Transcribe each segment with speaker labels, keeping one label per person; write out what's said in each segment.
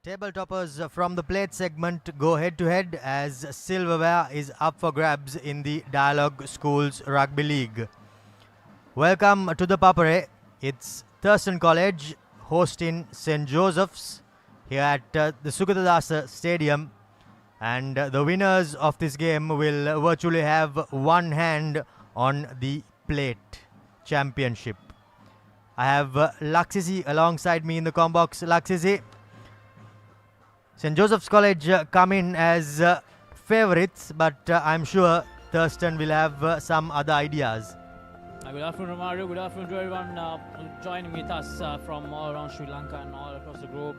Speaker 1: Table toppers from the plate segment go head to head as silverware is up for grabs in the Dialog Schools Rugby League. Welcome to the Papare. It's Thurstan College hosting St. Joseph's here at the Sugathadasa Stadium, and the winners of this game will virtually have one hand on the plate championship. I have Laksisi alongside me in the combox. Laksisi, St. Joseph's College come in as favourites, but I'm sure Thurstan will have some other ideas.
Speaker 2: Good afternoon, Romario. Good afternoon to everyone joining with us from all around Sri Lanka and all across the globe.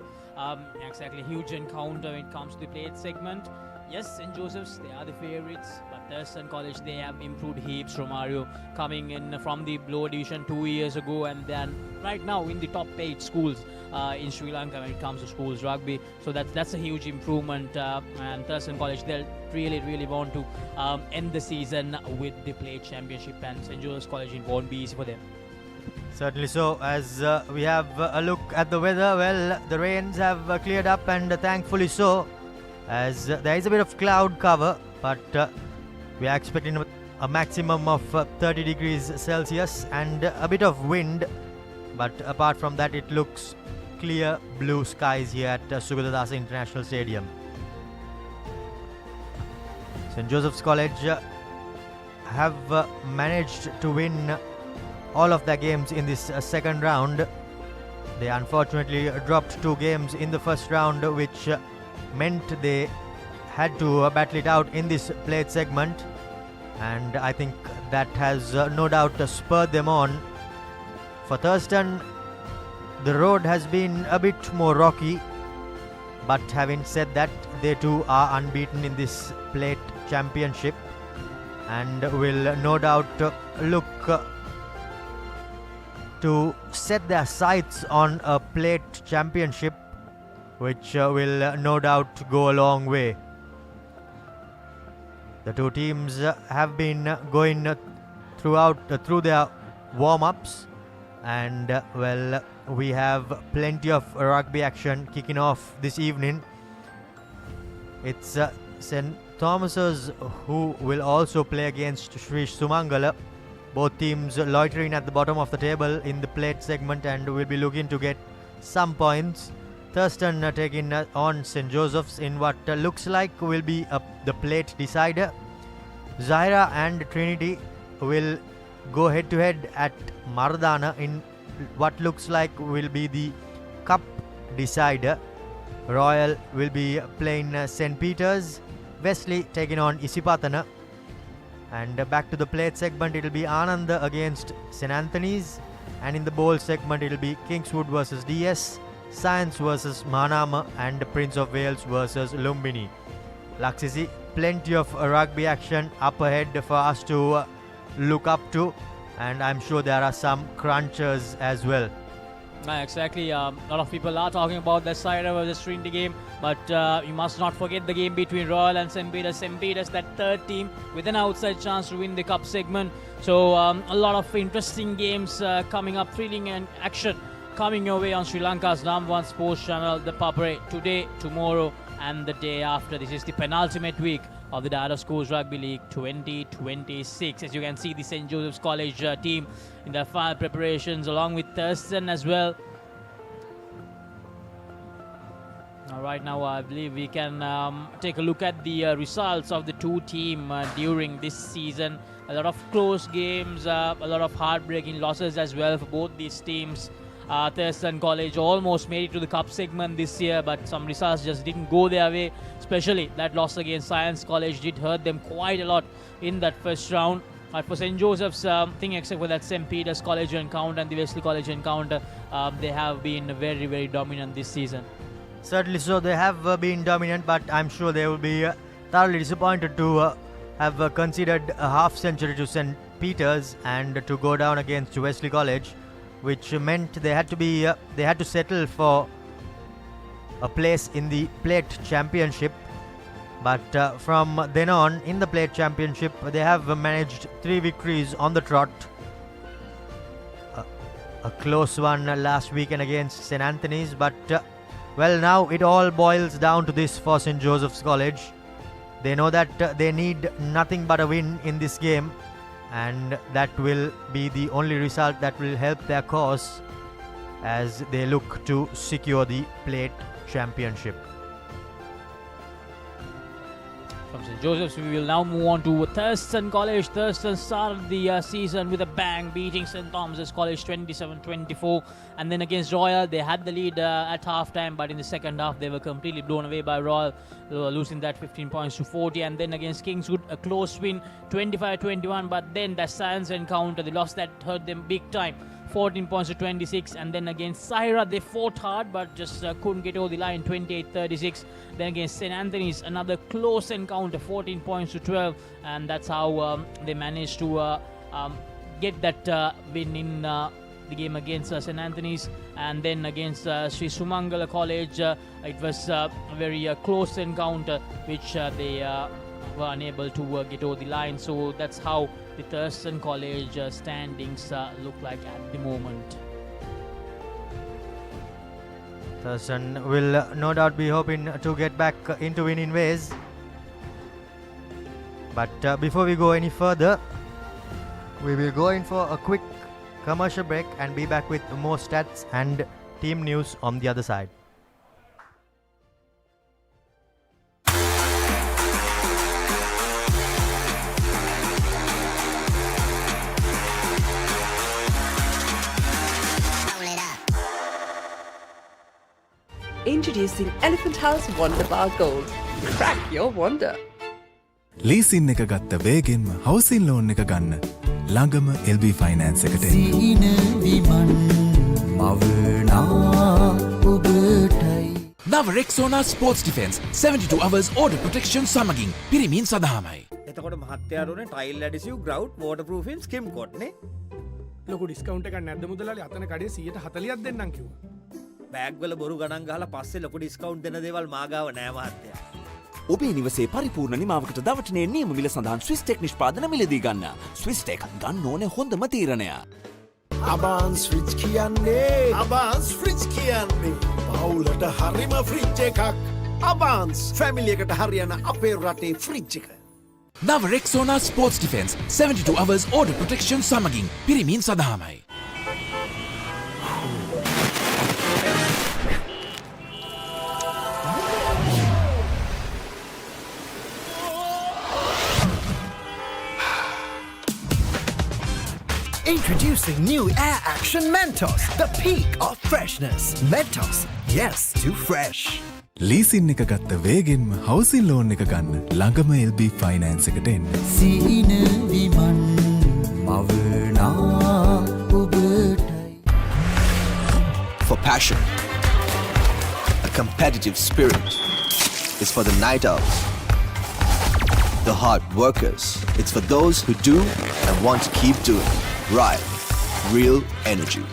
Speaker 2: Exactly, huge encounter when it comes to the plate segment. Yes, St. Joseph's, they are the favourites, but Thurstan College, they have improved heaps. Romario coming in from the lower division 2 years ago, and then right now in the top 8 schools in Sri Lanka when it comes to schools rugby. So that's a huge improvement, and Thurstan College, they'll really want to end the season with the plate championship, and St. Joseph's College, it won't be easy for them.
Speaker 1: Certainly so. As we have a look at the weather, well, the rains have cleared up, and thankfully so, as there is a bit of cloud cover, but we are expecting a maximum of 30 degrees Celsius and a bit of wind, but apart from that it looks clear blue skies here at Sugathadasa International Stadium. St. Joseph's College have managed to win all of their games in this second round. They unfortunately dropped 2 games in the first round, which meant they had to battle it out in this plate segment, and I think that has no doubt spurred them on. For Thurstan, the road has been a bit more rocky, but having said that, they too are unbeaten in this plate championship and will no doubt look to set their sights on a plate championship, which will no doubt go a long way. The two teams have been going through their warm-ups, and well, we have plenty of rugby action kicking off this evening. It's St. Thomas's who will also play against Sri Sumangala. Both teams loitering at the bottom of the table in the plate segment and will be looking to get some points. Thurstan taking on St. Joseph's in what looks like will be the plate decider. Zahira and Trinity will go head to head at Maradana in what looks like will be the cup decider. Royal will be playing St. Peter's. Wesley taking on Isipatana. And back to the plate segment, it will be Ananda against St. Anthony's, and in the bowl segment it will be Kingswood versus DS, Science versus Manama, and Prince of Wales versus Lumbini. Laksisi, plenty of rugby action up ahead for us to look up to, and I'm sure there are some crunchers as well.
Speaker 2: Exactly, a lot of people are talking about the Sahira versus Trinity game, but you must not forget the game between Royal and St. Peter's. St. Peter's, that third team with an outside chance to win the cup segment. So a lot of interesting games coming up, thrilling and action coming your way on Sri Lanka's #1 sports channel, ThePapare, today, tomorrow and the day after. This is the penultimate week of the Dialog Schools Rugby League 2026. As you can see, the St. Joseph's College team in their final preparations, along with Thurstan as well. Right now, I believe we can take a look at the results of the two teams during this season. A lot of close games, a lot of heartbreaking losses as well for both these teams. Thurstan College almost made it to the cup segment this year, but some results just didn't go their way. Especially that loss against Science College did hurt them quite a lot in that first round. But for St. Joseph's, thing except for that St. Peter's College encounter and the Wesley College encounter, they have been very dominant this season.
Speaker 1: Certainly so, they have been dominant, but I'm sure they will be thoroughly disappointed to have conceded a half century to St. Peter's and to go down against Wesley College, which meant they had to settle for a place in the plate championship. But from then on in the plate championship, they have managed 3 victories on the trot. A close one last weekend against St. Anthony's, but Well, now it all boils down to this for St. Joseph's College. They know that they need nothing but a win in this game, and that will be the only result that will help their cause as they look to secure the plate championship.
Speaker 2: From St. Joseph's, we will now move on to Thurstan College. Thurstan started the season with a bang, beating St. Thomas's College 27-24. And then against Royal, they had the lead at halftime, but in the second half, they were completely blown away by Royal, losing that 15 points to 40. And then against Kingswood, a close win, 25-21. But then that science encounter, they lost that, hurt them big time. 14 points to 26, and then against Sahira they fought hard but just couldn't get over the line, 28-36. Then against St. Anthony's, another close encounter, 14 points to 12, and that's how they managed to get that win in the game against St. Anthony's. And then against Sri Sumangala College, it was a very close encounter which they were unable to get over the line. So that's how the Thurstan College standings look like at the moment.
Speaker 1: Thurstan will no doubt be hoping to get back into winning ways. But before we go any further, we will go in for a quick commercial break and be back with more stats and team news on the other side.
Speaker 3: Introducing Elephant House Wonder Bar Gold. Crack your wonder.
Speaker 4: Leasing එක ගත්ත වේගෙන්ම හවසින් loan එක ගන්න ළඟම LB finance එකට සීන විමන් මවනා ඔබටයි
Speaker 5: නව Rexona sports defence 72 hours order protection සමගින් පිරිමින් සඳහාමයි.
Speaker 6: එතකොට මහත්තයාරුනේ ටයිල් ඇඩිසිව් ග්‍රවුට් වෝටර්ප්‍රූෆින් ස්කිම් කොට් නේ.
Speaker 7: ලොකු ඩිස්කවුන්ට් එකක් නැද්ද මුදලාලි? අතන කඩේ 140ක් දෙන්නම් කිව්වා.
Speaker 6: බෑග් වල බොරු ගණන් ගහලා පස්සේ ලොකු ඩිස්කවුන්ට් දෙන දේවල් මාගාව නෑ මහත්තයා.
Speaker 5: ඔබේ නිවසේ පරිපූර්ණ නිමාවකට දවටනේ නියම මිල සඳහන් ස්විස්ටෙක් නිෂ්පාදන මිලදී ගන්න. ස්විස්ටෙක් ගන්න ඕනේ හොඳම තීරණය.
Speaker 8: අබාන්ස් ෆ්‍රිජ් කියන්නේ අබාන්ස් ෆ්‍රිජ් කියන්නේ පවුලට හරිම ෆ්‍රිජ් එකක්. අබාන්ස් ෆැමිලි එකට හරියන අපේ රටේ ෆ්‍රිජ් එක.
Speaker 5: නව Rexona sports defence 72 hours order protection සමගින් පිරිමින් සඳහාමයි.
Speaker 8: Introducing new Air Action Mentos, the peak of freshness. Mentos, yes to fresh.
Speaker 4: Leasing එක ගත්ත වේගෙන්ම හවසින් ලෝන් එක ගන්න ළඟම LB ෆයිනෑන්ස් එකට එන්න සීන විමන් මවනා ඔබටයි.
Speaker 9: For passion, a competitive spirit. It's for the night owls, the hard workers. It's for those who do and want to keep doing. Right, real energy.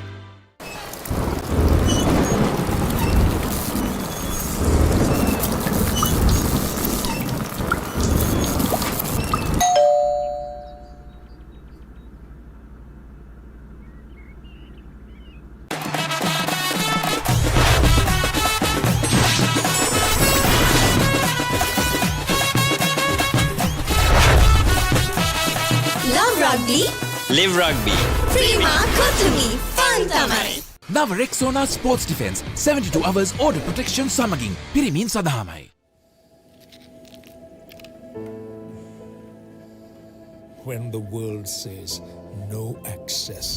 Speaker 10: Love rugby.
Speaker 11: Live rugby.
Speaker 10: Prima Kotumi. Fun tamai.
Speaker 5: නව Rexona sports defence 72 hours order protection සමගින් පිරිමින් සඳහාමයි.
Speaker 8: When the world says no access.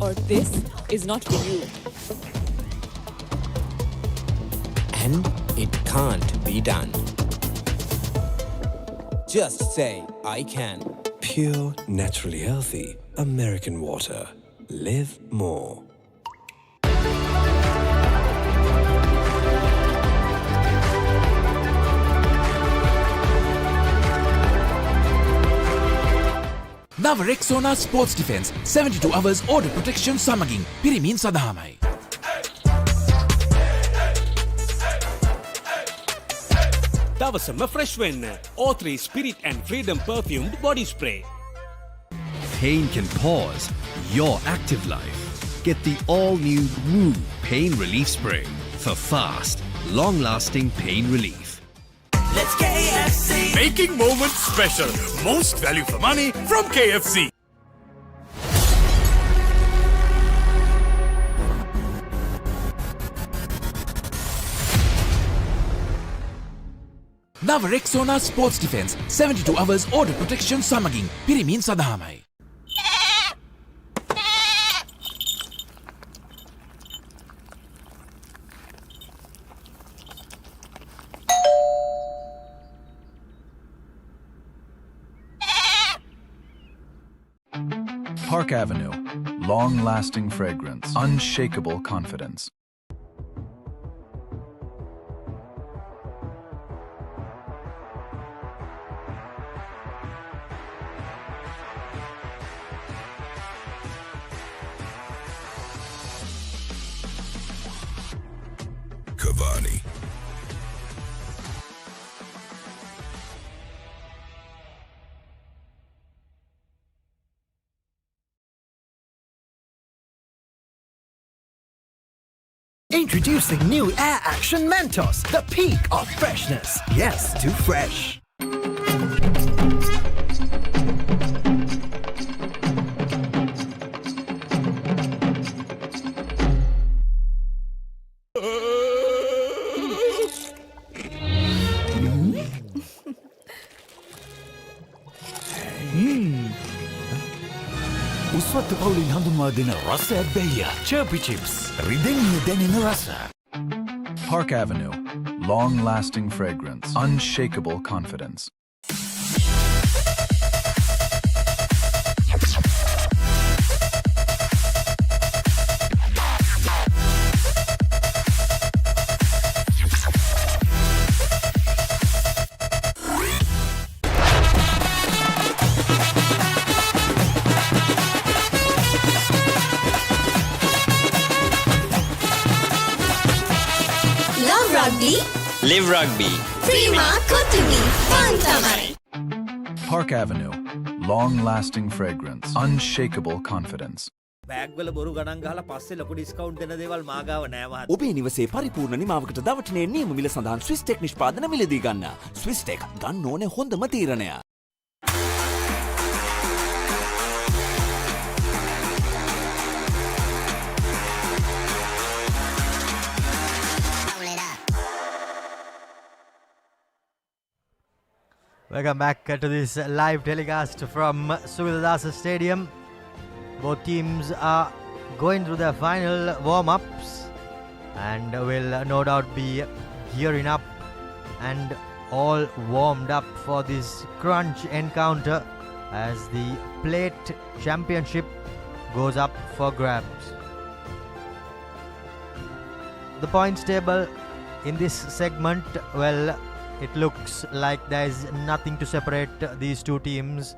Speaker 3: Or this is not for you.
Speaker 11: And it can't be done. Just say, I can.
Speaker 12: Pure, naturally healthy American water. Live more.
Speaker 5: නව Rexona sports defence 72 hours order protection සමගින් පිරිමින් සඳහාමයි.
Speaker 13: දවසම fresh වෙන්න O3 Spirit and Freedom perfumed body spray.
Speaker 12: pain can pause your active life. Get the all-new Woo Pain Relief Spray for fast, long-lasting pain relief.
Speaker 5: Let's KFC!
Speaker 13: Making moments special. Most value for money from KFC.
Speaker 5: නව Rexona sports defence 72 hours order protection සමගින් පිරිමින් සඳහාමයි.
Speaker 4: Park Avenue. Long-lasting fragrance. Unshakable confidence.
Speaker 13: Cavani.
Speaker 8: Introducing new Air Action Mentos, the peak of freshness. Yes, too fresh.
Speaker 13: උස්වත්ත පවුලින් හඳුන්වා දෙන රසයක් බැයිය. Chirpy Chips. රිදෙන්නේ දැනෙන රස.
Speaker 4: Park Avenue. Long-lasting fragrance. Unshakable confidence.
Speaker 10: Love rugby.
Speaker 11: Live rugby.
Speaker 10: Prima Kotumi. Fun Tamari.
Speaker 4: Park Avenue. Long-lasting fragrance. Unshakable confidence.
Speaker 6: බෑග්වල බොරු ගණන් ගහලා පස්සේ ලොකු ඩිස්කවුන්ට් දෙන දේවල් මා ගාව නෑ මහත්තයා.
Speaker 5: ඔබේ නිවසේ පරිපූර්ණ නිමාවකට දවටනේ නියම මිල සඳහන් ස්විස් ටෙක් නිෂ්පාදන මිලදී ගන්න. ස්විස් ටෙක් ගන්න ඕනේ හොඳම තීරණය.
Speaker 1: Welcome back to this live telecast from Sugathadasa Stadium. Both teams are going through their final warm-ups and will no doubt be gearing up and all warmed up for this crunch encounter as the plate championship goes up for grabs. The points table in this segment, well, it looks like there is nothing to separate these two teams.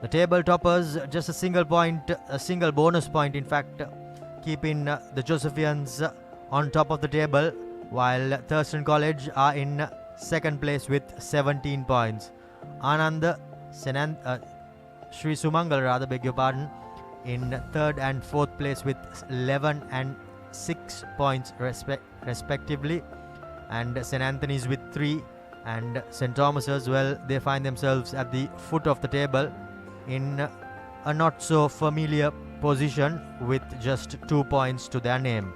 Speaker 1: The table toppers, just a single point, a single bonus point in fact, keeping the Josephians on top of the table, while Thurstan College are in second place with 17 points. Anand, Sri Sumangal rather, beg your pardon, in third and fourth place with 11 and 6 points respectively, and St. Anthony's with 3, and St. Thomas as well. They find themselves at the foot of the table in a not so familiar position with just 2 points to their name.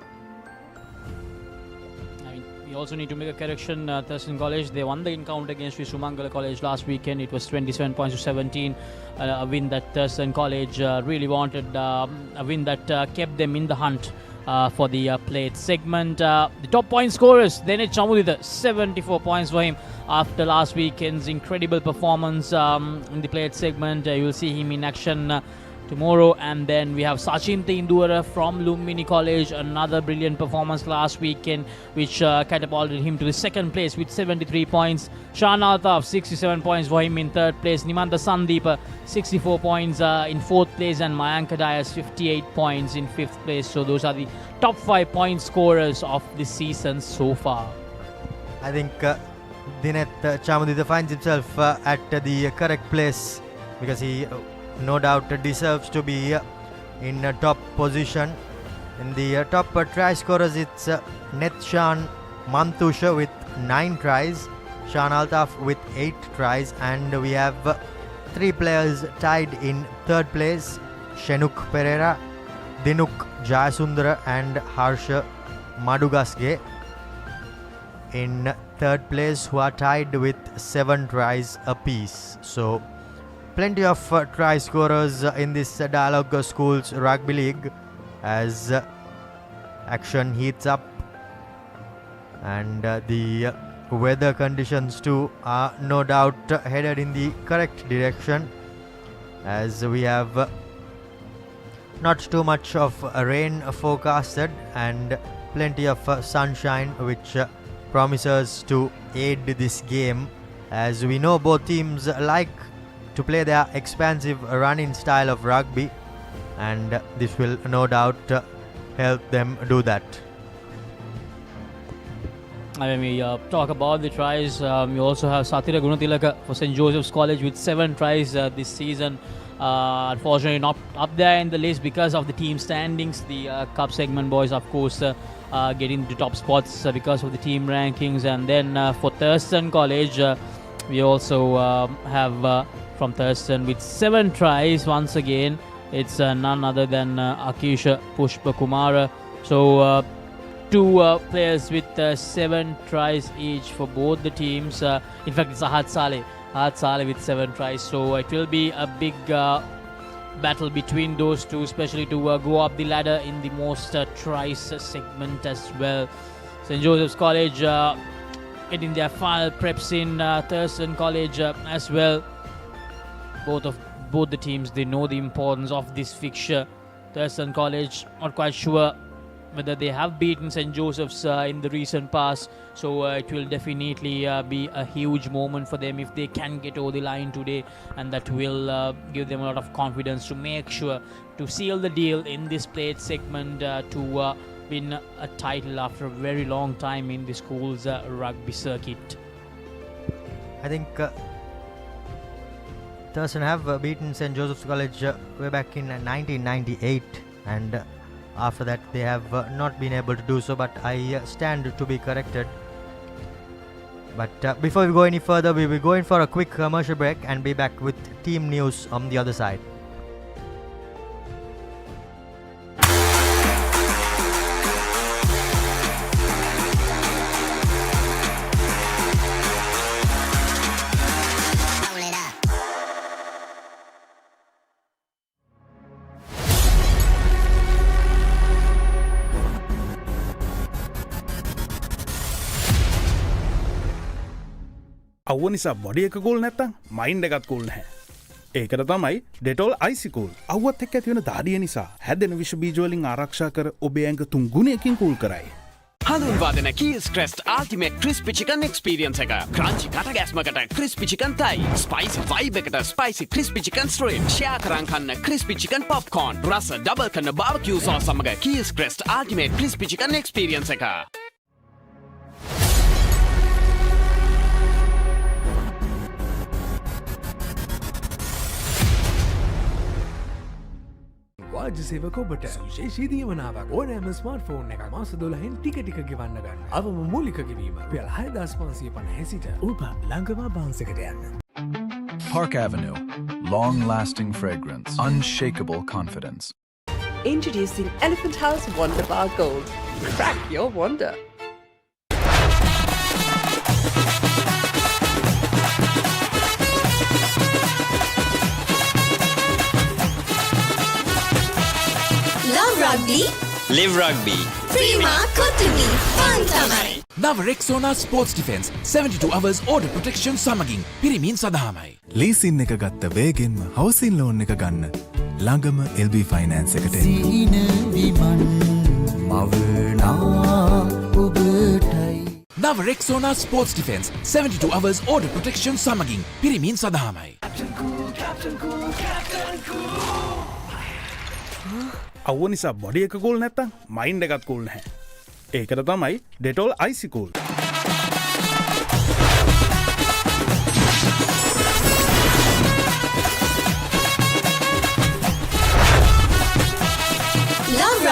Speaker 2: We also need to make a correction. Thurstan College, they won the encounter against Sumangala College last weekend. It was 27 points to 17. A win that Thurstan College really wanted. A win that kept them in the hunt for the plate segment. The top point scorers, Dinesh Chamudita, 74 points for him after last weekend's incredible performance in the plate segment. You will see him in action tomorrow. And then we have Sachin Tindura from Lumbini College, another brilliant performance last weekend, which catapulted him to the second place with 73 points. Shan Altaf, 67 points for him in third place. Nimanta Sandeep, 64 points in fourth place, and Mayank Dias, 58 points in fifth place. So those are the top 5 point scorers of this season so far.
Speaker 1: I think Dinesh Chamudita finds himself at the correct place because he no doubt deserves to be in a top position. In the top try scorers, it's Netshan Mantusha with 9 tries, Shan Altaf with 8 tries, and we have 3 players tied in third place: Shenuk Pereira, Dinuk Jayasundara and Harsha Madugasge in third place, who are tied with 7 tries apiece. So plenty of try scorers in this Dialog Schools Rugby League as action heats up, and the weather conditions too are no doubt headed in the correct direction, as we have not too much of rain forecasted and plenty of sunshine, which promises to aid this game, as we know both teams like to play their expansive running style of rugby, and this will no doubt help them do that.
Speaker 2: When we talk about the tries, we also have Satira Gunatilaka for St. Joseph's College with 7 tries this season. Unfortunately not up there in the list because of the team standings. The cup segment boys, of course, getting the top spots because of the team rankings. And then for Thurstan College, we also have from Thurstan with 7 tries once again. It's none other than Akisha Pushpa Kumara. So 2 players with 7 tries each for both the teams. In fact, it's Ahad Saleh with 7 tries. So it will be a big battle between those two, especially to go up the ladder in the most tries segment as well. St. Joseph's College getting their final preps in Thurstan College as well. Both the teams, they know the importance of this fixture. Thurstan College, not quite sure whether they have beaten St. Joseph's in the recent past, so it will definitely be a huge moment for them if they can get over the line today, and that will give them a lot of confidence to make sure to seal the deal in this plate segment to win a title after a very long time in the school's rugby circuit.
Speaker 1: I think Thurstan have beaten St. Joseph's College way back in 1998, and after that they have not been able to do so, but I stand to be corrected. But before we go any further, we will go in for a quick commercial break and be back with team news on the other side.
Speaker 7: අවුව නිසා body එක cool නැත්තම් mind එකත් cool නැහැ. ඒකට තමයි Dettol IC cool. අවුවත් එක්ක ඇති වෙන දාඩිය නිසා හැදෙන විෂ බීජ වලින් ආරක්ෂා කර ඔබේ ඇඟ 3 ගුණයකින් කූල් කරයි.
Speaker 14: හඳුන්වාදන Keells Krest ultimate crispy chicken experience එක. ක්‍රන්චි කටගැස්මකට ක්‍රිස්පි චිකන් තයි. ස්පයිසි වයිබ් එකට spicy crispy chicken strip. Share කරන් කන්න ක්‍රිස්පි චිකන් පොප්කෝර්න්. රස ඩබල් කරන බාර්බිකියු සෝස් සමග Keells Krest ultimate crispy chicken experience එක.
Speaker 15: වාජ්‍ය සේවක ඔබට විශේෂී දීමනාවක් ඕනෑම ස්මාර්ට්ෆෝන් එකක් මාස 12න් ටික ගෙවන්න ගන්න. අවම මූලික ගෙවීම රුපියල් 6550 සිට ඔබ ළඟම බාන්ස් එකට යන්න.
Speaker 4: Park Avenue. Long-lasting fragrance. Unshakable confidence.
Speaker 16: Introducing Elephant House Wonder Bar Gold. Crack your wonder.
Speaker 10: Love rugby?
Speaker 13: Live rugby.
Speaker 10: Prima Kotumi. Fun tamai.
Speaker 13: Nava Rexona Sports Defense 72 hours order protection සමගින් පිරිමින් සඳහාමයි.
Speaker 4: ලීසින් එක ගත්ත වේගෙන්ම හවසින් loan එක ගන්න. ළඟම LB finance එකට එන්න.
Speaker 17: සීන විමන් මවනා ඔබටයි.
Speaker 13: Nava Rexona Sports Defense 72 hours order protection සමගින් පිරිමින් සඳහාමයි.
Speaker 7: අවුව නිසා බොඩි එක කූල් නැත්තම් මයින්ඩ් එකත් කූල් නැහැ. ඒකට තමයි Dettol IC cool.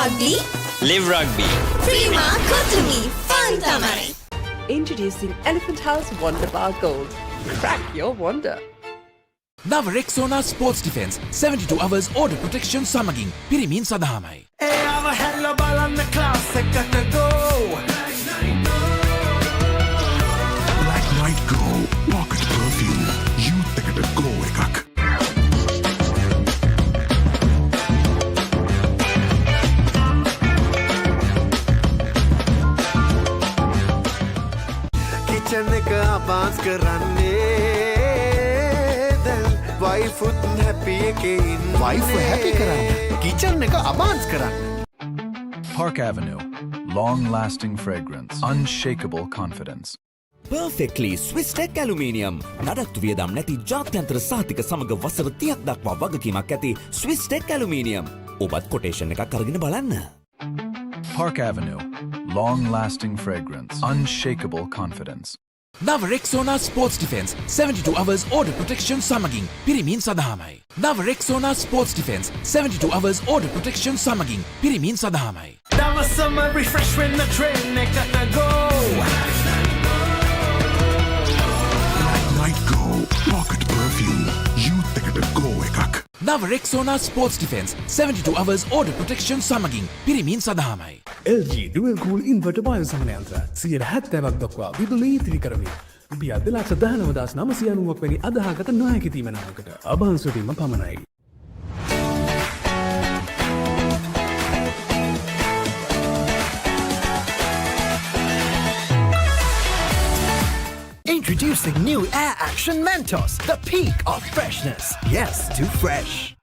Speaker 10: Rugby.
Speaker 12: Live rugby.
Speaker 10: Prima Kotumi. Fun Tamari.
Speaker 16: Introducing Elephant House Wonder Bar Gold. Crack your wonder.
Speaker 13: නව Rexona sports defence 72 hours order protection සමගින් පිරිමින් සඳහාමයි.
Speaker 8: ඒව හැල්ල බලන්න ක්ලාස් එකට go.
Speaker 4: Black Night Go Pocket Perfume Youth එකට go එකක්.
Speaker 8: Kitchen එක අබාන්ස් කරන්නේ වයිෆුත් හැපි එකේ ඉන්නේ.
Speaker 4: Wife happy කරන්න.
Speaker 8: කිචන් එක අබාන්ස් කරන්න.
Speaker 18: Park Avenue. Long-lasting fragrance. Unshakable confidence.
Speaker 5: Perfectly Swiss Tech Aluminium. නඩත්තු වියදම් නැති ජාත්‍යන්තර සහතික සමග වසර 30ක් දක්වා වගකීමක් ඇති Swiss Tech Aluminium. ඔබත් කොටේෂන් එකක් අරගෙන බලන්න.
Speaker 18: Park Avenue. Long-lasting fragrance. Unshakable confidence.
Speaker 13: නව Rexona sports defence 72 hours order protection සමගින් පිරිමින් සඳහාමයි. නව Rexona sports defence 72 hours order protection සමගින් පිරිමින් සඳහාමයි.
Speaker 8: දවසම refresh වෙන්න train එකට go.
Speaker 4: Black Night Go Pocket Perfume Youth එකට go එකක්.
Speaker 13: නව Rexona sports defence 72 hours order protection සමගින් පිරිමින් සඳහාමයි.
Speaker 15: LG Dual Cool Inverter බයෝසමන යන්ත්‍ර 70% දක්වා විදුලි ඉතිරි කරමින් රුපියල් 2,19,990ක් වැනි අදහාගත නොහැකි තීමනාවකට අභාන්සුවීම පමණයි.
Speaker 8: Introducing new Air Action Mentos, the peak of freshness. Yes, too fresh.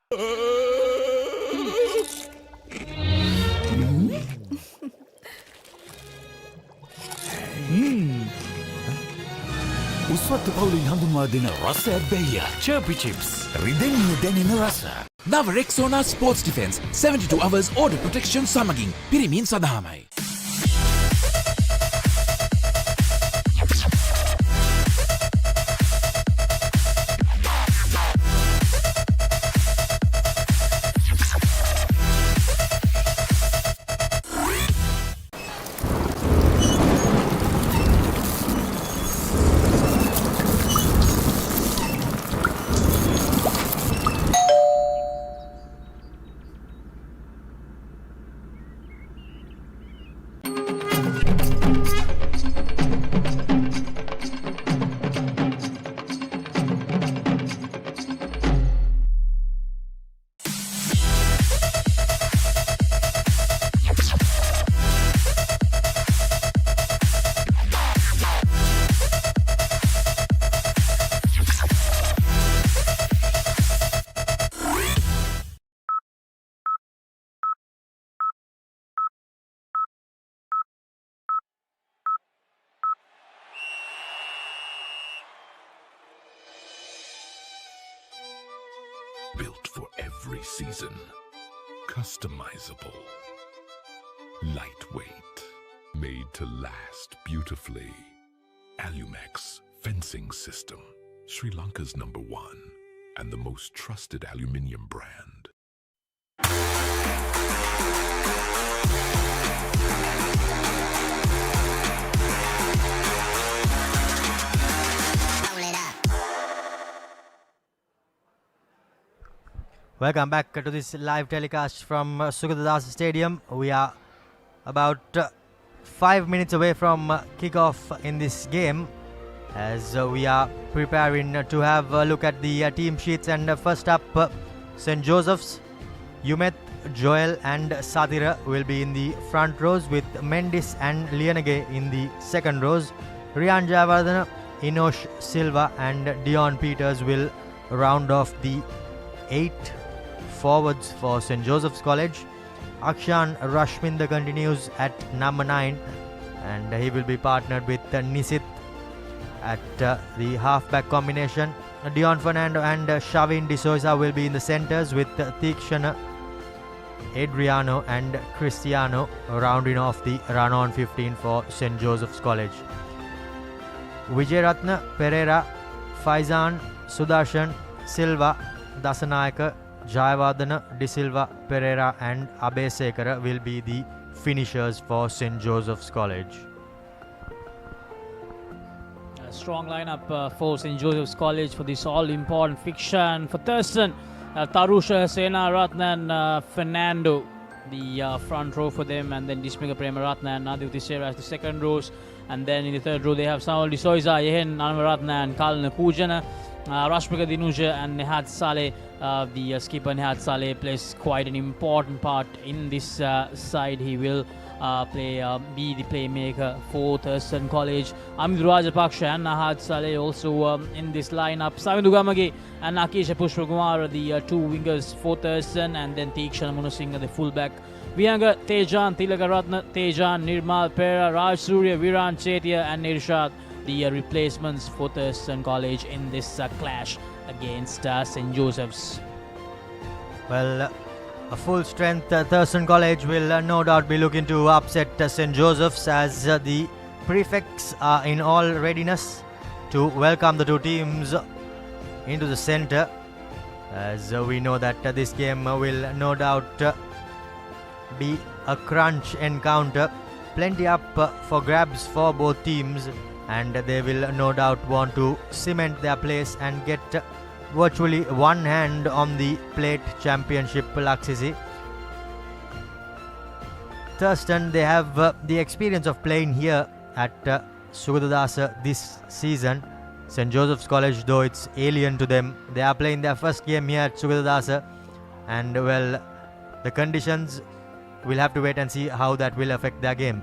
Speaker 13: උස්වත්තු පවුලින් හඳුන්වා දෙන රස ඇබ්බැහිය චර්පි චිප්ස් රිදෙන්නේ දැනෙන රස. නව Rexona sports defence 72 hours order protection සමගින් පිරිමින් සඳහාමයි.
Speaker 4: Built for every season. Customizable. Lightweight. Made to last beautifully. Alumex Fencing System. Sri Lanka's #1 and the most trusted aluminium brand.
Speaker 1: Welcome back to this live telecast from Sugathadasa Stadium. We are about 5 minutes away from kickoff in this game as we are preparing to have a look at the team sheets. And first up, St. Joseph's, Umeth, Joel and Sadira will be in the front rows with Mendis and Lianage in the second rows. Rian Jayawardena, Inosh Silva and Dion Peters will round off the 8 forwards for St. Joseph's College. Akshan Rashminder continues at number 9 and he will be partnered with Nisit at the halfback combination. Dion Fernando and Shavin D'Souza will be in the centres with Tikshana, Adriano and Cristiano rounding off the run-on 15 for St. Joseph's College. Vijay Ratna, Pereira, Faizan, Sudarshan, Silva, Dasanayaka, Jayawardena, De Silva, Pereira and Abesekara will be the finishers for St. Joseph's College.
Speaker 2: A strong lineup for St. Joseph's College for this all-important fixture. For Thurstan, Tarusha, Sena Ratnan, Fernando, the front row for them, and then Dismika Premaratna and Nadhu Tisera as the second rows. And then in the third row they have Saul Disoiza, Yehen Anvaratna and Kalna Pujana, Rashmika Dinuja and Nehat Saleh. The skipper Nehat Saleh plays quite an important part in this side. He will be the playmaker for Thurstan College. Amit Rajapaksha and Nehat Saleh also in this lineup. Savindu Gamage and Akisha Pushpakumar, the two wingers for Thurstan, and then Teekshana Munasinghe, the fullback. Vihanga, Tejan, Tilakaratna, Tejan, Nirmal, Pera, Raj Surya, Viran, Chetia and Nirshad, the replacements for Thurstan College in this clash against St. Joseph's.
Speaker 1: Well, a full strength Thurstan College will no doubt be looking to upset St. Joseph's, as the prefects are in all readiness to welcome the two teams into the centre, as we know that this game will no doubt be a crunch encounter. Plenty up for grabs for both teams, and they will no doubt want to cement their place and get virtually one hand on the plate championship Laksisi. Thurstan, they have the experience of playing here at Sugathadasa this season. St. Joseph's College, though, it's alien to them. They are playing their first game here at Sugathadasa, and well, the conditions, we'll have to wait and see how that will affect their game.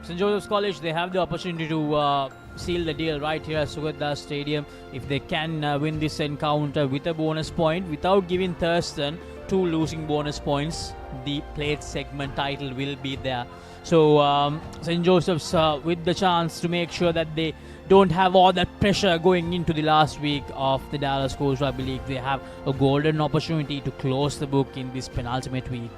Speaker 2: St. Joseph's College, they have the opportunity to seal the deal right here at Sugathadasa Stadium if they can win this encounter with a bonus point without giving Thurstan two losing bonus points. The plate segment title will be there. So St. Joseph's with the chance to make sure that they don't have all that pressure going into the last week of the Dallas Coast Rugby League. They have a golden opportunity to close the book in this penultimate week.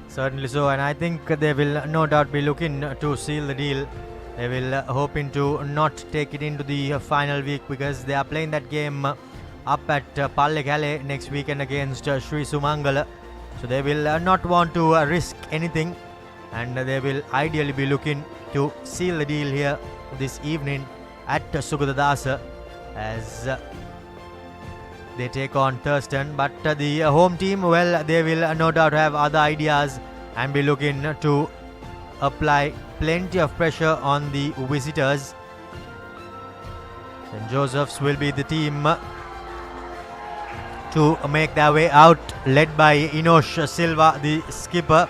Speaker 1: Certainly so, and I think they will no doubt be looking to seal the deal. They will hoping to not take it into the final week, because they are playing that game up at Pallekele next weekend against Sri Sumangala. So they will not want to risk anything, and they will ideally be looking to seal the deal here this evening at Sugathadasa as they take on Thurstan. But the home team, well, they will no doubt have other ideas and be looking to apply plenty of pressure on the visitors. St. Joseph's will be the team to make their way out, led by Inosh Silva, the skipper,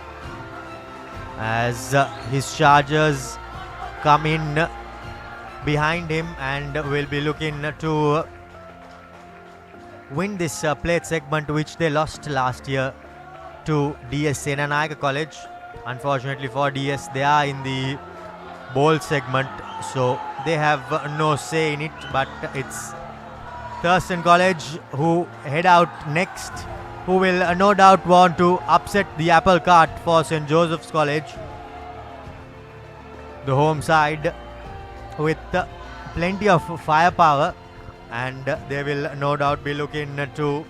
Speaker 1: as his chargers come in behind him and will be looking to win this plate segment, which they lost last year to DS Senanayaka College. Unfortunately for DS, they are in the bowl segment, so they have no say in it, but it's Thurstan College who head out next, who will no doubt want to upset the apple cart for St. Joseph's College, the home side, with plenty of firepower, and they will no doubt be looking to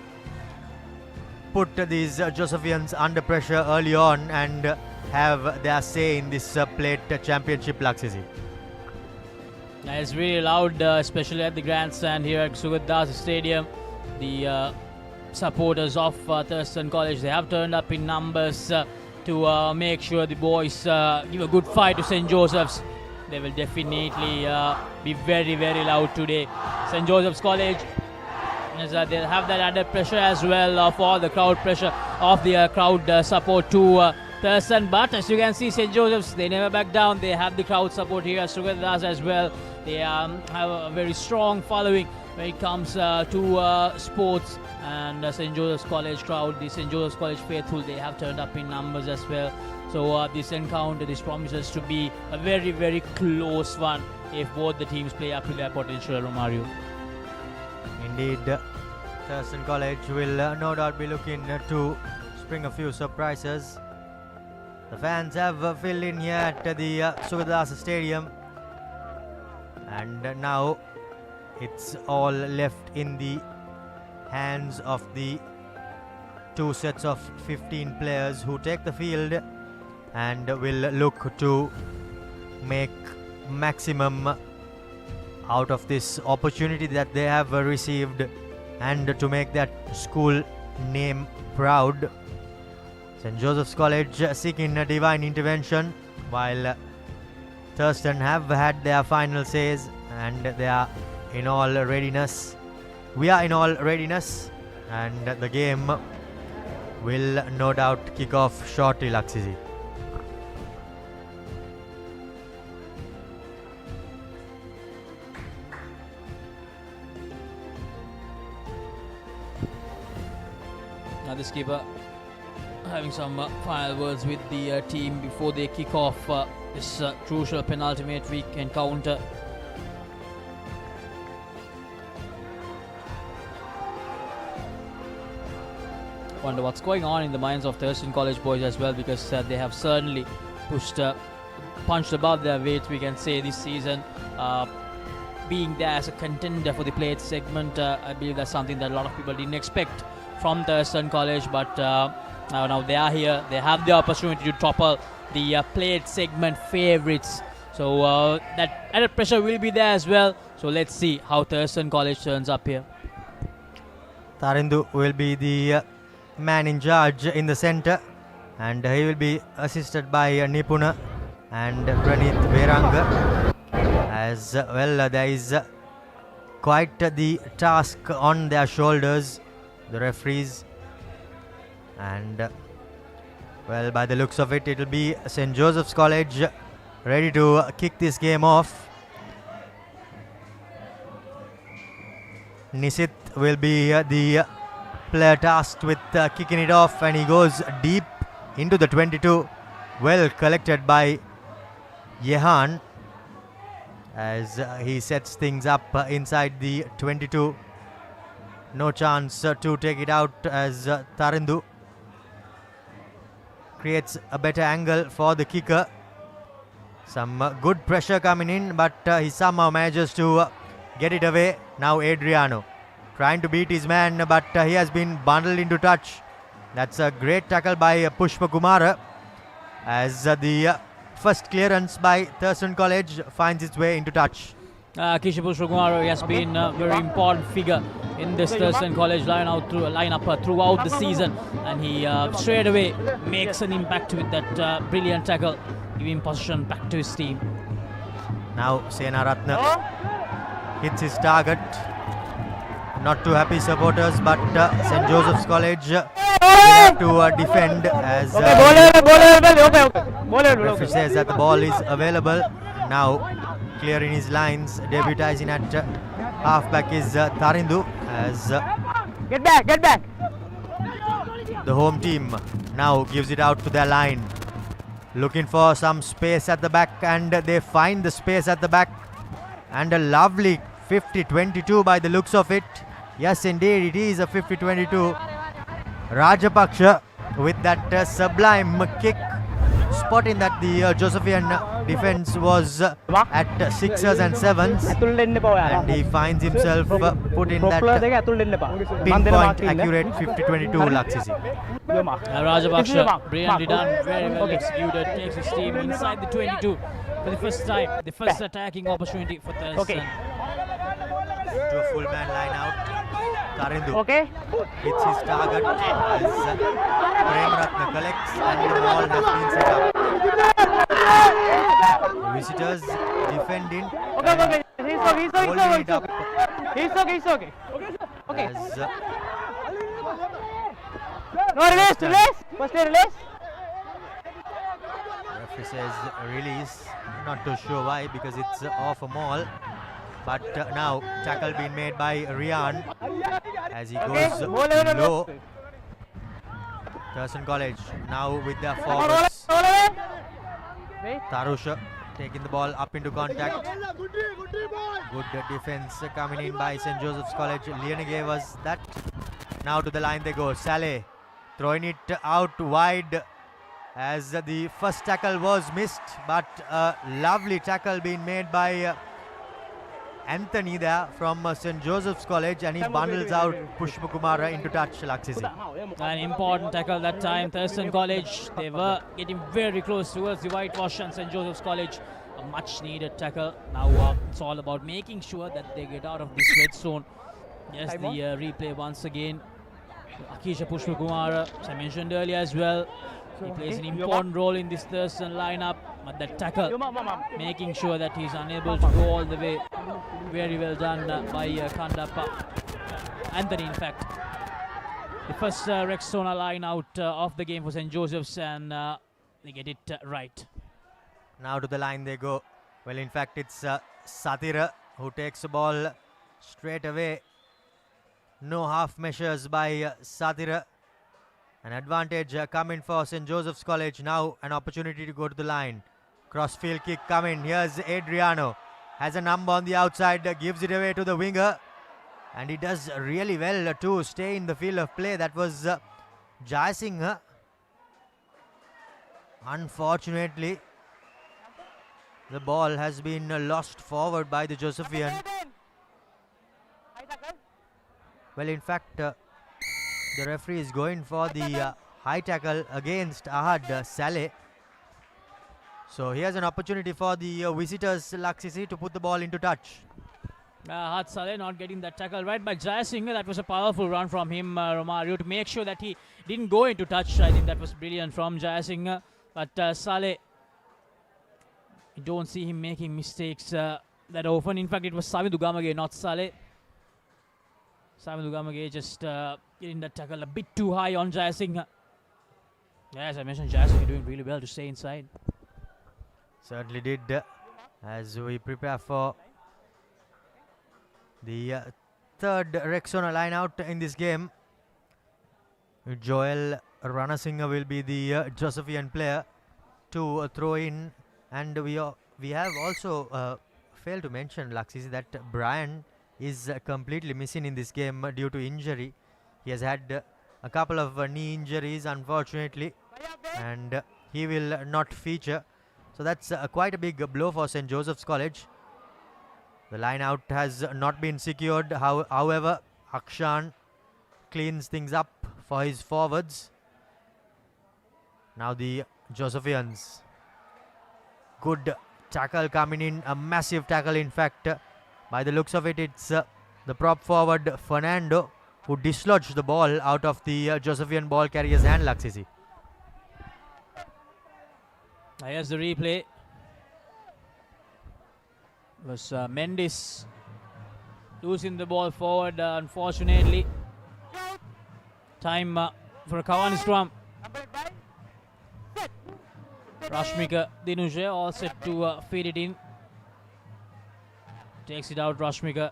Speaker 1: put these Josephians under pressure early on and have their say in this plate championship Laksisi.
Speaker 2: It's really loud, especially at the grandstand here at Sugathadasa Stadium. The supporters of Thurstan College, they have turned up in numbers to make sure the boys give a good fight to St. Joseph's. They will definitely be very, very loud today. St. Joseph's College, they'll have that added pressure as well for the crowd pressure of the crowd support to Thurstan. But as you can see, St. Joseph's, they never back down. They have the crowd support here at Sugathadasa as well. They have a very strong following when it comes to sports, and St. Joseph's College crowd, the St. Joseph's College faithful, they have turned up in numbers as well. So this encounter, this promises to be a very, very close one if both the teams play up to their potential, Romario.
Speaker 1: Indeed, Thurstan College will no doubt be looking to spring a few surprises. The fans have filled in here at the Sugathadasa Stadium, and now it's all left in the hands of the two sets of 15 players who take the field and will look to make maximum out of this opportunity that they have received and to make that school name proud. St. Joseph's College seeking a divine intervention, while Thurstan have had their final says and they are in all readiness. We are in all readiness and the game will no doubt kick off shortly, Laksisi.
Speaker 2: Now this keeper having some final words with the team before they kick off this crucial penultimate week encounter. Wonder what's going on in the minds of Thurstan College boys as well, because they have certainly punched above their weight, we can say, this season. Being there as a contender for the plate segment, I believe that's something that a lot of people didn't expect from Thurstan College, but now they are here. They have the opportunity to topple the plate segment favourites. So that added pressure will be there as well. So let's see how Thurstan College turns up here.
Speaker 1: Tarindu will be the man in charge in the centre, and he will be assisted by Nipuna and Pranith Veranga. As well, there is quite the task on their shoulders, the referees, and well, by the looks of it, it will be St. Joseph's College ready to kick this game off. Nisit will be the player tasked with kicking it off, and he goes deep into the 22. Well collected by Yehan as he sets things up inside the 22. No chance to take it out as Tarindu creates a better angle for the kicker. Some good pressure coming in, but he somehow manages to get it away. Now Adriano trying to beat his man, but he has been bundled into touch. That's a great tackle by Pushpa Kumara as the first clearance by Thurstan College finds its way into touch.
Speaker 2: Kisha Pushpa Kumara has been a very important figure in this Thurstan College lineup throughout the season, and he straight away makes an impact with that brilliant tackle, giving possession back to his team.
Speaker 1: Now Senaratna hits his target. Not too happy supporters, but St. Joseph's College will have to defend as referee says that the ball is available. Now clearing his lines, debuting at halfback is Tarindu as
Speaker 19: get back.
Speaker 1: The home team now gives it out to their line, looking for some space at the back, and they find the space at the back, and a lovely 50-22 by the looks of it. Yes, indeed, it is a 50-22. Rajapaksha with that sublime kick, spotting that the Josephian defense was at sixers and sevens, and he finds himself put in that pinpoint accurate 50-22 Laksisi.
Speaker 2: Rajapaksha, brilliantly done, very well executed, takes his team inside the 22 for the first time, the first attacking opportunity for Thurstan.
Speaker 1: To a full man line out. Tarindu hits his target as Premratna collects, and the ball has been set up. The visitors defending. Holding it up.
Speaker 19: He's okay.
Speaker 1: As,
Speaker 19: no, release. First release.
Speaker 1: Referee says release. Not too sure why, because it's off a maul. But now tackle being made by Rian as he goes low. Thurstan College now with their forwards. Tarusha taking the ball up into contact. Good defense coming in by St. Joseph's College. Leone gave us that. Now to the line they go. Saleh throwing it out wide as the first tackle was missed, but a lovely tackle being made by Anthony there from St. Joseph's College, and he bundles out Pushpakumara into touch, Laksisi.
Speaker 2: An important tackle that time. Thurstan College, they were getting very close towards the whitewash, and St. Joseph's College, a much needed tackle. Now it's all about making sure that they get out of this red zone. Yes, the replay once again. Akisha Pushpakumara, as I mentioned earlier as well, he plays an important role in this Thurstan lineup. But that tackle, making sure that he's unable to go all the way. Very well done by Kandappa. Anthony, in fact. The first Rexona line out of the game for St. Joseph's, and they get it right.
Speaker 1: Now to the line they go. Well, in fact, it's Satira who takes the ball straight away. No half measures by Satira. An advantage coming for St. Joseph's College. Now an opportunity to go to the line. Crossfield kick coming. Here's Adriano. Has a number on the outside. Gives it away to the winger. And he does really well to stay in the field of play. That was Jayasinghe. Unfortunately, the ball has been lost forward by the Josephian. Well, in fact, the referee is going for the high tackle against Ahad Saleh. So here's an opportunity for the visitors, Laksisi, to put the ball into touch.
Speaker 2: Ahad Saleh not getting that tackle right by Jayasinghe. That was a powerful run from him, Romario, to make sure that he didn't go into touch. I think that was brilliant from Jayasinghe. But Saleh, you don't see him making mistakes that often. In fact, it was Sami Dugamage, not Saleh. Sami Dugamage just getting that tackle a bit too high on Jayasinghe. Yeah, as I mentioned, Jayasinghe doing really well to stay inside.
Speaker 1: Certainly did. As we prepare for the third Rexona line out in this game, Joel Ranasinghe will be the Josephian player to throw in. And we have also failed to mention, Laksisi, that Brian is completely missing in this game due to injury. He has had a couple of knee injuries, unfortunately, and he will not feature. So that's quite a big blow for St. Joseph's College. The line out has not been secured. However, Akshan cleans things up for his forwards. Now the Josephians. Good tackle coming in. A massive tackle, in fact. By the looks of it, it's the prop forward Fernando who dislodged the ball out of the Josephian ball carrier's hand, Laksisi.
Speaker 2: Here's the replay. It was Mendes losing the ball forward, unfortunately. Time for a Kawani scrum. Rashmika Dinuje all set to feed it in. Takes it out, Rashmika.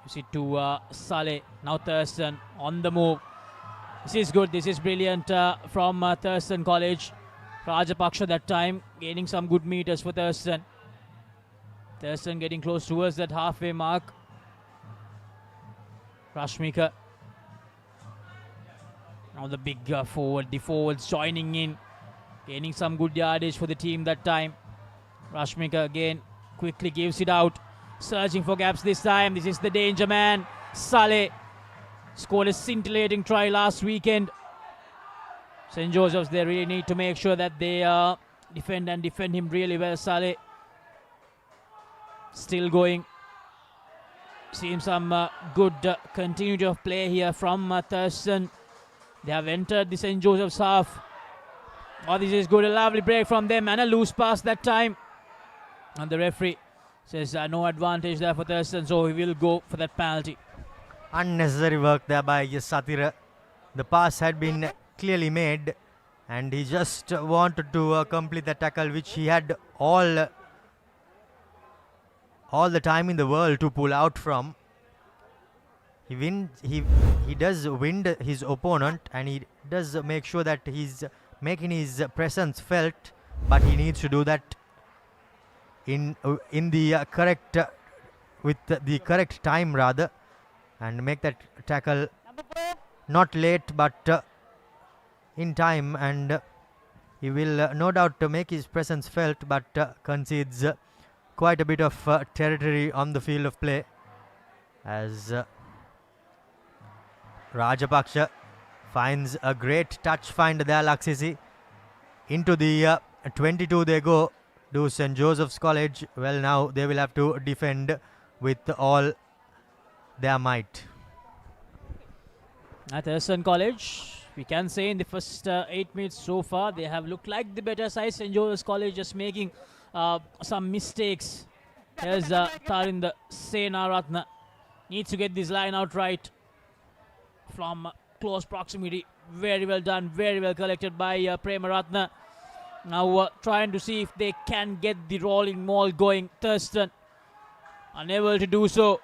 Speaker 2: Gives it to Saleh. Now Thurstan on the move. This is good. This is brilliant from Thurstan College. Rajapaksha that time gaining some good meters for Thurstan. Thurstan getting close towards that halfway mark. Rashmika. Now the big forward. The forwards joining in. Gaining some good yardage for the team that time. Rashmika again quickly gives it out. Searching for gaps this time. This is the danger man. Saleh scored a scintillating try last weekend. St. Joseph's, they really need to make sure that they defend him really well. Saleh still going. Seeing some good continuity of play here from Thurstan. They have entered the St. Joseph's half. Oh, this is good. A lovely break from them and a loose pass that time. And the referee says no advantage there for Thurstan, so he will go for that penalty.
Speaker 1: Unnecessary work there by Satira. The pass had been clearly made and he just wanted to complete the tackle, which he had all the time in the world to pull out from. He does wind his opponent, and he does make sure that he's making his presence felt, but he needs to do that in the correct with the correct time rather, and make that tackle not late but in time, and he will no doubt make his presence felt, but concedes quite a bit of territory on the field of play as Rajapaksha finds a great touch find there. Laksisi into the 22 they go. Do St. Joseph's College. Well, now they will have to defend with all their might.
Speaker 2: At Thurstan College, we can say in the first 8 minutes so far, they have looked like the better side. St. Joseph's College just making some mistakes. Here's Tarinder Senaratna. Needs to get this line out right from close proximity. Very well done, very well collected by Premaratna. Now trying to see if they can get the rolling maul going. Thurstan unable to do so.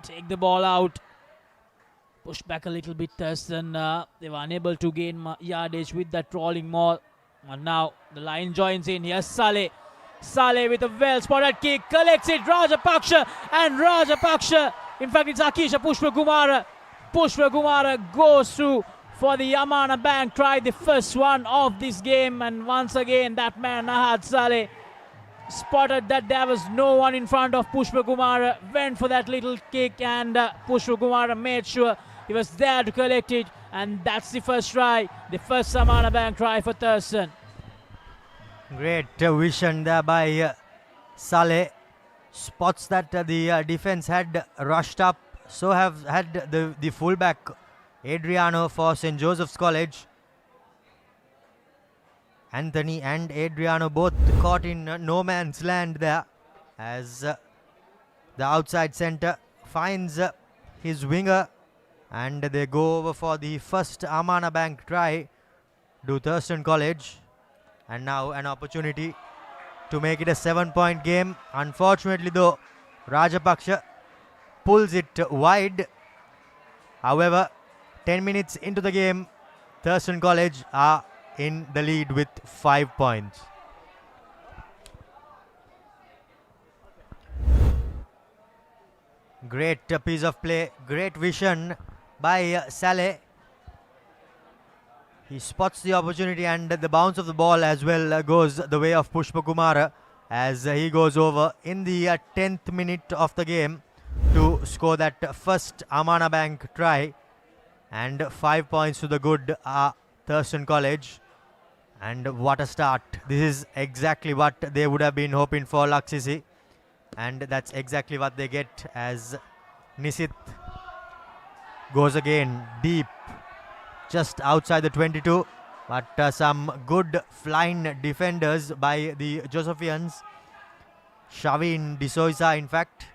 Speaker 2: Take the ball out. Push back a little bit. Thurstan. They were unable to gain yardage with that rolling maul. And now the line joins in. Here's Saleh. Saleh with a well spotted kick. Collects it. Rajapaksha. And Rajapaksha. In fact, it's Akisha Pushpakumara. Pushpakumara goes through for the Yamana Bank try, the first one of this game, and once again that man Ahad Saleh spotted that there was no one in front of Pushpakumara, went for that little kick, and Pushpakumara made sure he was there to collect it, and that's the first try, the first Yamana Bank try for Thurstan.
Speaker 1: Great vision there by Saleh. Spots that the defense had rushed up, so have had the fullback Adriano for St. Joseph's College. Anthony and Adriano both caught in no man's land there as the outside centre finds his winger, and they go over for the first Amana Bank try to Thurstan College. And now an opportunity to make it a 7-point game. Unfortunately though, Rajapaksha pulls it wide. However, 10 minutes into the game, Thurstan College are in the lead with 5 points. Great piece of play, great vision by Saleh. He spots the opportunity, and the bounce of the ball as well goes the way of Pushpakumara as he goes over in the 10th minute of the game to score that first Amana Bank try. And 5 points to the good Thurstan College. And what a start. This is exactly what they would have been hoping for, Laksisi. And that's exactly what they get as Nisit goes again deep, just outside the 22. But some good flying defenders by the Josephians. Shavin D'Souza, in fact.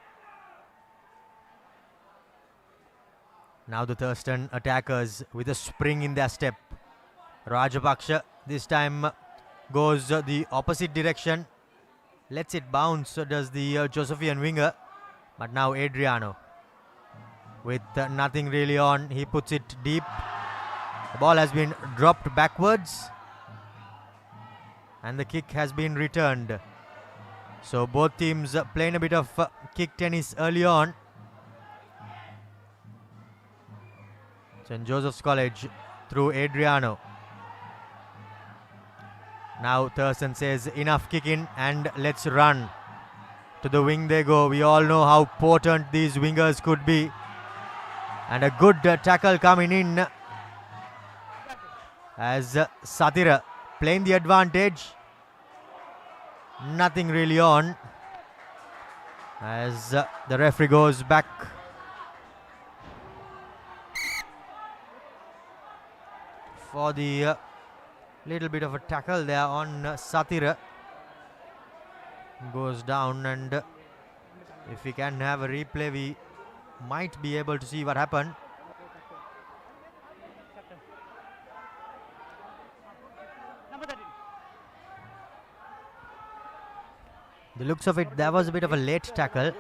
Speaker 1: Now the Thurstan attackers with a spring in their step. Rajapaksha this time goes the opposite direction. Lets it bounce, does the Josephian winger. But now Adriano with nothing really on. He puts it deep. The ball has been dropped backwards. And the kick has been returned. So both teams playing a bit of kick tennis early on. St. Joseph's College through Adriano. Now Thurstan says enough kicking and let's run. To the wing they go. We all know how potent these wingers could be. And a good tackle coming in as Satira playing the advantage. Nothing really on as the referee goes back. For the little bit of a tackle there on Satira. Goes down, and if we can have a replay, we might be able to see what happened. The looks of it, there was a bit of a late tackle.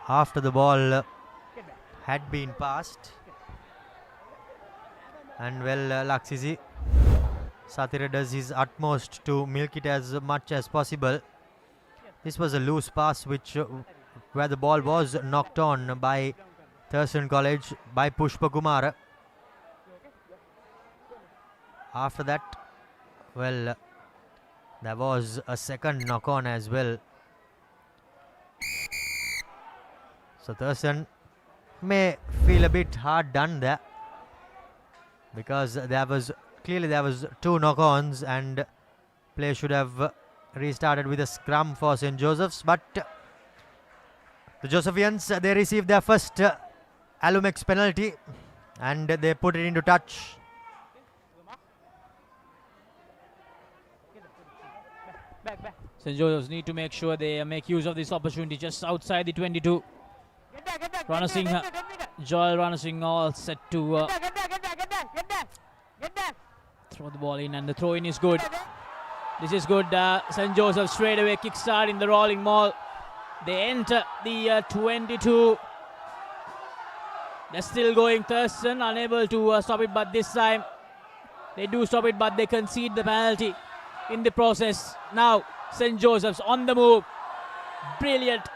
Speaker 1: After the ball had been passed. And well, Laksisi, Satira does his utmost to milk it as much as possible. This was a loose pass which where the ball was knocked on by Thurstan College by Pushpakumara. After that, well, there was a second knock on as well. So Thurstan may feel a bit hard done there, because there was two knock-ons and play should have restarted with a scrum for St. Joseph's, but the Josephians, they received their first Alumex penalty and they put it into touch.
Speaker 2: St. Joseph's need to make sure they make use of this opportunity just outside the 22. Ranasinghe, Joel Ranasinghe all set to throw the ball in, and the throw in is good. This is good. St. Joseph straight away kickstart in the rolling maul. They enter the 22. They're still going. Thurstan unable to stop it, but this time they do stop it, but they concede the penalty in the process. Now St. Joseph's on the move. Brilliant.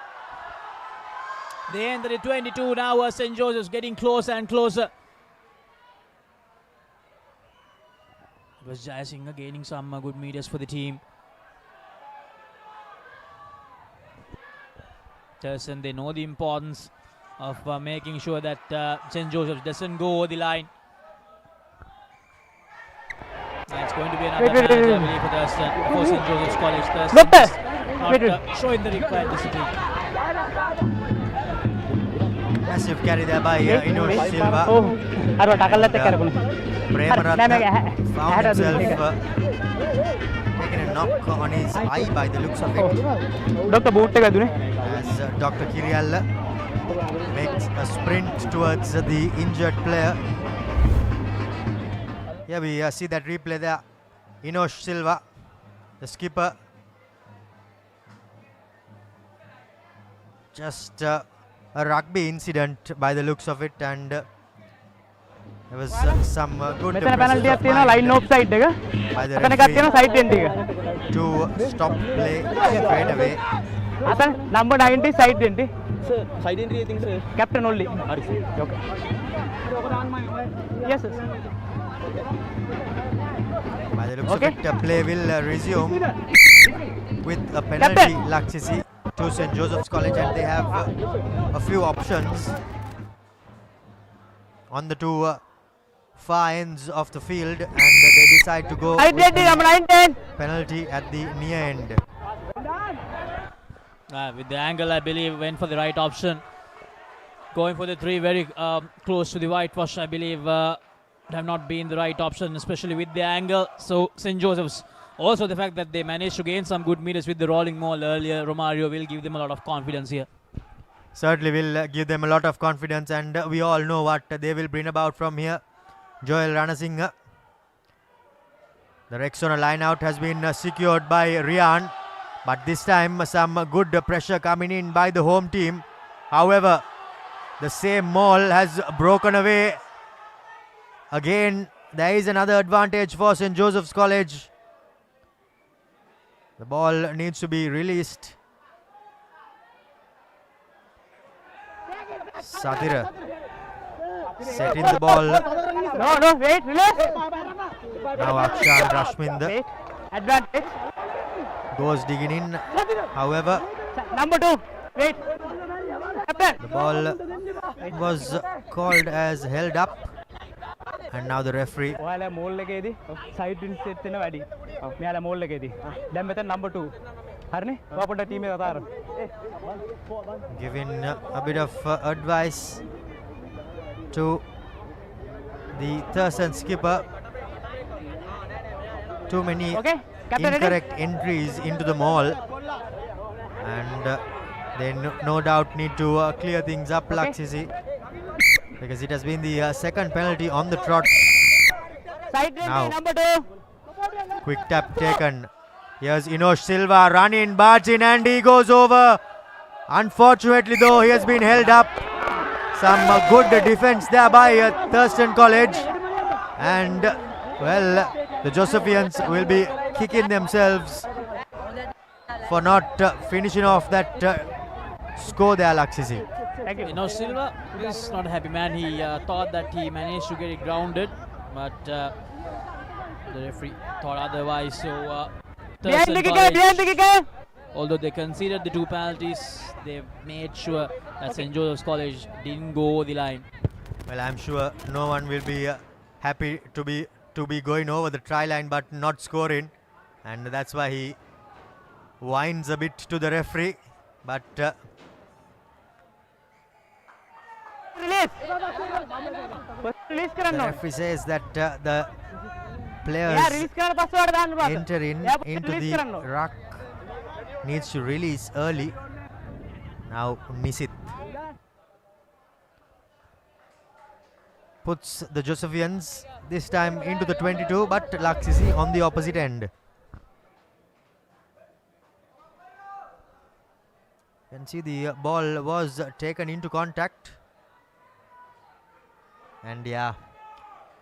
Speaker 2: They enter the 22 now. St. Joseph's getting closer and closer. It was Jayasinghe gaining some good meters for the team. Thurstan, they know the importance of making sure that St. Joseph's doesn't go over the line. It's going to be another penalty, I believe, for Thurstan, for St. Joseph's College. Thurstan not showing the required discipline.
Speaker 1: Massive carry there by Inosh Silva. Premaratna found himself taking a knock on his eye by the looks of it, as Dr. Kirial makes a sprint towards the injured player. Here we see that replay there. Inosh Silva, the skipper, just a rugby incident by the looks of it, and there was some good
Speaker 19: penalty line offside
Speaker 1: by the referee to stop play straight away.
Speaker 19: Number 90 side enti. Sir, side entry I think sir. Captain only. Okay. Yes sir.
Speaker 1: By the looks of it, play will resume with a penalty, Laksisi, to St. Joseph's College, and they have a few options on the two far ends of the field, and they decide to go with penalty at the near end.
Speaker 2: With the angle, I believe, went for the right option. Going for the three very close to the whitewash, I believe, have not been the right option, especially with the angle. So St. Joseph's, also the fact that they managed to gain some good meters with the rolling maul earlier, Romario, will give them a lot of confidence here.
Speaker 1: Certainly will give them a lot of confidence, and we all know what they will bring about from here. Joel Ranasinghe. The Rexona line-out has been secured by Rian, but this time some good pressure coming in by the home team. However, the same maul has broken away. Again, there is another advantage for St. Joseph's College. The ball needs to be released. Satira setting the ball.
Speaker 19: No, wait, relax.
Speaker 1: Now Akshan Rashminder
Speaker 19: Advantage.
Speaker 1: goes digging in. However,
Speaker 19: number 2, wait.
Speaker 1: The ball was called as held up, and now the referee.
Speaker 19: Side set number 2.
Speaker 1: Giving a bit of advice to the Thurstan skipper. Too many incorrect entries into the maul, and they no doubt need to clear things up, Laksisi, because it has been the second penalty on the trot. Now,
Speaker 19: number 2.
Speaker 1: Quick tap taken. Here's Inosh Silva running, barging, and he goes over. Unfortunately, though, he has been held up. Some good defense there by Thurstan College, and well, the Josephians will be kicking themselves for not finishing off that score there, Laksisi.
Speaker 2: Inosh Silva is not a happy man. He thought that he managed to get it grounded, but the referee thought otherwise. So
Speaker 19: Behind
Speaker 2: Thurstan
Speaker 19: the kicker,
Speaker 2: College,
Speaker 19: behind the kicker.
Speaker 2: although they conceded the 2 penalties, they made sure that St. Joseph's College didn't go over the line.
Speaker 1: Well, I'm sure no one will be happy to be going over the try line but not scoring, and that's why he whines a bit to the referee. But
Speaker 19: Release. Release
Speaker 1: the
Speaker 19: करना.
Speaker 1: referee says that the players
Speaker 19: Yeah, release करना password दान बात.
Speaker 1: entering
Speaker 19: Yeah,
Speaker 1: into
Speaker 19: release
Speaker 1: the
Speaker 19: करना.
Speaker 1: ruck needs to release early. Now Nisit puts the Josephians this time into the 22, but Laksisi on the opposite end. You can see the ball was taken into contact, and yeah,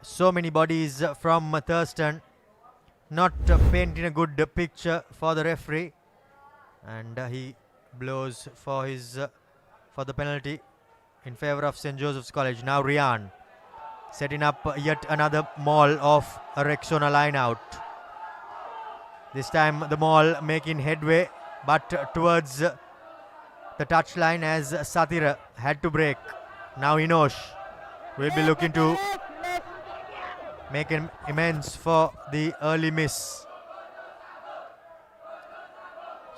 Speaker 1: so many bodies from Thurstan, not painting a good picture for the referee, and he blows for for the penalty in favor of St. Joseph's College. Now Rian setting up yet another maul of a Rexona line out. This time the maul making headway, but towards the touchline as Satira had to break. Now Inosh will be looking to make an amends for the early miss.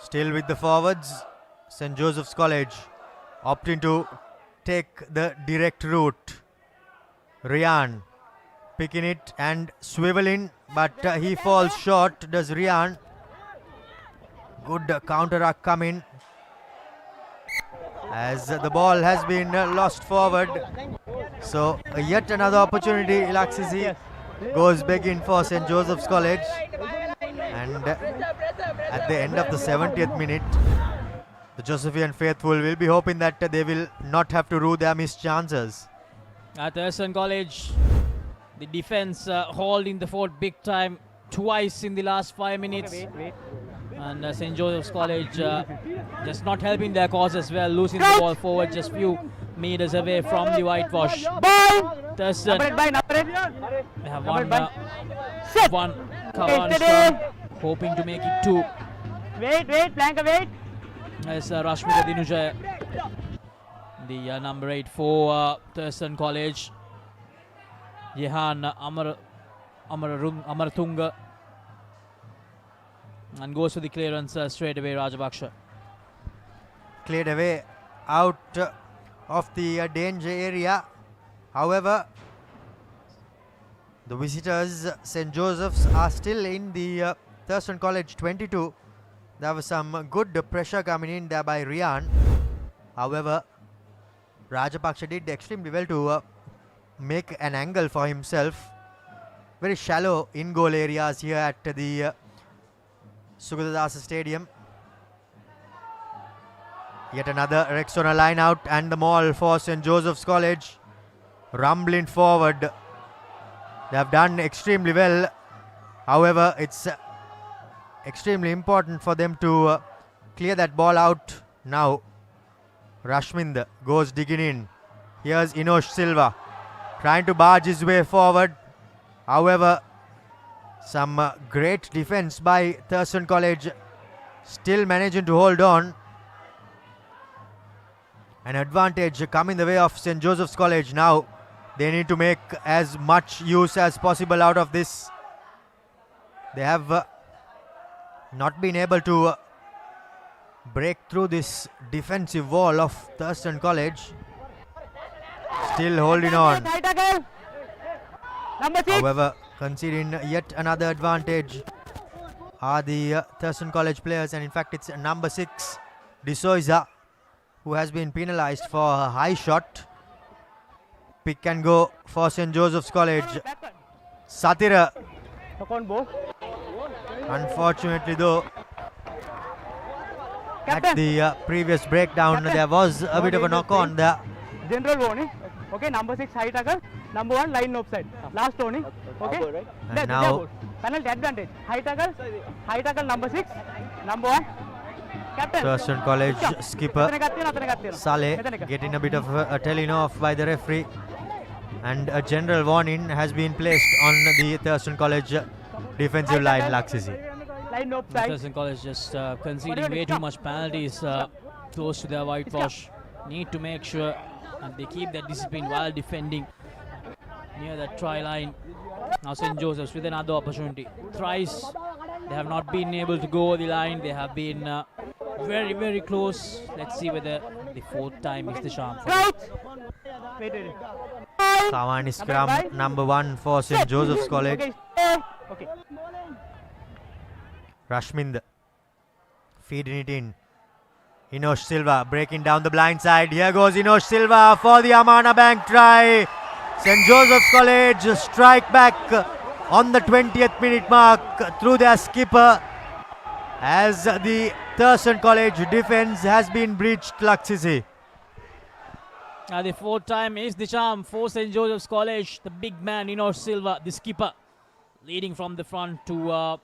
Speaker 1: Still with the forwards, St. Joseph's College opting to take the direct route. Rian picking it and swiveling, but he falls short. Does Rian? Good counter-attack coming as the ball has been lost forward. So yet another opportunity. Laksisi goes begging for St. Joseph's College, and at the end of the 70th minute, the Josephian faithful will be hoping that they will not have to rue their missed chances.
Speaker 2: At Thurstan College, the defense holding the fort big time twice in the last 5 minutes. And St. Joseph's College just not helping their cause as well, losing the ball forward just few meters away from the whitewash. Thurstan, they have one cover, hoping to make it 2.
Speaker 19: Wait, Blanca, wait.
Speaker 2: As Rashmika Dinujaya, the number 8 for Thurstan College. Jehan Amaratunga, and goes to the clearance straight away. Rajabaksha
Speaker 1: Cleared away out of the danger area. However, the visitors, St. Joseph's, are still in the Thurstan College 22. There was some good pressure coming in there by Rian. However, Rajapaksha did extremely well to make an angle for himself. Very shallow in-goal areas here at the Sugathadasa Stadium. Yet another Rexona line out, and the maul for St. Joseph's College. Rumbling forward. They have done extremely well. However, it's extremely important for them to clear that ball out now. Rashmind goes digging in. Here's Inosh Silva trying to barge his way forward. However, some great defense by Thurstan College, still managing to hold on. An advantage coming the way of St. Joseph's College now. They need to make as much use as possible out of this. They have not been able to break through this defensive wall of Thurstan College. Still holding on. However, conceding yet another advantage are the Thurstan College players, and in fact it's number 6, D'Souza, who has been penalized for a high shot. Pick and go for St. Joseph's College. Satira. Unfortunately though, at the previous breakdown, there was a bit of a knock on there.
Speaker 19: General warning. Okay, number 6 high tackle, number 1 line offside. Last warning. Okay.
Speaker 1: And now
Speaker 19: penalty advantage. High tackle number 6, number 1. Captain.
Speaker 1: Thurstan College skipper Saleh getting a bit of a telling off by the referee, and a general warning has been placed on the Thurstan College defensive line, Laksisi.
Speaker 2: Thurstan College just conceding way too much penalties close to their whitewash. Need to make sure and they keep that discipline while defending near the try line. Now St. Joseph's with another opportunity. Thrice they have not been able to go over the line. They have been very, very close. Let's see whether the fourth time is the charm for them.
Speaker 1: Kawani scrum number 1 for St. Joseph's College. Rashmind feeding it in. Inosh Silva breaking down the blind side. Here goes Inosh Silva for the Amana Bank try. St. Joseph's College strike back on the 20th minute mark through their skipper as the Thurstan College defense has been breached, Laksisi.
Speaker 2: The fourth time is the charm for St. Joseph's College. The big man Inosh Silva, the skipper, leading from the front to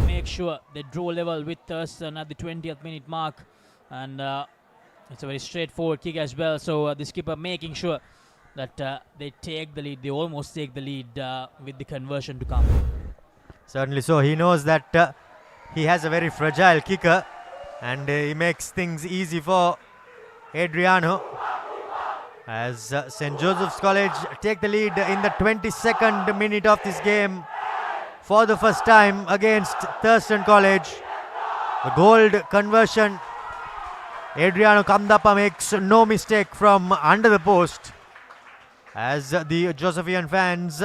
Speaker 2: make sure they draw level with Thurstan at the 20th minute mark. And it's a very straightforward kick as well. So the skipper making sure that they take the lead. They almost take the lead with the conversion to come.
Speaker 1: Certainly so. He knows that he has a very fragile kicker and he makes things easy for Adriano as St. Joseph's College take the lead in the 22nd minute of this game for the first time against Thurstan College. The goal conversion, Adriano Kamdappa makes no mistake from under the post as the Josephian fans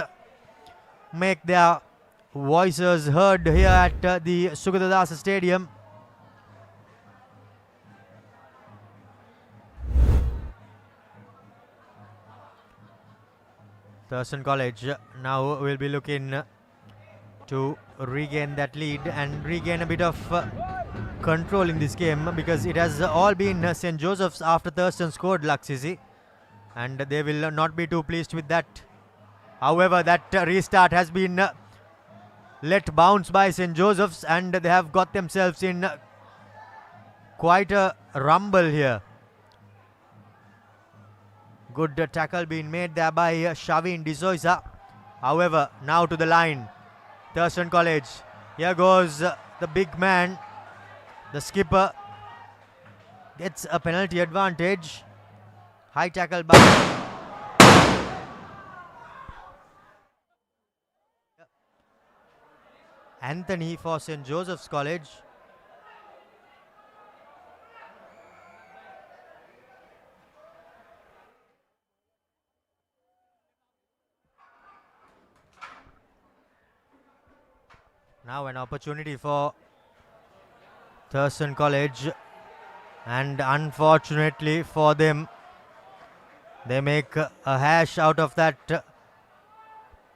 Speaker 1: make their voices heard here at the Sugathadasa Stadium. Thurstan College now will be looking to regain that lead and regain a bit of control in this game because it has all been St. Joseph's after Thurstan scored, Laksisi, and they will not be too pleased with that. However, that restart has been let bounce by St. Joseph's and they have got themselves in quite a rumble here. Good tackle being made there by Shavin D'Souza. However, now to the line, Thurstan College. Here goes the big man. The skipper gets a penalty advantage. High tackle by Anthony for St. Joseph's College. Now an opportunity for Thurstan College, and unfortunately for them, they make a hash out of that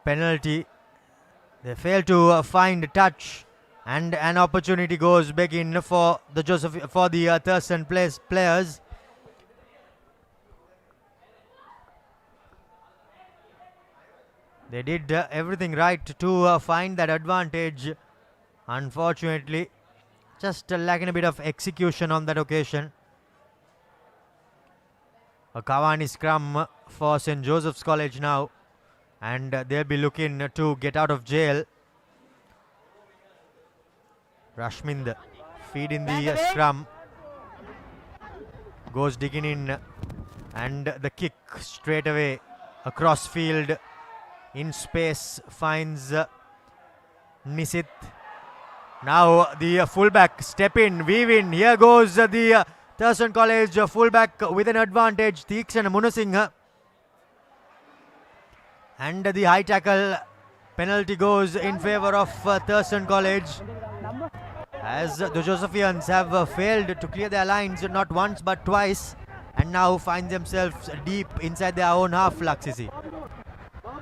Speaker 1: penalty. They fail to find touch, and an opportunity goes begging for the Thurstan players. They did everything right to find that advantage. Unfortunately, just lacking a bit of execution on that occasion. A Kawani scrum for St. Joseph's College now, and they'll be looking to get out of jail. Rashmind feeding the scrum, goes digging in, and the kick straight away across field in space finds Nisit. Now the fullback step in, weave in. Here goes the Thurstan College fullback with an advantage, Theekshana Munasinghe. And the high tackle penalty goes in favor of Thurstan College, as the Josephians have failed to clear their lines not once but twice, and now find themselves deep inside their own half, Laksisi.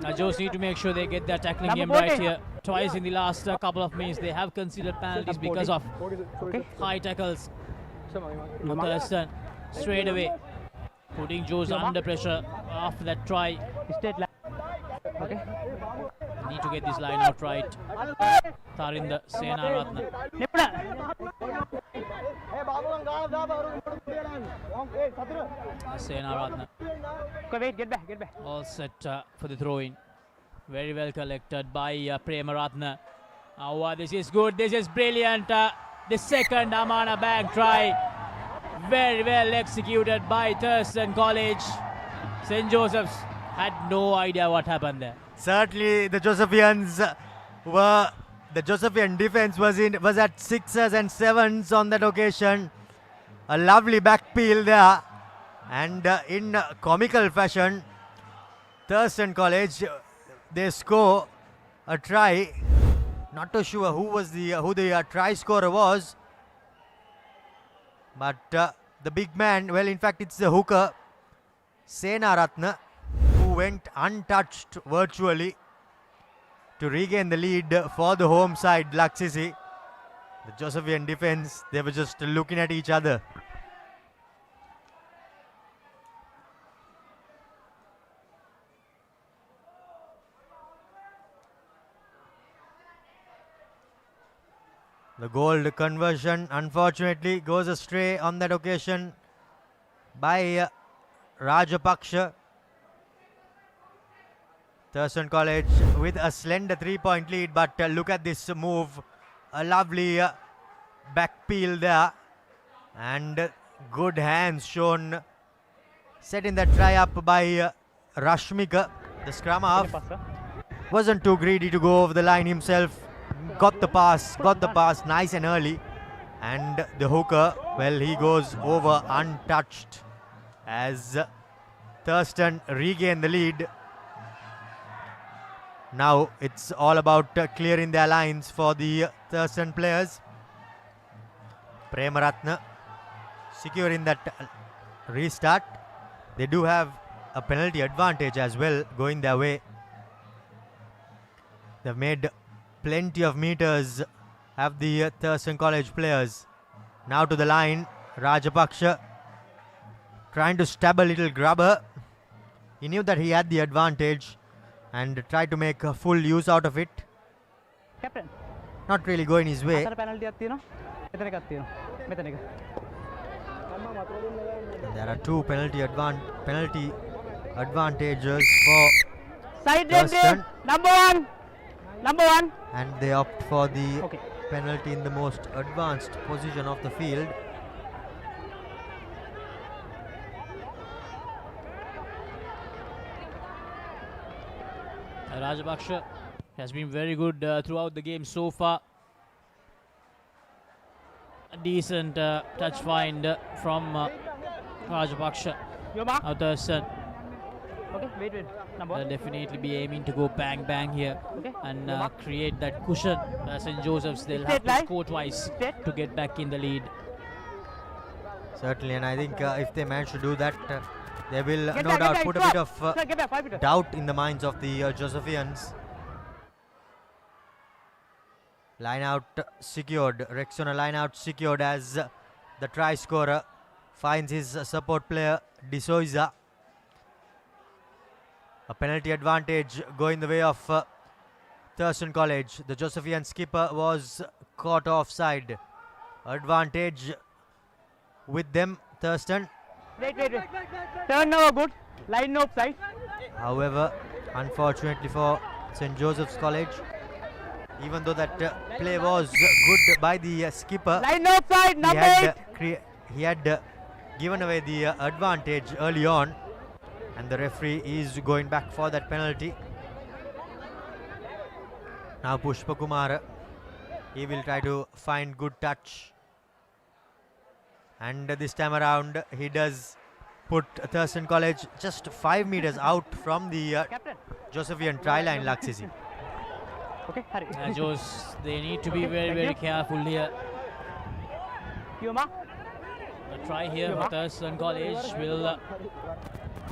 Speaker 2: Now Joes need to make sure they get their tackling game right here. Twice in the last couple of minutes they have considered penalties because of high tackles. Thurstan straight away putting Joes under pressure after that try. Need to get this line out right. Tharinda Senaratne. Senaratne.
Speaker 19: Get back.
Speaker 2: All set for the throw in. Very well collected by Maradana. This is good. This is brilliant. The second Amana Bank try. Very well executed by Thurstan College. St. Joseph's had no idea what happened there.
Speaker 1: Certainly the Josephian defense was at 6s and 7s on that occasion. A lovely back peel there, and in comical fashion, Thurstan College, they score a try. Not too sure who the try scorer was, but the big man, well, in fact it's the hooker Senaratne, who went untouched virtually to regain the lead for the home side Laksisi. The Josephian defense, they were just looking at each other. The goal conversion unfortunately goes astray on that occasion by Rajapaksha. Thurstan College with a slender 3-point lead, but look at this move. A lovely back peel there, and good hands shown, setting that try up by Rashmika. The scrum half wasn't too greedy to go over the line himself. Got the pass nice and early, and the hooker, well, he goes over untouched as Thurstan regain the lead. Now it's all about clearing their lines for the Thurstan players. Premaratne securing that restart. They do have a penalty advantage as well going their way. They've made plenty of meters, have the Thurstan College players. Now to the line, Rajapaksha trying to stab a little grubber. He knew that he had the advantage and tried to make a full use out of it.
Speaker 19: Captain.
Speaker 1: Not really going his way.
Speaker 19: There
Speaker 1: are two penalty advantages for Thurstan.
Speaker 19: Number one.
Speaker 1: And they opt for the penalty in the most advanced position of the field.
Speaker 2: Rajapaksha has been very good throughout the game so far. A decent touch find from Rajapaksha. Now Thurstan.
Speaker 19: Wait.
Speaker 2: They'll definitely be aiming to go bang here and create that cushion. St. Joseph's, they'll have to score twice to get back in the lead.
Speaker 1: Certainly, and I think if they manage to do that, they will no doubt put a bit of doubt in the minds of the Josephians. Line out secured. Rexona line out secured as the try scorer finds his support player D'Souza. A penalty advantage going the way of Thurstan College. The Josephian skipper was caught offside. Advantage with them, Thurstan.
Speaker 19: Wait. Turn over good. Line no offside.
Speaker 1: However, unfortunately for St. Joseph's College, even though that play was good by the skipper,
Speaker 19: line no offside, number 8.
Speaker 1: He had given away the advantage early on, and the referee is going back for that penalty. Now Pushpa Kumar, he will try to find good touch, and this time around he does put Thurstan College just 5 meters out from the Josephian try line, Laksisi.
Speaker 2: They need to be very careful here. The try here for Thurstan College will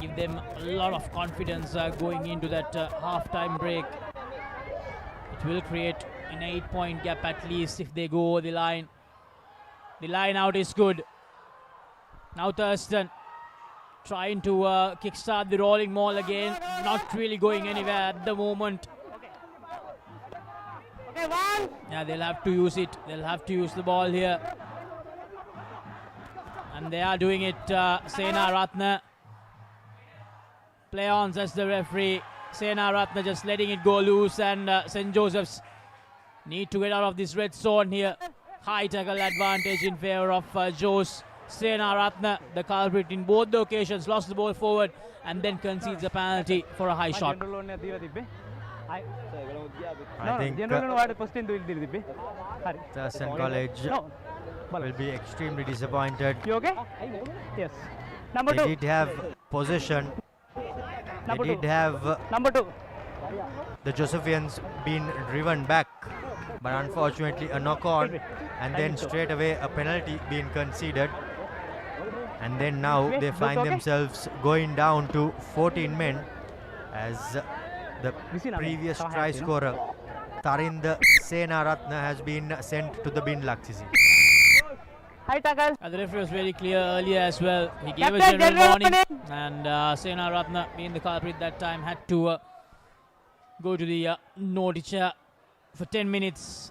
Speaker 2: give them a lot of confidence going into that half-time break. It will create an 8-point gap at least if they go over the line. The line out is good. Now Thurstan trying to kickstart the rolling maul again. Not really going anywhere at the moment. Yeah, they'll have to use it. They'll have to use the ball here. And they are doing it. Senaratne. Play on, says the referee. Senaratne just letting it go loose, and St. Joseph's need to get out of this red zone here. High tackle advantage in favor of Jose. Senaratne, the culprit in both the occasions, lost the ball forward and then concedes a penalty for a high shot.
Speaker 1: I think Thurstan College will be extremely disappointed.
Speaker 19: You okay? Yes.
Speaker 1: They did have possession. They did have the Josephians been driven back, but unfortunately a knock on, and then straight away a penalty being conceded, and then now they find themselves going down to 14 men as the previous try scorer Tarind Senaratne has been sent to the bin Laksisi.
Speaker 19: High tackle.
Speaker 2: The referee was very clear earlier as well. He gave a general warning, and Senaratne, being the culprit that time, had to go to the naughty chair for 10 minutes.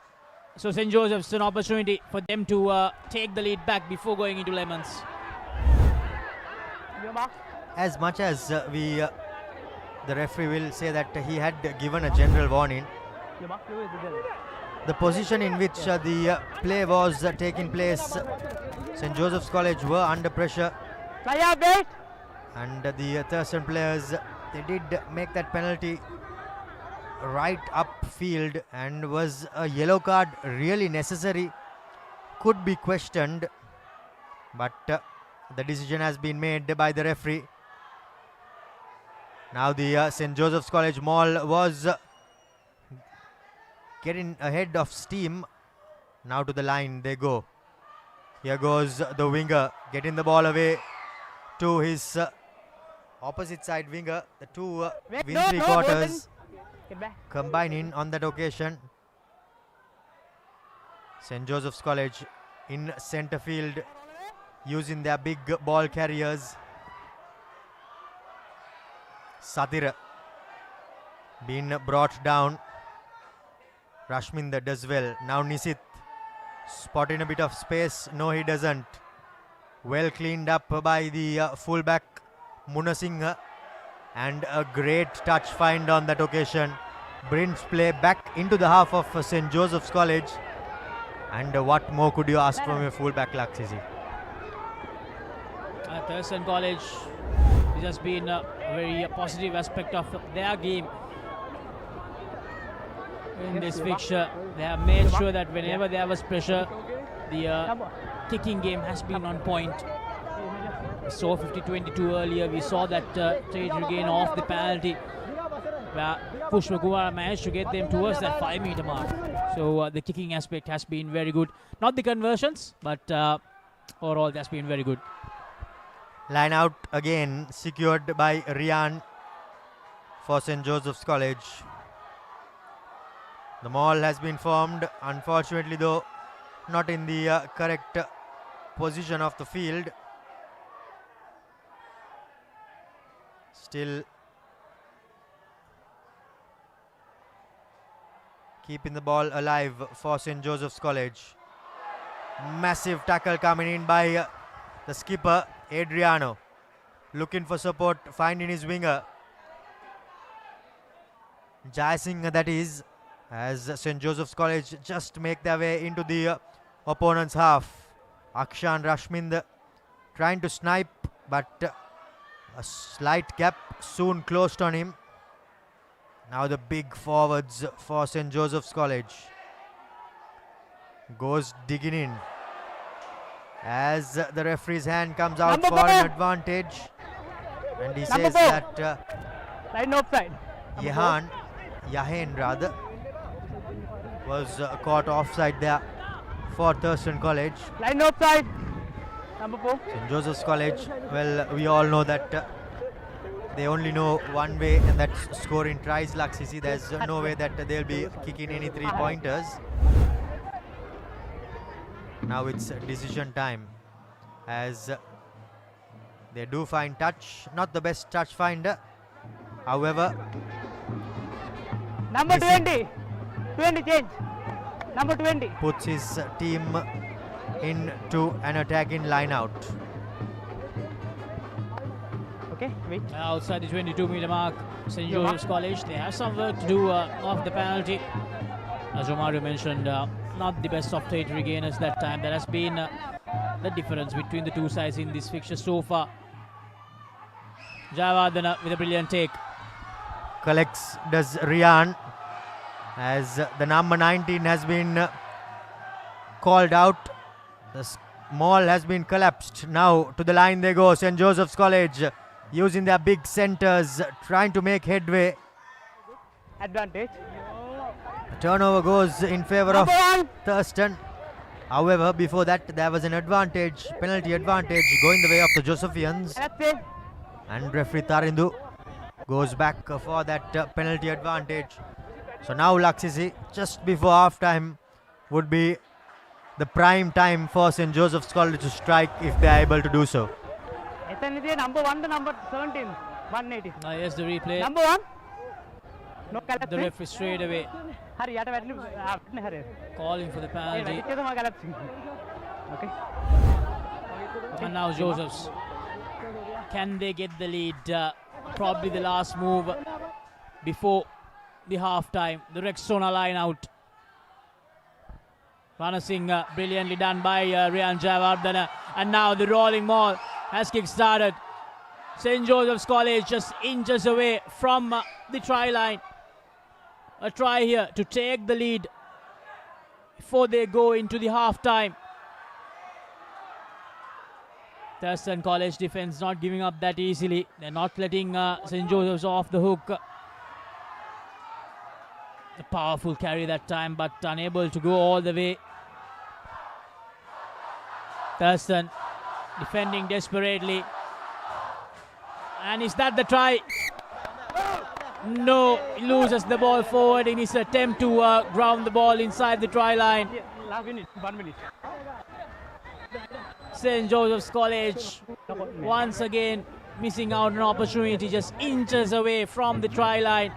Speaker 2: So St. Joseph's, an opportunity for them to take the lead back before going into lemons.
Speaker 1: As much as the referee will say that he had given a general warning, the position in which the play was taking place, St. Joseph's College were under pressure, and the Thurstan players, they did make that penalty right upfield, and was a yellow card really necessary? Could be questioned, but the decision has been made by the referee. Now the St. Joseph's College Mall was getting ahead of steam. Now to the line they go. Here goes the winger, getting the ball away to his opposite side winger. The two win three quarters combining on that occasion. St. Joseph's College in centre field using their big ball carriers. Sadira being brought down. Rashminder does well. Now Nisit spotting a bit of space. No, he doesn't. Well cleaned up by the fullback Munasinghe, and a great touch find on that occasion. Brings play back into the half of St. Joseph's College, and what more could you ask from a fullback Laksisi?
Speaker 2: Thurstan College, this has been a very positive aspect of their game in this fixture. They have made sure that whenever there was pressure, the kicking game has been on point. We saw 50-22 earlier. We saw that trade regain off the penalty, where Pushpa Kumar managed to get them towards that 5-meter mark. So the kicking aspect has been very good. Not the conversions, but overall that's been very good.
Speaker 1: Line out again, secured by Rian for St. Joseph's College. The maul has been formed, unfortunately though not in the correct position of the field. Still keeping the ball alive for St. Joseph's College. Massive tackle coming in by the skipper Adriano, looking for support, finding his winger Jai Singh, that is, as St. Joseph's College just make their way into the opponent's half. Akshan Rashminder trying to snipe, but a slight gap soon closed on him. Now the big forwards for St. Joseph's College. Goes digging in as the referee's hand comes out for an advantage, and he says that
Speaker 19: line offside.
Speaker 1: Yahen rather was caught offside there for Thurstan College.
Speaker 19: Line offside. Number 4.
Speaker 1: St. Joseph's College, well, we all know that they only know one way, and that's scoring tries. Laksisi, there's no way that they'll be kicking any 3-pointers. Now it's decision time, as they do find touch, not the best touch finder. However,
Speaker 19: number 20 change. Number 20
Speaker 1: puts his team into an attacking line out.
Speaker 19: Okay, wait.
Speaker 2: Outside the 22-meter mark, St. Joseph's College. They have some work to do off the penalty. As Romario mentioned, not the best of territory gainers that time. That has been the difference between the two sides in this fixture so far. Jayawardena with a brilliant take.
Speaker 1: Collects does Rian as the number 19 has been called out. The maul has been collapsed. Now to the line they go. St. Joseph's College using their big centers, trying to make headway.
Speaker 19: Advantage.
Speaker 1: A turnover goes in favor of Thurstan. However, before that there was an advantage, penalty advantage going the way of the Josephians. And referee Tarindu goes back for that penalty advantage. So now Laksisi, just before half time, would be the prime time for St. Joseph's College to strike if they are able to do so.
Speaker 19: Number 1 to number 17, 180.
Speaker 2: Here's the replay.
Speaker 19: Number 1. No
Speaker 2: the referee straight away calling for the penalty.
Speaker 19: Okay.
Speaker 2: And now Josephs. Can they get the lead? Probably the last move before the half time. The Rexona line out. Ranasingh brilliantly done by Rian Jayawardena. And now the rolling maul has kick-started. St. Joseph's College just inches away from the try line. A try here to take the lead before they go into the half time. Thurstan College defense not giving up that easily. They're not letting St. Joseph's off the hook. A powerful carry that time, but unable to go all the way. Thurstan defending desperately. And is that the try? No, he loses the ball forward in his attempt to ground the ball inside the try line.
Speaker 19: Last minute, 1 minute.
Speaker 2: St. Joseph's College once again missing out an opportunity, just inches away from the try line.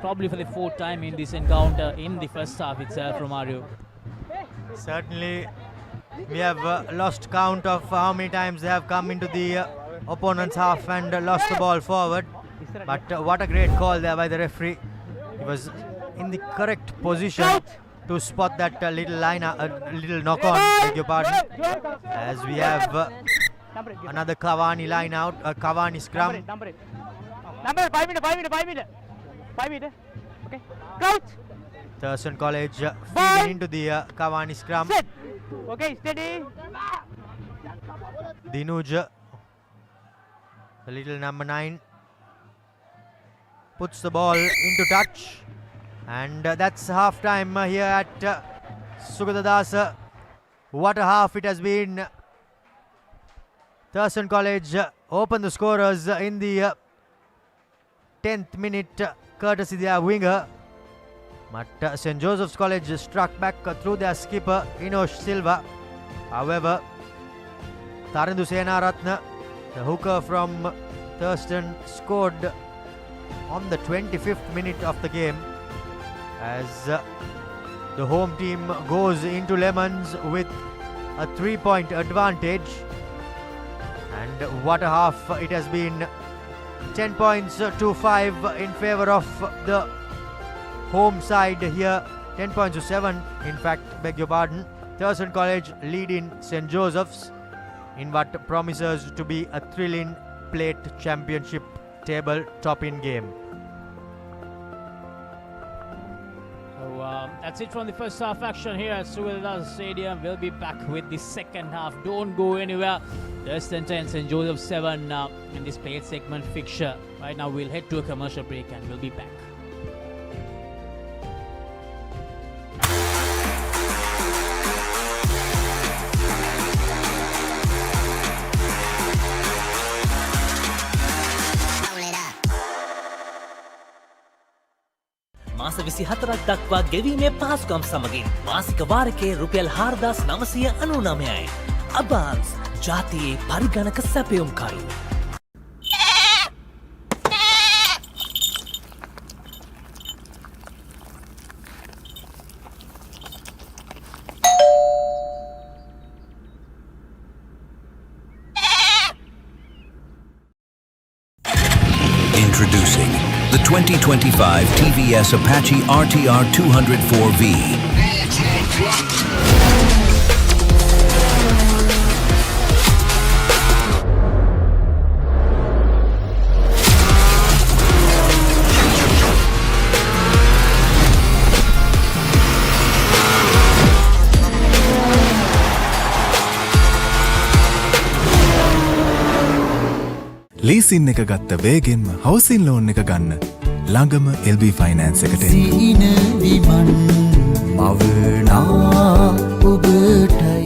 Speaker 2: Probably for the 4th time in this encounter in the first half itself, Romario.
Speaker 1: Certainly, we have lost count of how many times they have come into the opponent's half and lost the ball forward. But what a great call there by the referee. He was in the correct position to spot that little line, little knock on, beg your pardon. As we have another Cavani line out, Cavani scrum.
Speaker 19: Number 5 minutes. 5 minutes. Okay. Crouch.
Speaker 1: Thurstan College feeding into the Cavani scrum.
Speaker 19: Set. Okay, steady.
Speaker 1: Dinuj, the little number 9, puts the ball into touch. And that's half time here at Sugathadasa. What a half it has been. Thurstan College open the scorers in the 10th minute, courtesy their winger. But St. Joseph's College struck back through their skipper Inosh Silva. However, Tarindu Senaratne, the hooker from Thurstan, scored on the 25th minute of the game as the home team goes into Lemons with a 3-point advantage. And what a half it has been. 10 points to 5 in favor of the home side here. 10 points to 7, in fact, beg your pardon. Thurstan College lead in St. Joseph's in what promises to be a thrilling plate championship table top-in game.
Speaker 2: So that's it from the first half action here at Sugathadasa Stadium. We'll be back with the second half. Don't go anywhere. Thurstan 10, St. Joseph 7 in this plate segment fixture. Right now we'll head to a commercial break and we'll be back.
Speaker 20: මාස 24ක් දක්වා ගෙවීමේ පහසුකම් සමගින් මාසික වාරකයේ රුපියල් 4999යි. අබාන්ස් ජාතියේ පරිගණක සැපයුම්කරු.
Speaker 12: 2025 TVS Apache RTR 204V.
Speaker 4: Leasing එක ගත්ත වේගෙන්ම හවසින් loan එක ගන්න ළඟම LB ෆයිනෑන්ස් එකට එන්න.
Speaker 17: සීන විමන් මවනා ඔබටයි.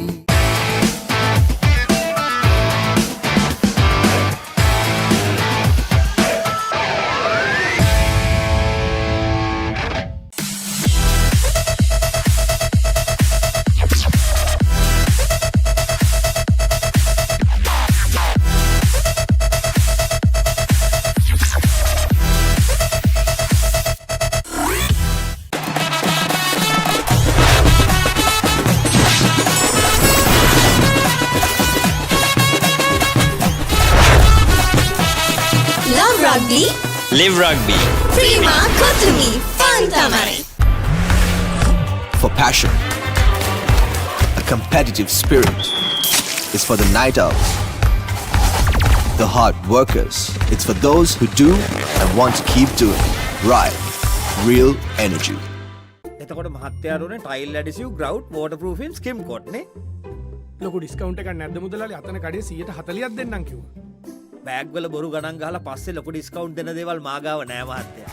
Speaker 10: Rugby.
Speaker 14: Live rugby.
Speaker 10: Prima Kotumi. Fun Tamare.
Speaker 9: For passion, a competitive spirit is for the night owls, the hard workers. It's for those who do and want to keep doing. Right. Real energy.
Speaker 6: එතකොට මහත්තයාරුනේ tile ඇඩිසිව් ග්‍රවුට් වෝටර්ප්‍රූෆින් ස්කිම් කොට් නේ.
Speaker 15: ලොකු discount එකක් නැද්ද මුදලාලි? අතන කඩේ 140ක් දෙන්නම් කිව්වා.
Speaker 6: බෑග් වල බොරු ගණන් ගහලා පස්සේ ලොකු ඩිස්කවුන්ට් දෙන දේවල් මාගාව නෑ මහත්තයා.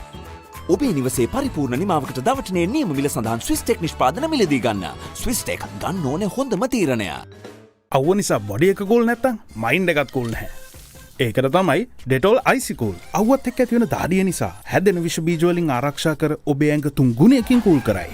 Speaker 5: ඔබේ නිවසේ පරිපූර්ණ නිමාවකට දවටනේ නියම මිල සඳහන් ස්විස් ටෙක් නිෂ්පාදන මිලදී ගන්න. ස්විස් ටෙක් ගන්න ඕනේ හොඳම තීරණය.
Speaker 7: අවුව නිසා බොඩි එක කූල් නැත්තම් මයින්ඩ් එකත් කූල් නැහැ. ඒකට තමයි ඩෙටෝල් අයිසිකූල්. අවුවත් එක්ක ඇති වෙන දාඩිය නිසා හැදෙන විෂ බීජ වලින් ආරක්ෂා කර ඔබේ ඇඟ 3 ගුණයකින් කූල් කරයි.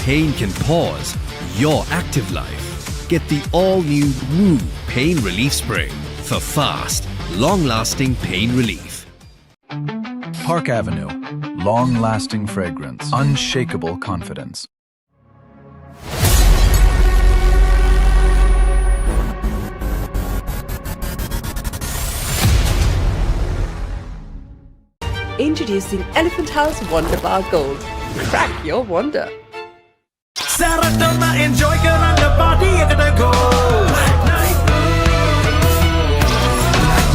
Speaker 12: Pain can pause your active life. Get the all-new Woo Pain Relief Spray for fast, long-lasting pain relief.
Speaker 18: Park Avenue. Long-lasting fragrance. Unshakable confidence.
Speaker 16: Introducing Elephant House Wonder Bar Gold. Crack your wonder.
Speaker 8: Saratama enjoy karanga party ekata go.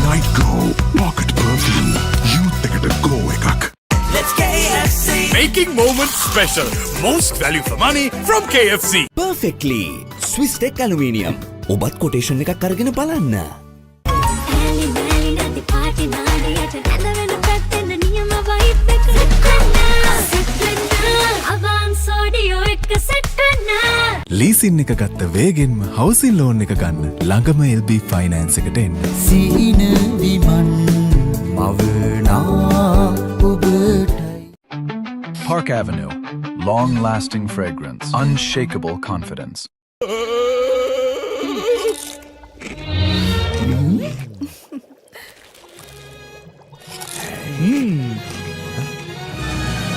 Speaker 8: Night go pocket perfume youth ekata go ekak.
Speaker 13: Let's KFC. Making moments special. Most value for money from KFC.
Speaker 5: Perfectly. Swiss Tech Aluminium. ඔබත් quotation එකක් අරගෙන බලන්න.
Speaker 4: Leasing එක ගත්ත වේගෙන්ම හවසින් loan එක ගන්න ළඟම LB finance එකට එන්න.
Speaker 17: සීන විමන් මවනා ඔබටයි.
Speaker 18: Park Avenue. Long-lasting fragrance. Unshakable confidence.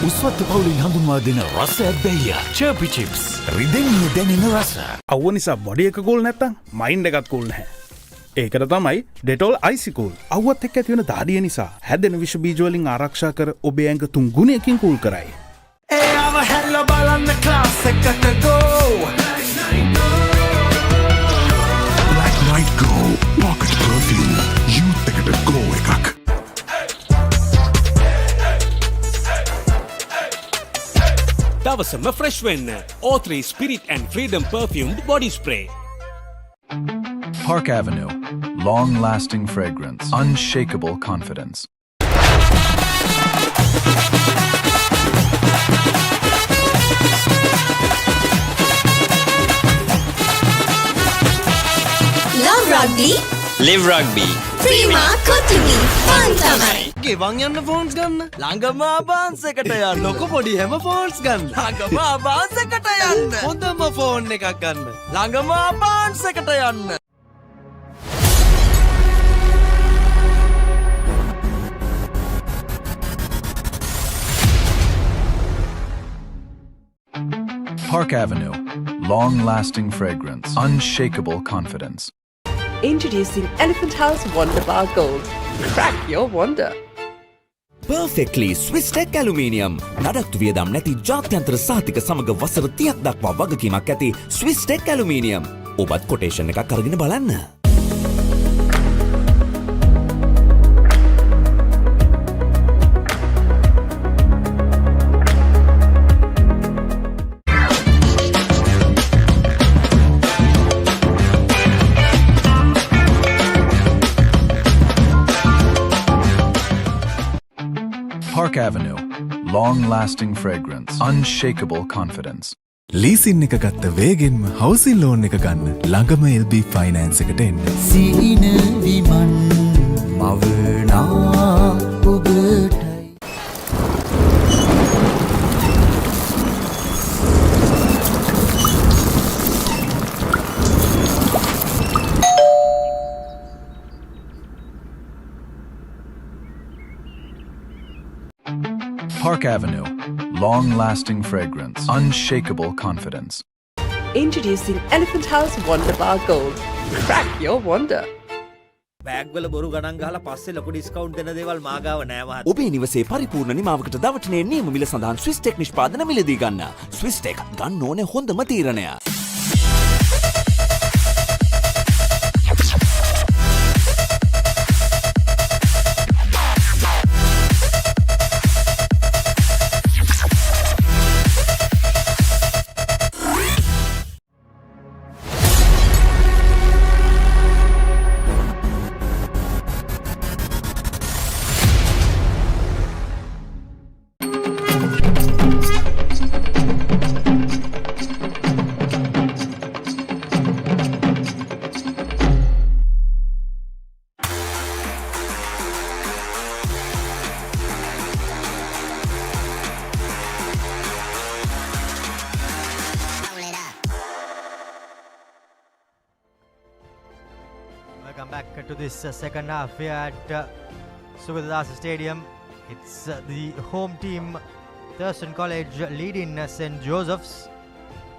Speaker 13: උස්වත්ත පවුලින් හඳුන්වා දෙන රස ඇබ්බැහිය චර්පි චිප්ස් රිදෙන්නේ දැනෙන රස.
Speaker 7: අවුව නිසා බොඩි එක කූල් නැත්තම් මයින්ඩ් එකත් කූල් නැහැ. ඒකට තමයි ඩෙටෝල් අයිසිකූල්. අවුවත් එක්ක ඇති වෙන දාඩිය නිසා හැදෙන විෂ බීජ වලින් ආරක්ෂා කර ඔබේ ඇඟ 3 ගුණයකින් කූල් කරයි.
Speaker 8: එයාව හැල්ල බලන්න ක්ලාස් එකට go. Black Night Go pocket perfume youth එකට go එකක්.
Speaker 13: දවසම ෆ්‍රෙෂ් වෙන්න O3 Spirit and Freedom perfumed body spray.
Speaker 18: Park Avenue. Long-lasting fragrance. Unshakable confidence.
Speaker 10: Love rugby.
Speaker 12: Live rugby.
Speaker 10: Prima Kotumi. Fun tamai.
Speaker 21: ගෙවන් යන්න phones ගන්න ළඟම ආබාන්ස් එකට යන්න ලොකු පොඩි හැම ෆෝන්ස් ගන්න ළඟම ආබාන්ස් එකට යන්න හොඳම ෆෝන් එකක් ගන්න ළඟම ආබාන්ස් එකට යන්න
Speaker 18: Park Avenue. Long-lasting fragrance. Unshakable confidence.
Speaker 16: Introducing Elephant House Wonder Bar Gold. Crack your wonder.
Speaker 5: Perfectly Swiss Tech Aluminium. නඩත්තු වියදම් නැති ජාත්‍යන්තර සහතික සමග වසර 30ක් දක්වා වගකීමක් ඇති Swiss Tech Aluminium. ඔබත් කොටේෂන් එකක් අරගෙන බලන්න.
Speaker 18: Park Avenue. Long-lasting fragrance. Unshakable confidence. Leasing එක ගත්ත වේගෙන්ම හවුසින් ලෝන් එක ගන්න ළඟම LB ෆයිනෑන්ස් එකට එන්න.
Speaker 17: සීන විමන් මවනා ඔබටයි.
Speaker 18: Park Avenue. Long-lasting fragrance. Unshakable confidence.
Speaker 16: Introducing Elephant House Wonder Bar Gold. Crack your wonder.
Speaker 6: Bag වල බොරු ගණන් ගහලා පස්සේ ලොකු ඩිස්කවුන්ට් දෙන දේවල් මාගාව නෑ මහත්තයා.
Speaker 5: ඔබේ නිවසේ පරිපූර්ණ නිමාවකට දවටනේ නියම මිල සඳහන් Swiss Tech නිෂ්පාදන මිලදී ගන්න. Swiss Tech ගන්න ඕනේ හොඳම තීරණය.
Speaker 1: Welcome back to this second half here at Sugathadasa Stadium. It's the home team Thurstan College leading St. Joseph's,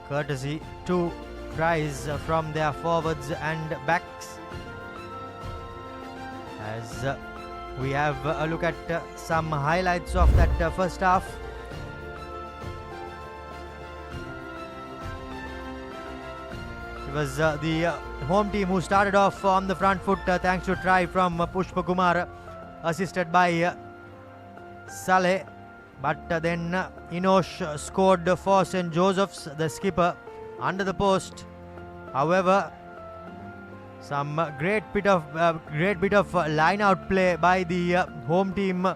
Speaker 1: courtesy 2 tries from their forwards and backs. As we have a look at some highlights of that first half. It was the home team who started off on the front foot thanks to a try from Pushpa Kumar, assisted by Saleh. But then Inosh scored for St. Joseph's, the skipper, under the post. However, some great bit of line out play by the home team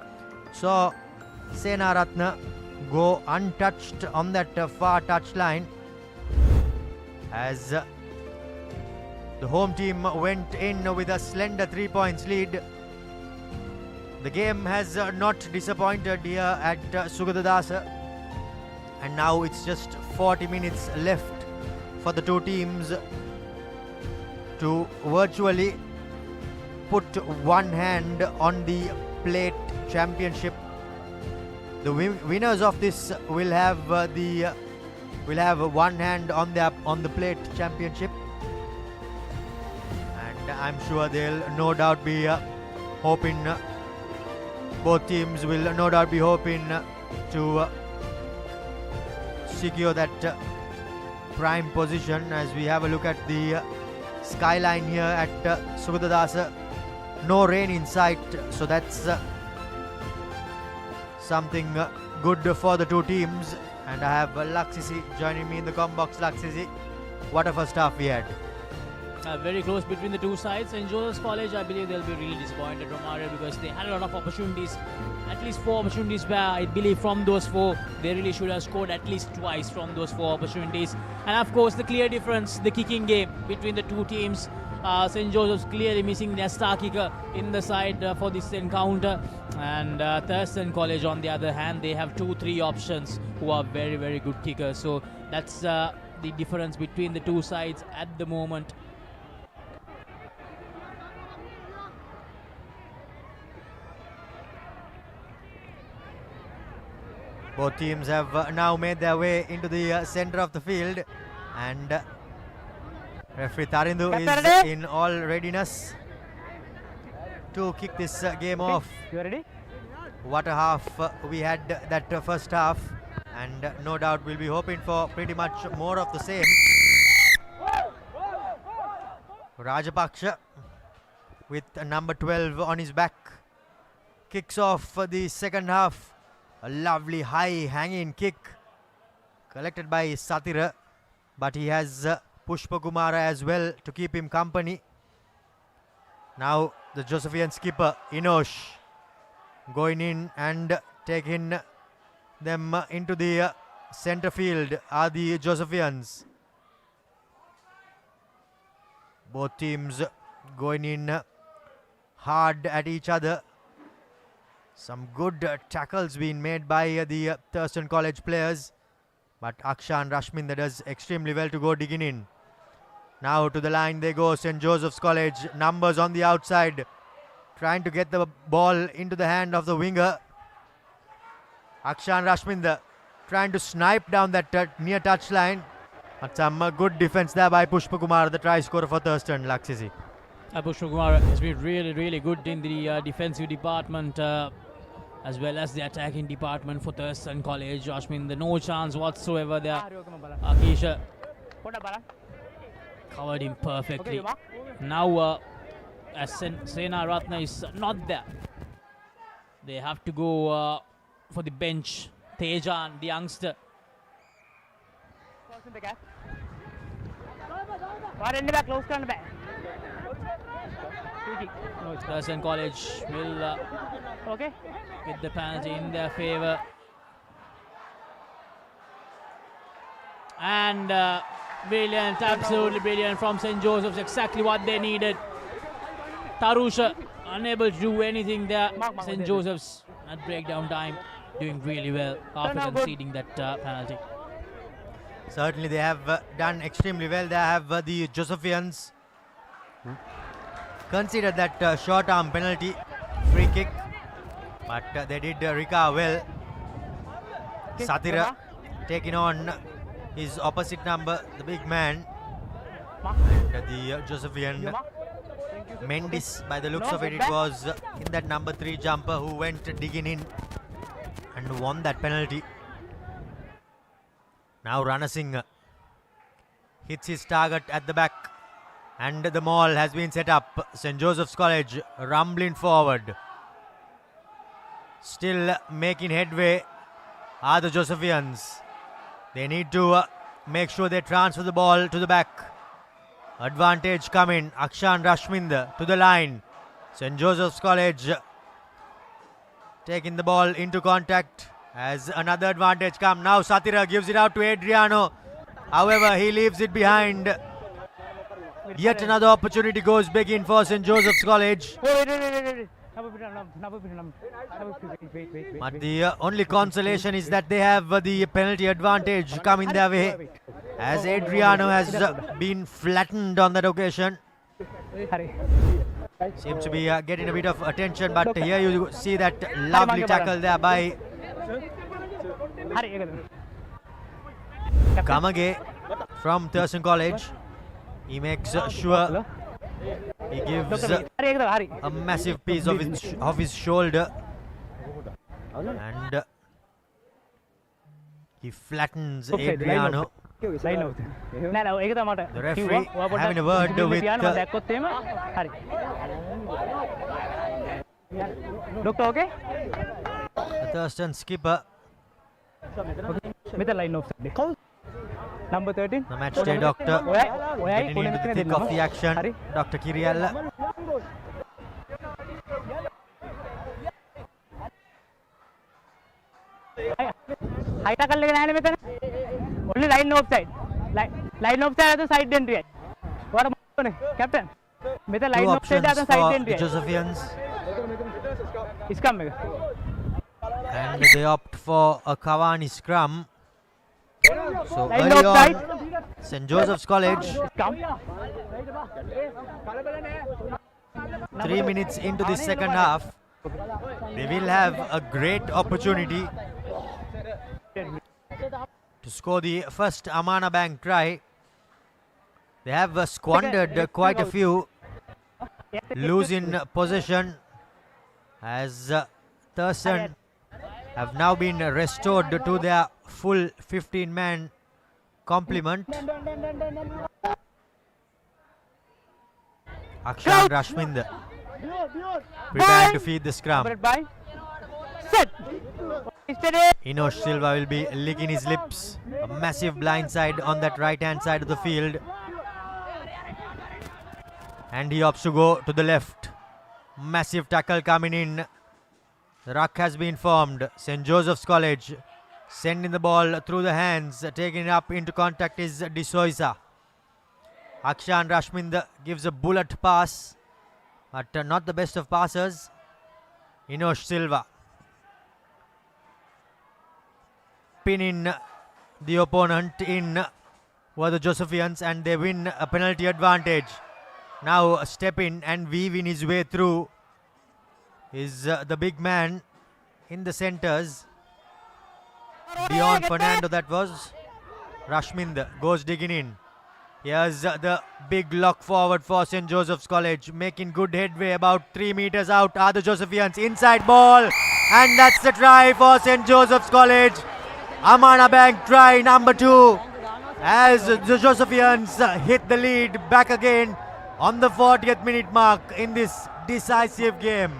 Speaker 1: saw Senaratna go untouched on that far touchline, as the home team went in with a slender 3 points lead. The game has not disappointed here at Sugathadasa, and now it's just 40 minutes left for the two teams to virtually put one hand on the plate championship. The winners of this will have one hand on the plate championship, and I'm sure they'll no doubt be hoping. Both teams will no doubt be hoping to secure that prime position. As we have a look at the skyline here at Sugathadasa, no rain in sight, so that's something good for the two teams. And I have Laksisi joining me in the com box. Laksisi, what a first half we had.
Speaker 2: very close between the two sides. St. Joseph's College, I believe they'll be really disappointed, Romario, because they had a lot of opportunities. At least 4 opportunities where I believe from those 4, they really should have scored at least twice from those 4 opportunities. And of course, the clear difference, the kicking game between the two teams. St. Joseph's clearly missing their star kicker in the side for this encounter. And Thurstan College, on the other hand, they have 2-3 options who are very, very good kickers. So that's the difference between the two sides at the moment.
Speaker 1: Both teams have now made their way into the center of the field, and referee Tarindu is in all readiness to kick this game off.
Speaker 19: You ready?
Speaker 1: What a half we had that first half, and no doubt we'll be hoping for pretty much more of the same. Rajapaksha with number 12 on his back kicks off the second half. A lovely high hanging kick collected by Satira, but he has Pushpa Kumara as well to keep him company. Now the Josephian skipper Inosh going in and taking them into the center field are the Josephians. Both teams going in hard at each other. Some good tackles being made by the Thurstan College players, but Akshan Rashminda does extremely well to go digging in. Now to the line they go, St. Joseph's College, numbers on the outside, trying to get the ball into the hand of the winger. Akshan Rashminda trying to snipe down that near touchline, but some good defense there by Pushpa Kumar, the try scorer for Thurstan, Laksisi.
Speaker 2: Pushpa Kumar has been really, really good in the defensive department as well as the attacking department for Thurstan College. Ashmin, no chance whatsoever there. Akisha covered him perfectly. Now, as Sena Ratna is not there, they have to go for the bench. Tejan, the youngster. Thurstan College will get the penalty in their favour. And brilliant, absolutely brilliant from St. Joseph's, exactly what they needed. Tarusha unable to do anything there. St. Joseph's at breakdown time doing really well after conceding that penalty.
Speaker 1: Certainly they have done extremely well. They have the Josephians considered that short arm penalty, free kick, but they did recover well. Satira taking on his opposite number, the big man, and the Josephian Mendis, by the looks of it, it was in that number 3 jumper who went digging in and won that penalty. Now Ranasingh hits his target at the back, and the maul has been set up. St. Joseph's College rumbling forward. Still making headway are the Josephians. They need to make sure they transfer the ball to the back. Advantage coming. Akshan Rashminda to the line. St. Joseph's College taking the ball into contact as another advantage come. Now Satira gives it out to Adriano. However, he leaves it behind. Yet another opportunity goes big in for St. Joseph's College. But the only consolation is that they have the penalty advantage coming their way, as Adriano has been flattened on that occasion. Seems to be getting a bit of attention, but here you see that lovely tackle there by Kamage from Thurstan College. He makes sure he gives a massive piece of his shoulder, and he flattens Adriano. The referee having a word with the Thurstan skipper.
Speaker 19: Number 13.
Speaker 1: The match day doctor getting into the thick of the action. Dr. Kiriel.
Speaker 19: High tackle लेके आने में तो only line no offside. Line offside है तो side entry है. और नहीं captain. मैं तो line offside है तो side entry है.
Speaker 1: Josephians.
Speaker 19: इसका में.
Speaker 1: And they opt for a Cavani scrum. So
Speaker 19: Line
Speaker 1: early
Speaker 19: offside.
Speaker 1: on, St. Joseph's College. 3 minutes into the second half, they will have a great opportunity to score the first Amana Bank try. They have squandered quite a few, losing possession as Thurstan have now been restored to their full 15-man complement. Akshan Rashminder preparing to feed the scrum. Inosh Silva will be licking his lips. A massive blindside on that right-hand side of the field. And he opts to go to the left. Massive tackle coming in. The ruck has been formed. St. Joseph's College sending the ball through the hands. Taking it up into contact is De Souza. Akshan Rashminder gives a bullet pass, but not the best of passers. Inosh Silva pinning the opponent in were the Josephians, and they win a penalty advantage. Now step in and weaving his way through is the big man in the centres. Dion Fernando, that was. Rashminder goes digging in. Here's the big lock forward for St. Joseph's College, making good headway. About 3 meters out are the Josephians. Inside ball, and that's the try for St. Joseph's College. Amana Bank try number 2 as the Josephians hit the lead back again on the 40th minute mark in this decisive game.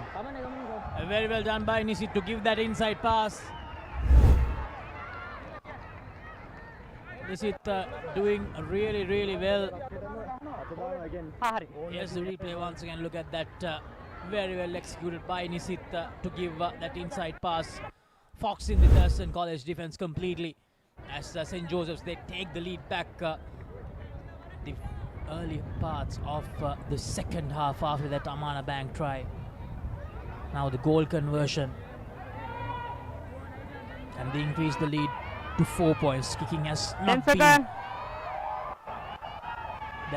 Speaker 2: Very well done by Nisit to give that inside pass. Nisit doing really well. Yes, the replay once again. Look at that. Very well executed by Nisit to give that inside pass. Fox in the Thurstan College defense completely as St. Joseph's, they take the lead back the early parts of the second half after that Amana Bank try. Now the goal conversion, and they increase the lead to 4 points. Kicking has not been their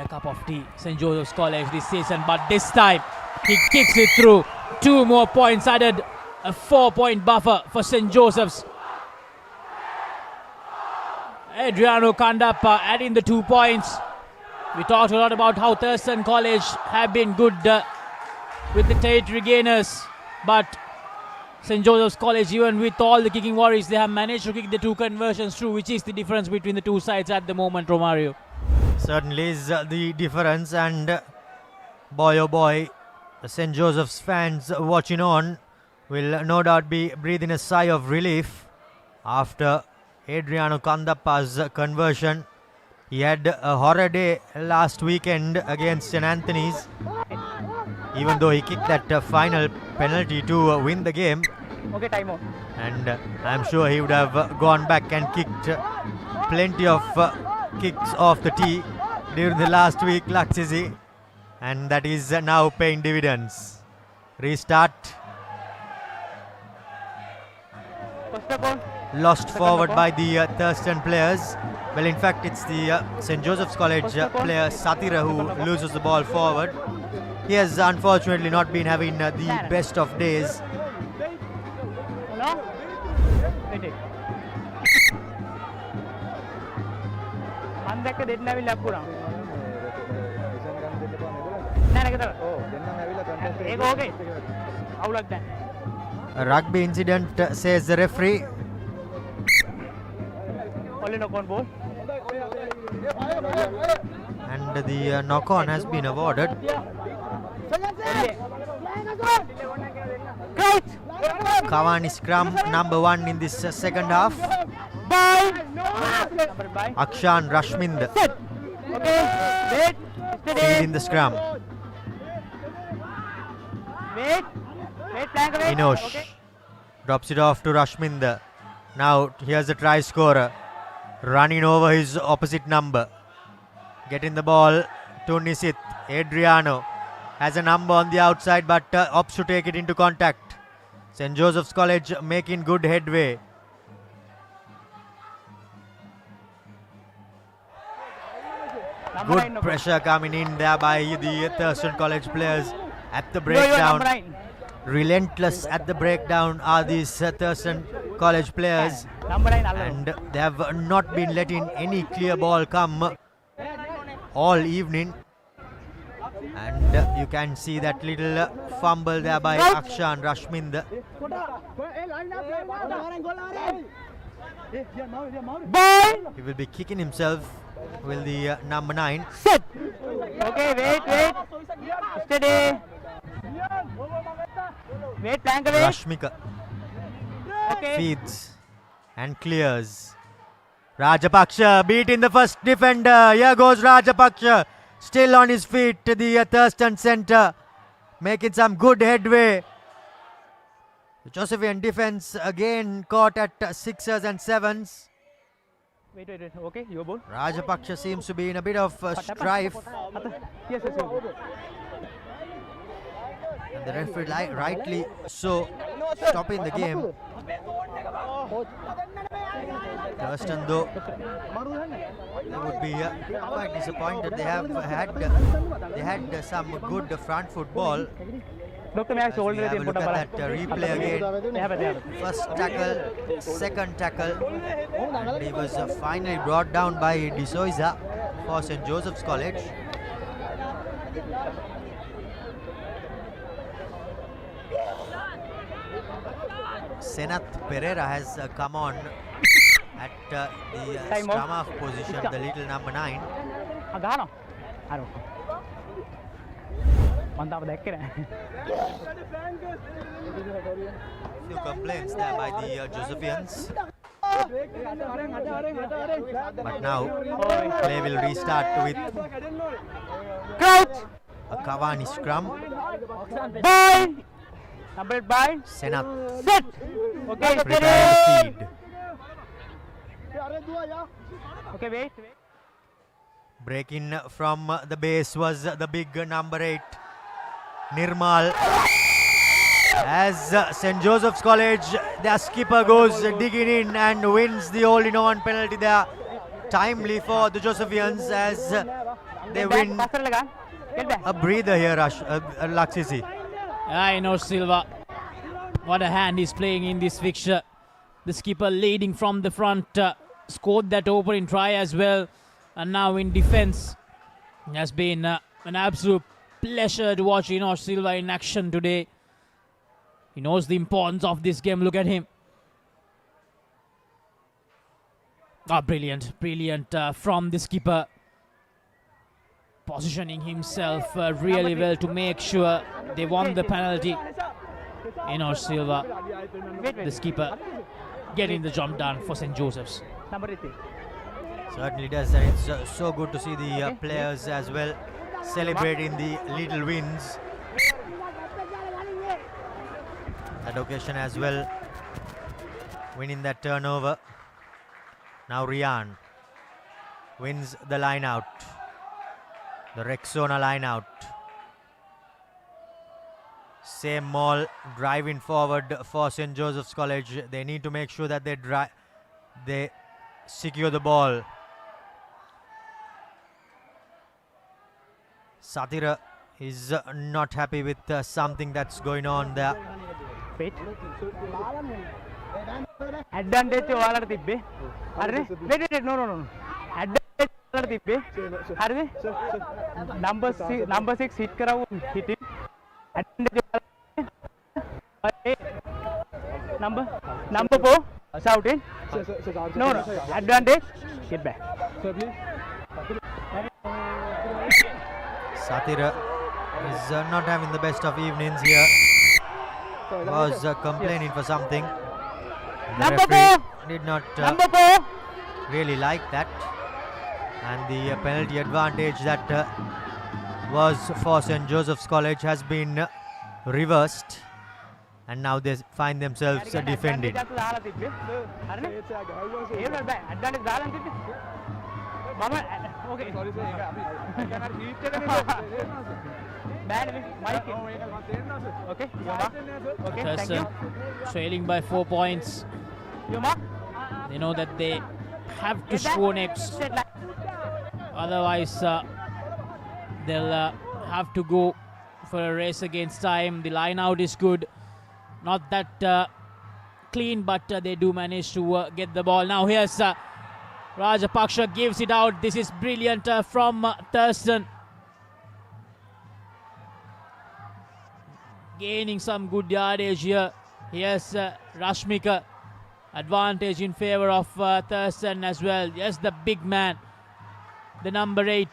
Speaker 2: cup of tea. St. Joseph's College this season, but this time he kicks it through. 2 more points added, a 4-point buffer for St. Joseph's. Adriano Kandappa adding the 2 points. We talked a lot about how Thurstan College have been good with the territory gainers, but St. Joseph's College, even with all the kicking worries, they have managed to kick the 2 conversions through, which is the difference between the 2 sides at the moment, Romario.
Speaker 1: Certainly is the difference, and boy oh boy, the St. Joseph's fans watching on will no doubt be breathing a sigh of relief after Adriano Kandappa's conversion. He had a horror day last weekend against St. Anthony's, even though he kicked that final penalty to win the game.
Speaker 19: Okay, time out.
Speaker 1: And I'm sure he would have gone back and kicked plenty of kicks off the tee during the last week, Laksisi, and that is now paying dividends. Restart. Lost forward by the Thurstan players. Well, in fact, it's the St. Joseph's College player Satira who loses the ball forward. He has unfortunately not been having the best of days. A rugby incident, says the referee.
Speaker 19: Only knock on ball.
Speaker 1: And the knock-on has been awarded. Cavani scrum number 1 in this second half. Akshan Rashmind.
Speaker 19: Okay, wait.
Speaker 1: Feed in the scrum.
Speaker 19: Wait, plank away.
Speaker 1: Inosh drops it off to Rashmind. Now here's the try scorer running over his opposite number. Getting the ball to Nisit. Adriano has a number on the outside but opts to take it into contact. St. Joseph's College making good headway. Good pressure coming in there by the Thurstan College players at the breakdown. Relentless at the breakdown are these Thurstan College players, and they have not been letting any clear ball come all evening. And you can see that little fumble there by Akshan Rashmind. He will be kicking himself with the number 9.
Speaker 19: Sit. Okay, wait. Steady. Wait, plank away.
Speaker 1: Rashmika feeds and clears. Rajapaksha beating the first defender. Here goes Rajapaksha. Still on his feet to the Thurstan centre. Making some good headway. The Josephian defence again caught at 6s and 7s.
Speaker 19: Wait. Okay, your ball.
Speaker 1: Rajapaksha seems to be in a bit of strife.
Speaker 19: Yes.
Speaker 1: And the referee rightly so stopping the game. Thurstan though, they would be quite disappointed. They had some good front foot ball. Have a look at that replay again. First tackle, second tackle, and he was finally brought down by De Souza for St. Joseph's College. Senath Pereira has come on at the scrum half position, the little number 9. Few complaints there by the Josephians. But now play will restart with a Cavani scrum.
Speaker 19: Number 8 by
Speaker 1: Senath.
Speaker 19: Set. Okay,
Speaker 1: Prepare the feed.
Speaker 19: Okay, wait.
Speaker 1: Breaking from the base was the big number 8, Nirmal. As St. Joseph's College, their skipper goes digging in and wins the all-in-one penalty there. Timely for the Josephians as they win a breather here, Laksisi.
Speaker 2: I know Silva. What a hand he's playing in this fixture. The skipper leading from the front, scored that opening try as well. And now in defense, it has been an absolute pleasure to watch Enosh Silva in action today. He knows the importance of this game. Look at him. Brilliant from the skipper. Positioning himself really well to make sure they won the penalty. Enosh Silva, the skipper, getting the job done for St. Joseph's.
Speaker 1: Certainly does, and it's so good to see the players as well celebrating the little wins. That occasion as well, winning that turnover. Now Rian wins the line out. The Rexona line out. Same maul driving forward for St. Joseph's College. They need to make sure that they secure the ball. Satira is not happy with something that's going on there.
Speaker 19: Wait. Advantage ovalata tibbe. Wait. No. Advantage ovalata tibbe. Harde. Number 6 hit karavu hit it. Advantage number 4 shouting. No. Advantage. Get back.
Speaker 1: Satira is not having the best of evenings here. Was complaining for something. The referee did not
Speaker 19: Number 4.
Speaker 1: really like that. And the penalty advantage that was for St. Joseph's College has been reversed. And now they find themselves defending.
Speaker 2: Thurstan trailing by 4 points. They know that they have to score next. Otherwise, they'll have to go for a race against time. The line out is good. Not that clean, but they do manage to get the ball. Now here's Rajapaksha gives it out. This is brilliant from Thurstan. Gaining some good yardage here. Here's Rashmika. Advantage in favor of Thurstan as well. Yes, the big man. The number 8,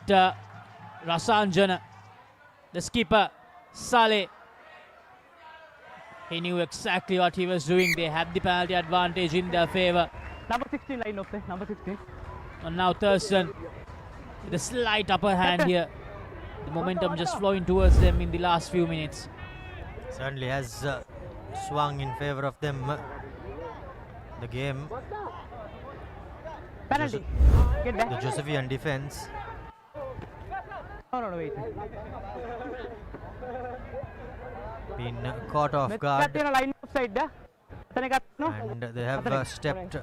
Speaker 2: Rasanjana. The skipper, Saleh. He knew exactly what he was doing. They had the penalty advantage in their favor.
Speaker 19: Number 16 line of play. Number 16.
Speaker 2: And now Thurstan with a slight upper hand here. The momentum just flowing towards them in the last few minutes.
Speaker 1: Certainly has swung in favor of them. The game.
Speaker 19: Penalty. Get back.
Speaker 1: The Josephian defense.
Speaker 19: No, wait.
Speaker 1: Been caught off guard.
Speaker 19: Line side,
Speaker 1: And they have stepped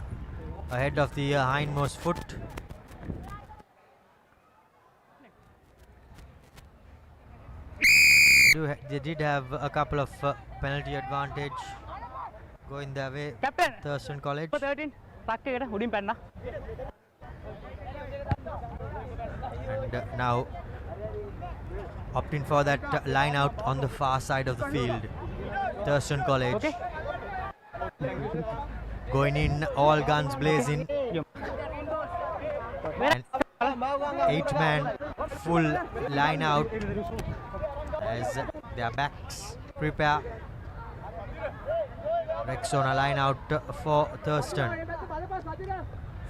Speaker 1: ahead of the hindmost foot. They did have a couple of penalty advantage going their way.
Speaker 19: Captain.
Speaker 1: Thurstan College.
Speaker 19: 13.
Speaker 1: And now opting for that line out on the far side of the field. Thurstan College.
Speaker 19: Okay.
Speaker 1: Going in, all guns blazing. And 8-man full line out as their backs prepare. Rexona line out for Thurstan.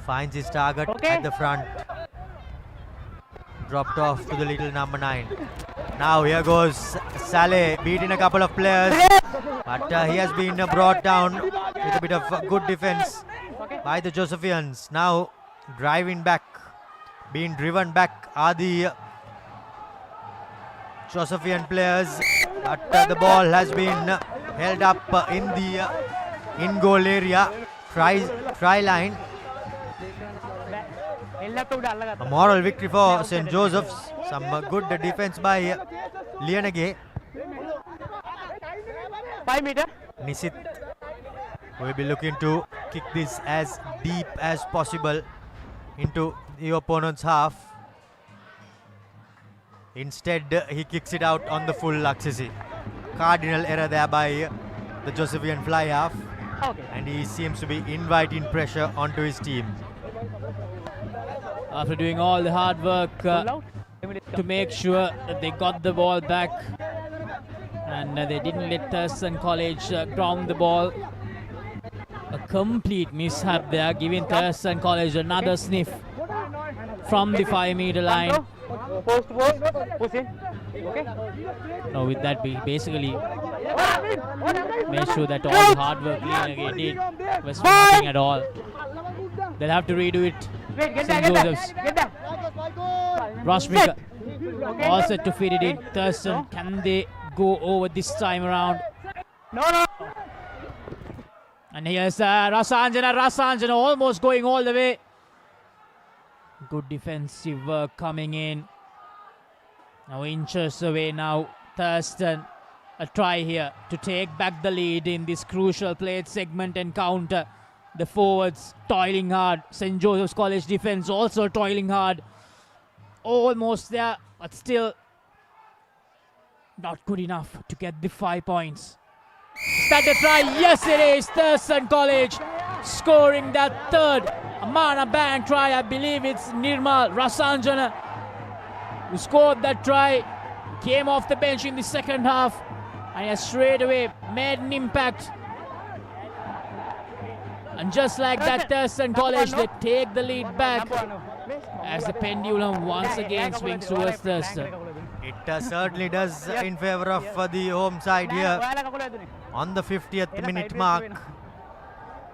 Speaker 1: Finds his target at the front. Dropped off to the little number 9. Now here goes Saleh, beating a couple of players, but he has been brought down with a bit of good defense by the Josephians. Now driving back, being driven back are the Josephian players, but the ball has been held up in the in-goal area, try line. A moral victory for St. Joseph's. Some good defense by Lianage.
Speaker 19: 5 meter.
Speaker 1: Nisit will be looking to kick this as deep as possible into the opponent's half. Instead, he kicks it out on the full Laksisi. Cardinal error there by the Josephian fly half.
Speaker 19: Okay.
Speaker 1: And he seems to be inviting pressure onto his team.
Speaker 2: After doing all the hard work to make sure that they got the ball back, and they didn't let Thurstan College ground the ball. A complete mishap there, giving Thurstan College another sniff from the 5 meter line.
Speaker 19: Post, push in. Okay.
Speaker 2: Now with that, we basically made sure that all the hard work Lianage did was for nothing at all. They'll have to redo it. St. Joseph's. Rashmika all set to feed it in. Thurstan, can they go over this time around?
Speaker 19: No.
Speaker 2: And here's Rasanjana almost going all the way. Good defensive work coming in. Now inches away now. Thurstan, a try here to take back the lead in this crucial plate segment encounter. The forwards toiling hard. St. Joseph's College defense also toiling hard. Almost there, but still not good enough to get the 5 points. Is that a try? Yes, it is. Thurstan College scoring that third Amana Band try. I believe it's Nirmal Rasanjana who scored that try. Came off the bench in the second half and has straight away made an impact. And just like that, Thurstan College, they take the lead back as the pendulum once again swings towards Thurstan.
Speaker 1: It certainly does in favor of the home side here on the 50th minute mark.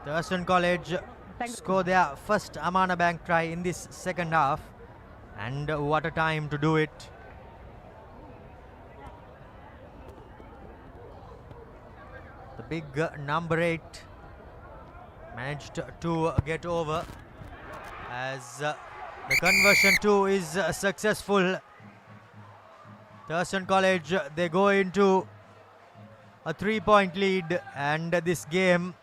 Speaker 1: Thurstan College score their first Amana Bank try in this second half, and what a time to do it. The big number 8 managed to get over as the conversion too is successful. Thurstan College, they go into a 3-point lead, and this game,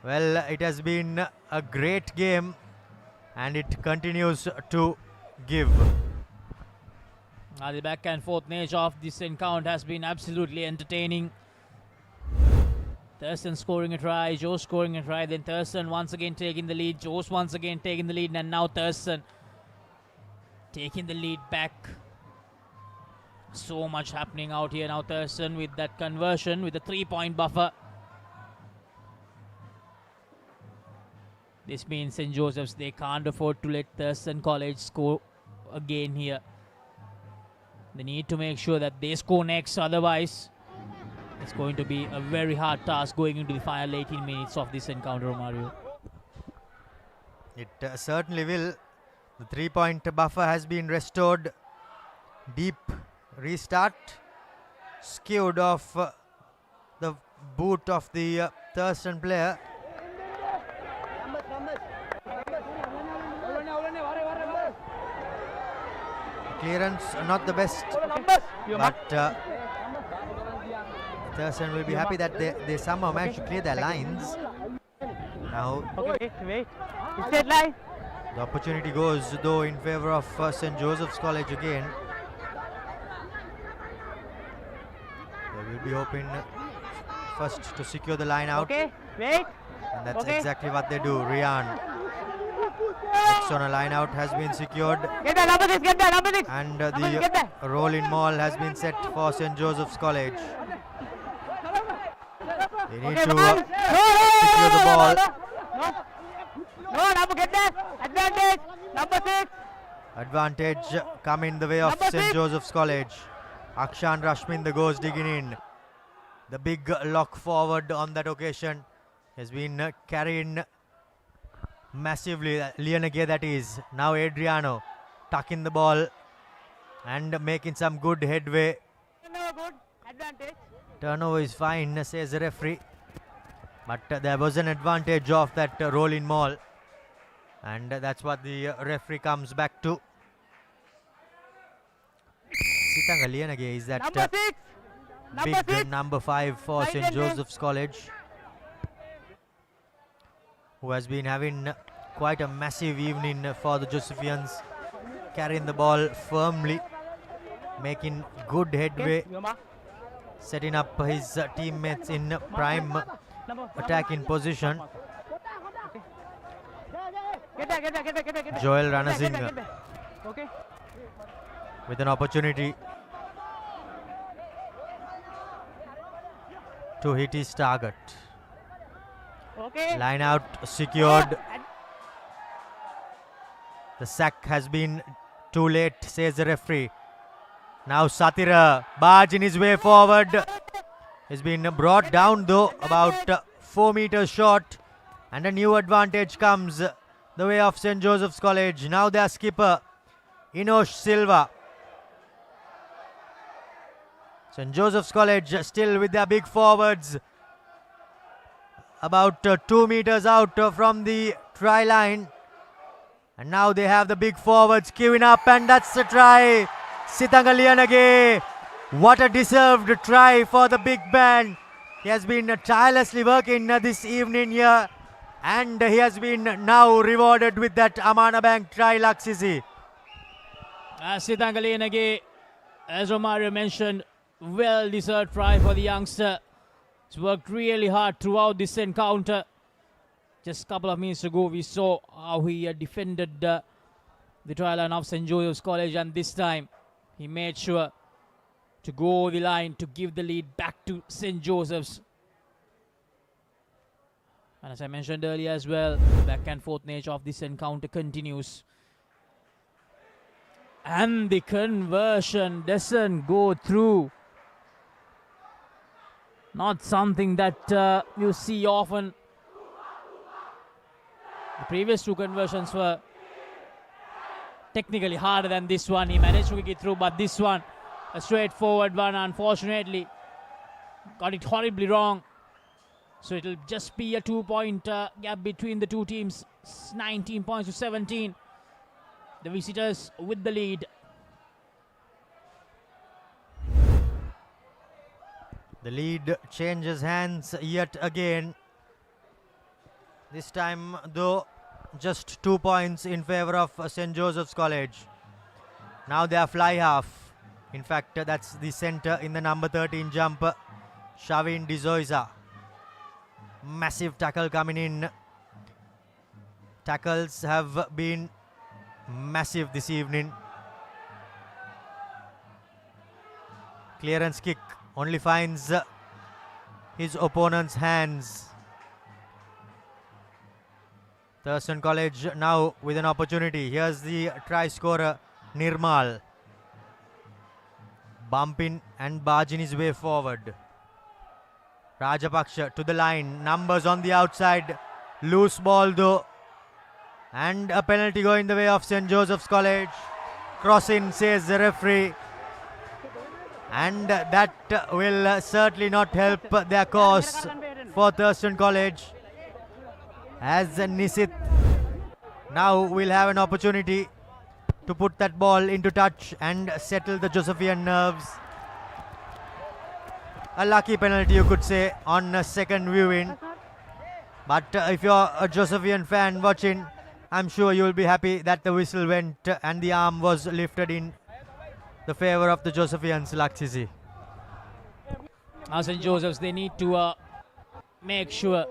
Speaker 1: well, it has been a great game and it continues to give.
Speaker 2: The back and forth nature of this encounter has been absolutely entertaining. Thurstan scoring a try, Joe scoring a try, then Thurstan once again taking the lead, Joe's once again taking the lead, and now Thurstan taking the lead back. So much happening out here now. Thurstan with that conversion with a 3-point buffer. This means St. Joseph's, they can't afford to let Thurstan College score again here. They need to make sure that they score next, otherwise it's going to be a very hard task going into the final 18 minutes of this encounter, Mario.
Speaker 1: It certainly will. The 3-point buffer has been restored. Deep restart, skewed off the boot of the Thurstan player. Clearance not the best, but Thurstan will be happy that they somehow managed to clear their lines. Now the opportunity goes though in favor of St. Joseph's College again. They will be hoping first to secure the line out. And that's exactly what they do. Rian. Next on a line out has been secured. And the roll-in maul has been set for St. Joseph's College. They need to secure the ball. Advantage come in the way of St. Joseph's College. Akshan Rashminder goes digging in. The big lock forward on that occasion has been carried massively. Leonage, that is. Now Adriano tucking the ball and making some good headway. Turnover is fine, says the referee. But there was an advantage of that roll-in maul. And that's what the referee comes back to. Sitanga Leonage is that big number 5 for St. Joseph's College, who has been having quite a massive evening for the Josephians, carrying the ball firmly, making good headway, setting up his teammates in prime attacking position. Joel Ranasinghe with an opportunity to hit his target. Line out secured. The sack has been too late, says the referee. Now Satira barging his way forward. He's been brought down though, about 4 meters short. And a new advantage comes the way of St. Joseph's College. Now their skipper, Inosh Silva. St. Joseph's College still with their big forwards. About 2 meters out from the try line. And now they have the big forwards queuing up, and that's the try. Sitanga Leonage. What a deserved try for the big man. He has been tirelessly working this evening here. And he has been now rewarded with that Amana Bank try, Laksisi.
Speaker 2: Sitanga Leonage, as Romario mentioned, well-deserved try for the youngster. He's worked really hard throughout this encounter. Just a couple of minutes ago, we saw how he defended the try line of St. Joseph's College, and this time he made sure to go the line to give the lead back to St. Joseph's. And as I mentioned earlier as well, the back and forth nature of this encounter continues. And the conversion doesn't go through. Not something that you see often. The previous two conversions were technically harder than this one. He managed to kick it through, but this one, a straightforward one, unfortunately. Got it horribly wrong. So it'll just be a 2-point gap between the two teams. 19 points to 17. The visitors with the lead.
Speaker 1: The lead changes hands yet again. This time, though, just 2 points in favor of St. Joseph's College. Now they are fly half. In fact, that's the center in the number 13 jump, Shavin Dizoisa. Massive tackle coming in. Tackles have been massive this evening. Clearance kick only finds his opponent's hands. Thurstan College now with an opportunity. Here's the try scorer, Nirmal. Bumping and barging his way forward. Rajapaksha to the line. Numbers on the outside. Loose ball though. And a penalty going the way of St. Joseph's College. Crossing, says the referee. And that will certainly not help their cause for Thurstan College. As Nisit now will have an opportunity to put that ball into touch and settle the Josephian nerves. A lucky penalty, you could say, on a second viewing. But if you're a Josephian fan watching, I'm sure you'll be happy that the whistle went and the arm was lifted in the favor of the Josephians, Laksisi.
Speaker 2: Now St. Joseph's, they need to make sure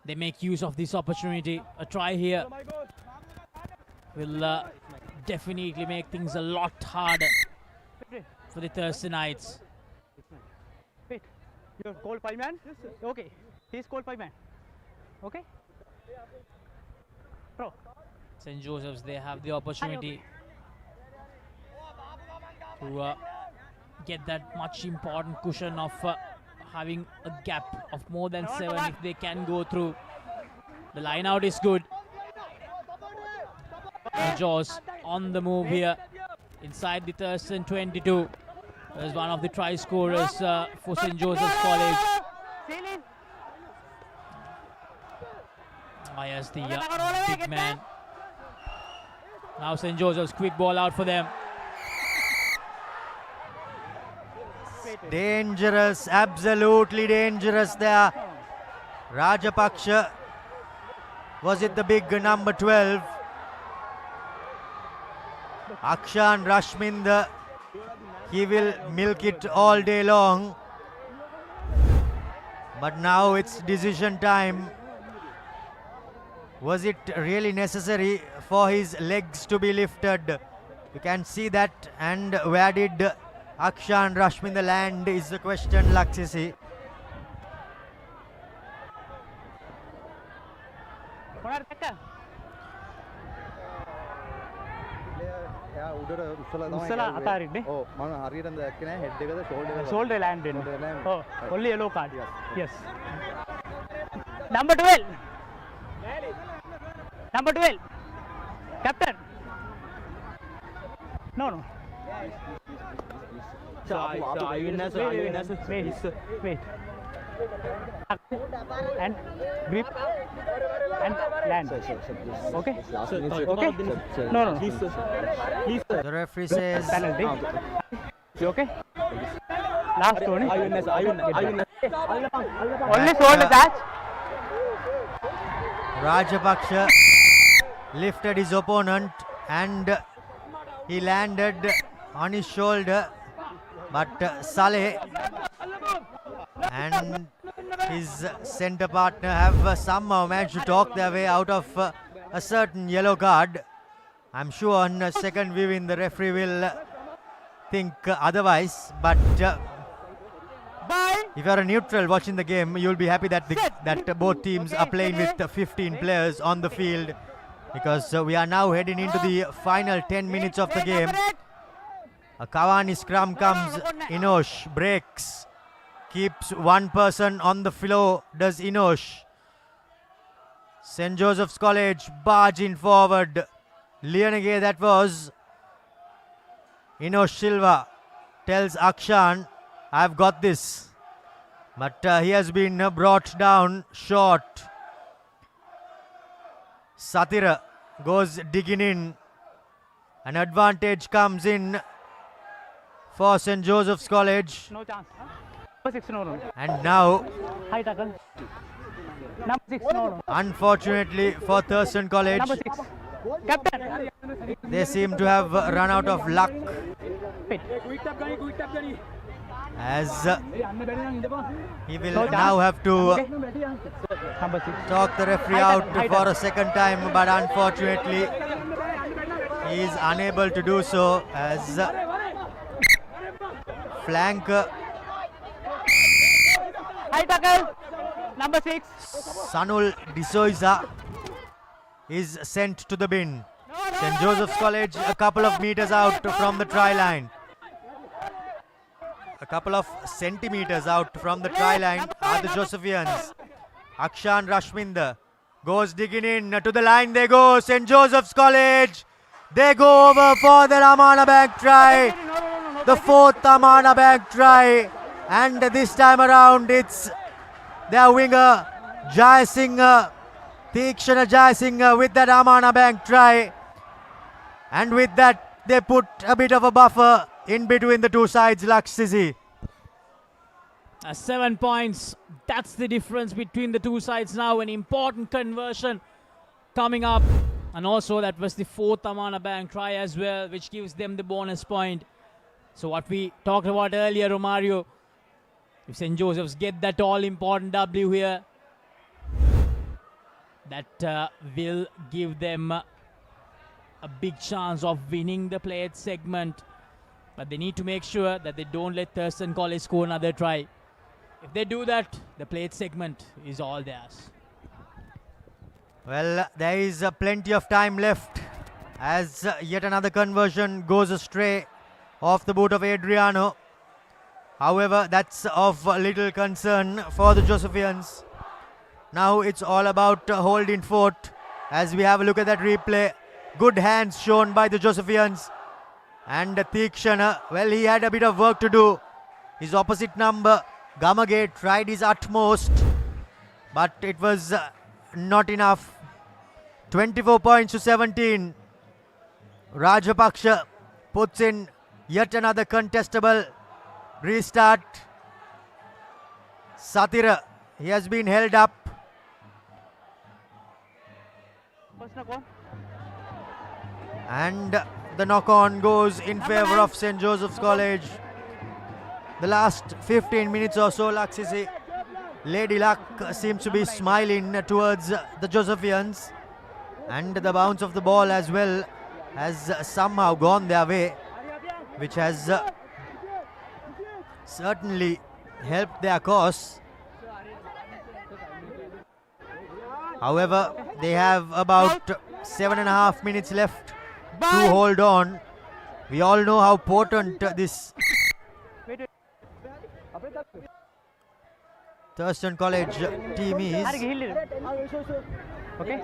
Speaker 2: they make use of this opportunity. A try here will definitely make things a lot harder for the Thurstanites.
Speaker 19: Wait, you're called 5 man? Okay, he's called 5 man. Okay? Pro.
Speaker 2: St. Joseph's, they have the opportunity to get that much important cushion of having a gap of more than 7 if they can go through. The line out is good. Jaws on the move here inside the Thurstan 22. There's one of the try scorers for St. Joseph's College. Yes, the big man. Now St. Joseph's, quick ball out for them.
Speaker 1: Dangerous, absolutely dangerous there. Rajapaksha, was it the big number 12? Akshan Rashminder, he will milk it all day long. But now it's decision time. Was it really necessary for his legs to be lifted? You can see that. And where did Akshan Rashminder land is the question, Laksisi.
Speaker 19: Shoulder landed. Oh, only yellow card. Yes. Number 12. Number 12. Captain. No. Wait. And grip and land. Okay? Okay? No.
Speaker 1: The referee says
Speaker 19: penalty. Okay? Last one. Only shoulder touch.
Speaker 1: Rajapaksha lifted his opponent and he landed on his shoulder, but Saleh and his centre partner have somehow managed to talk their way out of a certain yellow card. I'm sure on a second viewing the referee will think otherwise, but If you're a neutral watching the game, you'll be happy that both teams are playing with 15 players on the field, because we are now heading into the final 10 minutes of the game. A Cavani scrum comes, Inosh breaks, keeps one person on the floor, does Inosh. St. Joseph's College barging forward. Leonage that was. Inosh Silva tells Akshan, I've got this. But he has been brought down short. Satira goes digging in. An advantage comes in for St. Joseph's College.
Speaker 19: No chance. Number 6 no run.
Speaker 1: And now,
Speaker 19: High tackle. Number 6 no run.
Speaker 1: unfortunately for Thurstan College,
Speaker 19: Number 6. Captain.
Speaker 1: they seem to have run out of luck, as he will now have to talk the referee out for a second time, but unfortunately he is unable to do so, as flank
Speaker 19: High tackle. Number 6.
Speaker 1: Sanul D'Souza is sent to the bin. St. Joseph's College a couple of meters out from the try line. A couple of centimeters out from the try line are the Josephians. Akshan Rashminder goes digging in to the line. They go. St. Joseph's College. They go over for the Amana Bank try. The fourth Amana Bank try. And this time around it's their winger Jai Singh, Tikshana Jai Singh with that Amana Bank try. And with that they put a bit of a buffer in between the two sides, Lakshizi.
Speaker 2: 7 points. That's the difference between the two sides now. An important conversion coming up. And also that was the fourth Amana Bank try as well, which gives them the bonus point. So what we talked about earlier, Romario, if St. Joseph's get that all-important W here, that will give them a big chance of winning the plate segment. But they need to make sure that they don't let Thurstan College score another try. If they do that, the plate segment is all theirs.
Speaker 1: Well, there is plenty of time left, as yet another conversion goes astray off the boot of Adriano. However, that's of little concern for the Josephians. Now it's all about holding fort. As we have a look at that replay, good hands shown by the Josephians. And Tikshana, well, he had a bit of work to do. His opposite number, Gamage, tried his utmost, but it was not enough. 24 points to 17. Rajapaksha puts in yet another contestable restart. Satira, he has been held up. And the knock-on goes in favor of St. Joseph's College. The last 15 minutes or so, Laksisi, Lady Luck seems to be smiling towards the Josephians. And the bounce of the ball as well has somehow gone their way, which has certainly helped their cause. However, they have about 7.5 minutes left to hold on. We all know how potent this Thurstan College team is.
Speaker 19: Okay.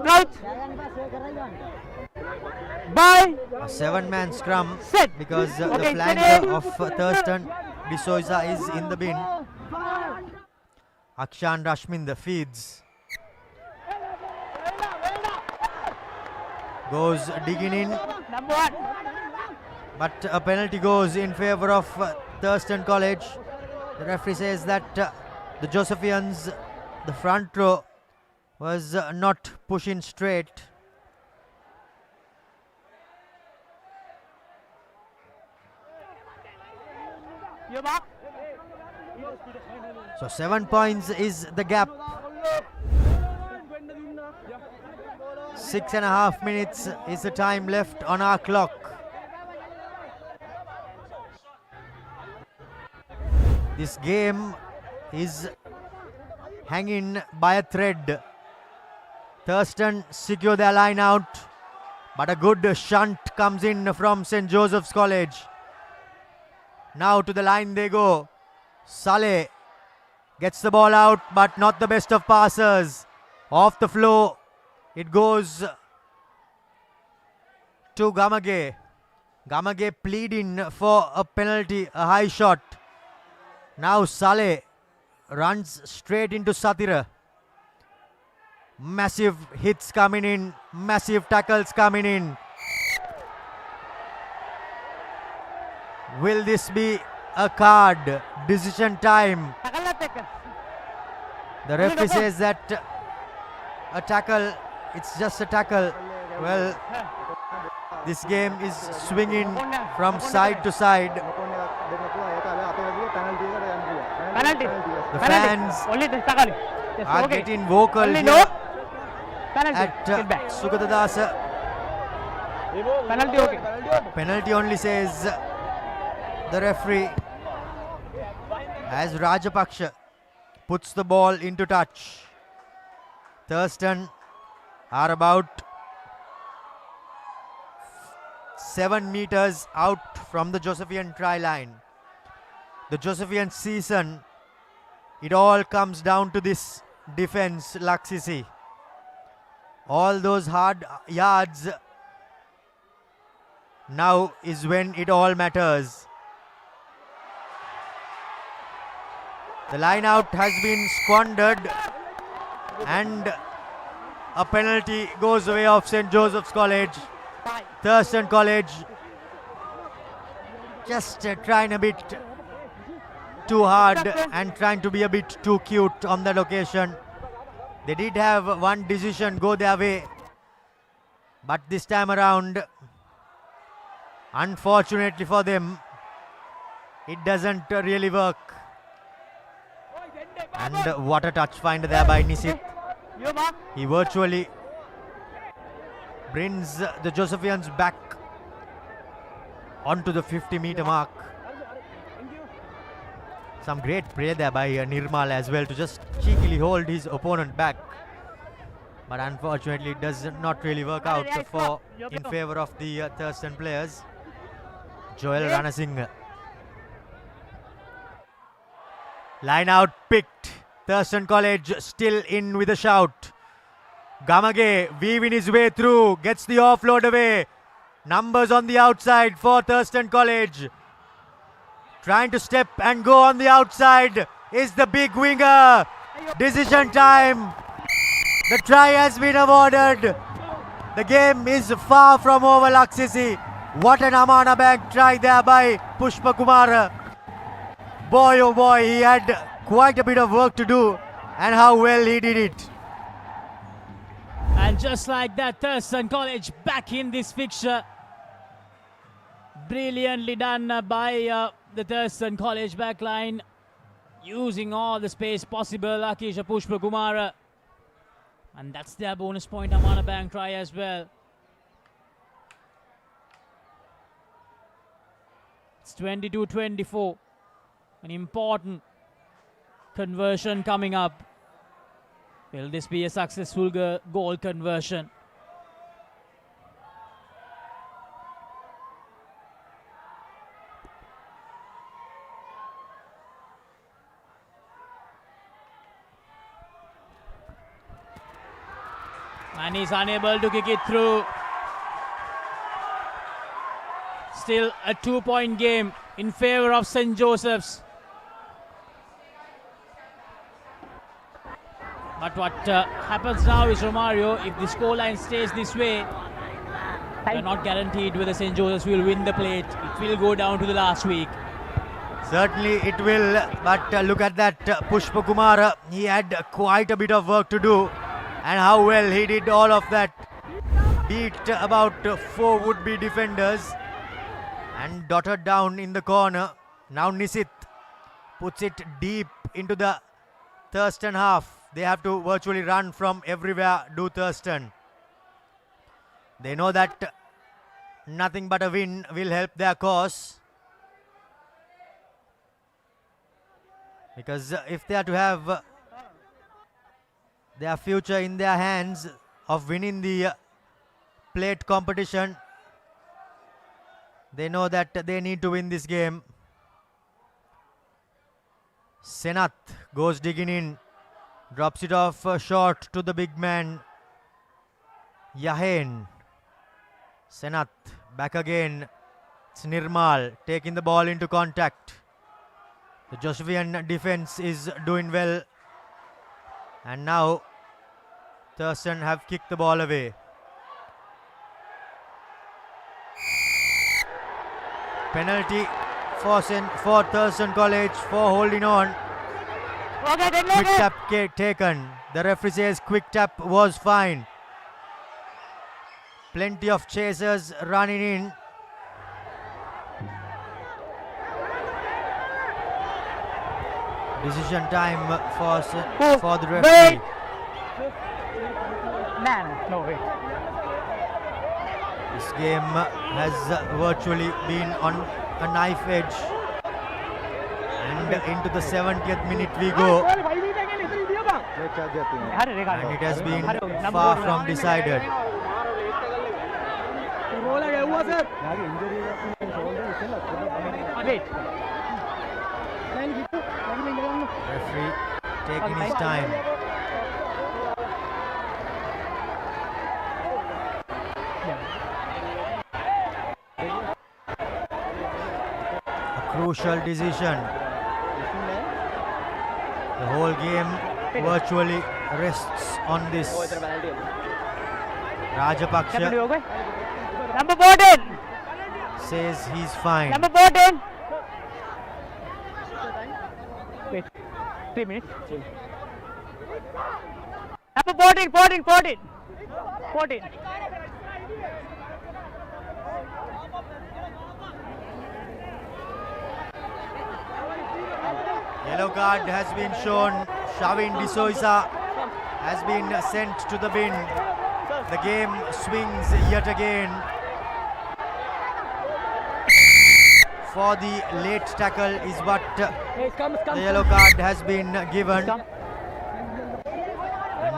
Speaker 19: Crouch. Bye.
Speaker 1: A 7-man scrum because the flanker of Thurstan, D'Souza, is in the bin. Akshan Rashminder feeds. Goes digging in. But a penalty goes in favor of Thurstan College. The referee says that the Josephians, the front row, was not pushing straight. So 7 points is the gap. 6.5 minutes is the time left on our clock. This game is hanging by a thread. Thurstan secure their line out, but a good shunt comes in from St. Joseph's College. Now to the line they go. Saleh gets the ball out, but not the best of passers. Off the flow, it goes to Gamage. Gamage pleading for a penalty, a high shot. Now Saleh runs straight into Satira. Massive hits coming in, massive tackles coming in. Will this be a card? Decision time. The referee says that a tackle, it's just a tackle. Well, this game is swinging from side to side. The fans are getting vocal here at Sugathadasa. Penalty only, says the referee, as Rajapaksha puts the ball into touch. Thurstan are about 7 meters out from the Josephian try line. The Josephian season, it all comes down to this defense, Laksisi. All those hard yards, now is when it all matters. The line out has been squandered and a penalty goes away of St. Joseph's College. Thurstan College just trying a bit too hard and trying to be a bit too cute on that occasion. They did have one decision go their way, but this time around, unfortunately for them, it doesn't really work. And what a touch find there by Nisit. He virtually brings the Josephians back onto the 50-meter mark. Some great play there by Nirmal as well to just cheekily hold his opponent back. But unfortunately it does not really work out in favor of the Thurstan players. Joel Ranasinghe. Line out picked. Thurstan College still in with a shout. Gamage weaving his way through, gets the offload away. Numbers on the outside for Thurstan College. Trying to step and go on the outside is the big winger. Decision time. The try has been awarded. The game is far from over, Laksisi. What an Amana Bank try there by Pushpa Kumar. Boy oh boy, he had quite a bit of work to do, and how well he did it.
Speaker 2: And just like that, Thurstan College back in this fixture. Brilliantly done by the Thurstan College backline, using all the space possible. Akisha Pushpa Kumara, and that's their bonus point. Amana Bank try as well. It's 22-24. An important conversion coming up. Will this be a successful goal conversion? And he's unable to kick it through. Still a 2-point game in favor of St. Joseph's. But what happens now is, Romario, if the scoreline stays this way, you're not guaranteed whether St. Joseph's will win the plate. It will go down to the last week.
Speaker 1: Certainly it will, but look at that Pushpa Kumar. He had quite a bit of work to do, and how well he did all of that. Beat about 4 would-be defenders and dotted down in the corner. Now Nisit puts it deep into the Thurstan half. They have to virtually run from everywhere, do Thurstan. They know that nothing but a win will help their cause. Because if they are to have their future in their hands of winning the plate competition, they know that they need to win this game. Senath goes digging in, drops it off short to the big man Yahen. Senath back again. It's Nirmal taking the ball into contact. The Josvian defense is doing well, and now Thurstan have kicked the ball away. Penalty for Thurstan College for holding on. Quick tap taken. The referee says quick tap was fine. Plenty of chasers running in. Decision time for the referee.
Speaker 19: No way.
Speaker 1: This game has virtually been on a knife edge. And into the 70th minute we go. And it has been far from decided. Referee taking his time. A crucial decision. The whole game virtually rests on this. Rajapaksha
Speaker 19: Number 14
Speaker 1: says he's fine.
Speaker 19: Number 14. Wait, 3 minutes. Number 14.
Speaker 1: Yellow card has been shown. Shavin D'Souza has been sent to the bin. The game swings yet again. For the late tackle is what the yellow card has been given. And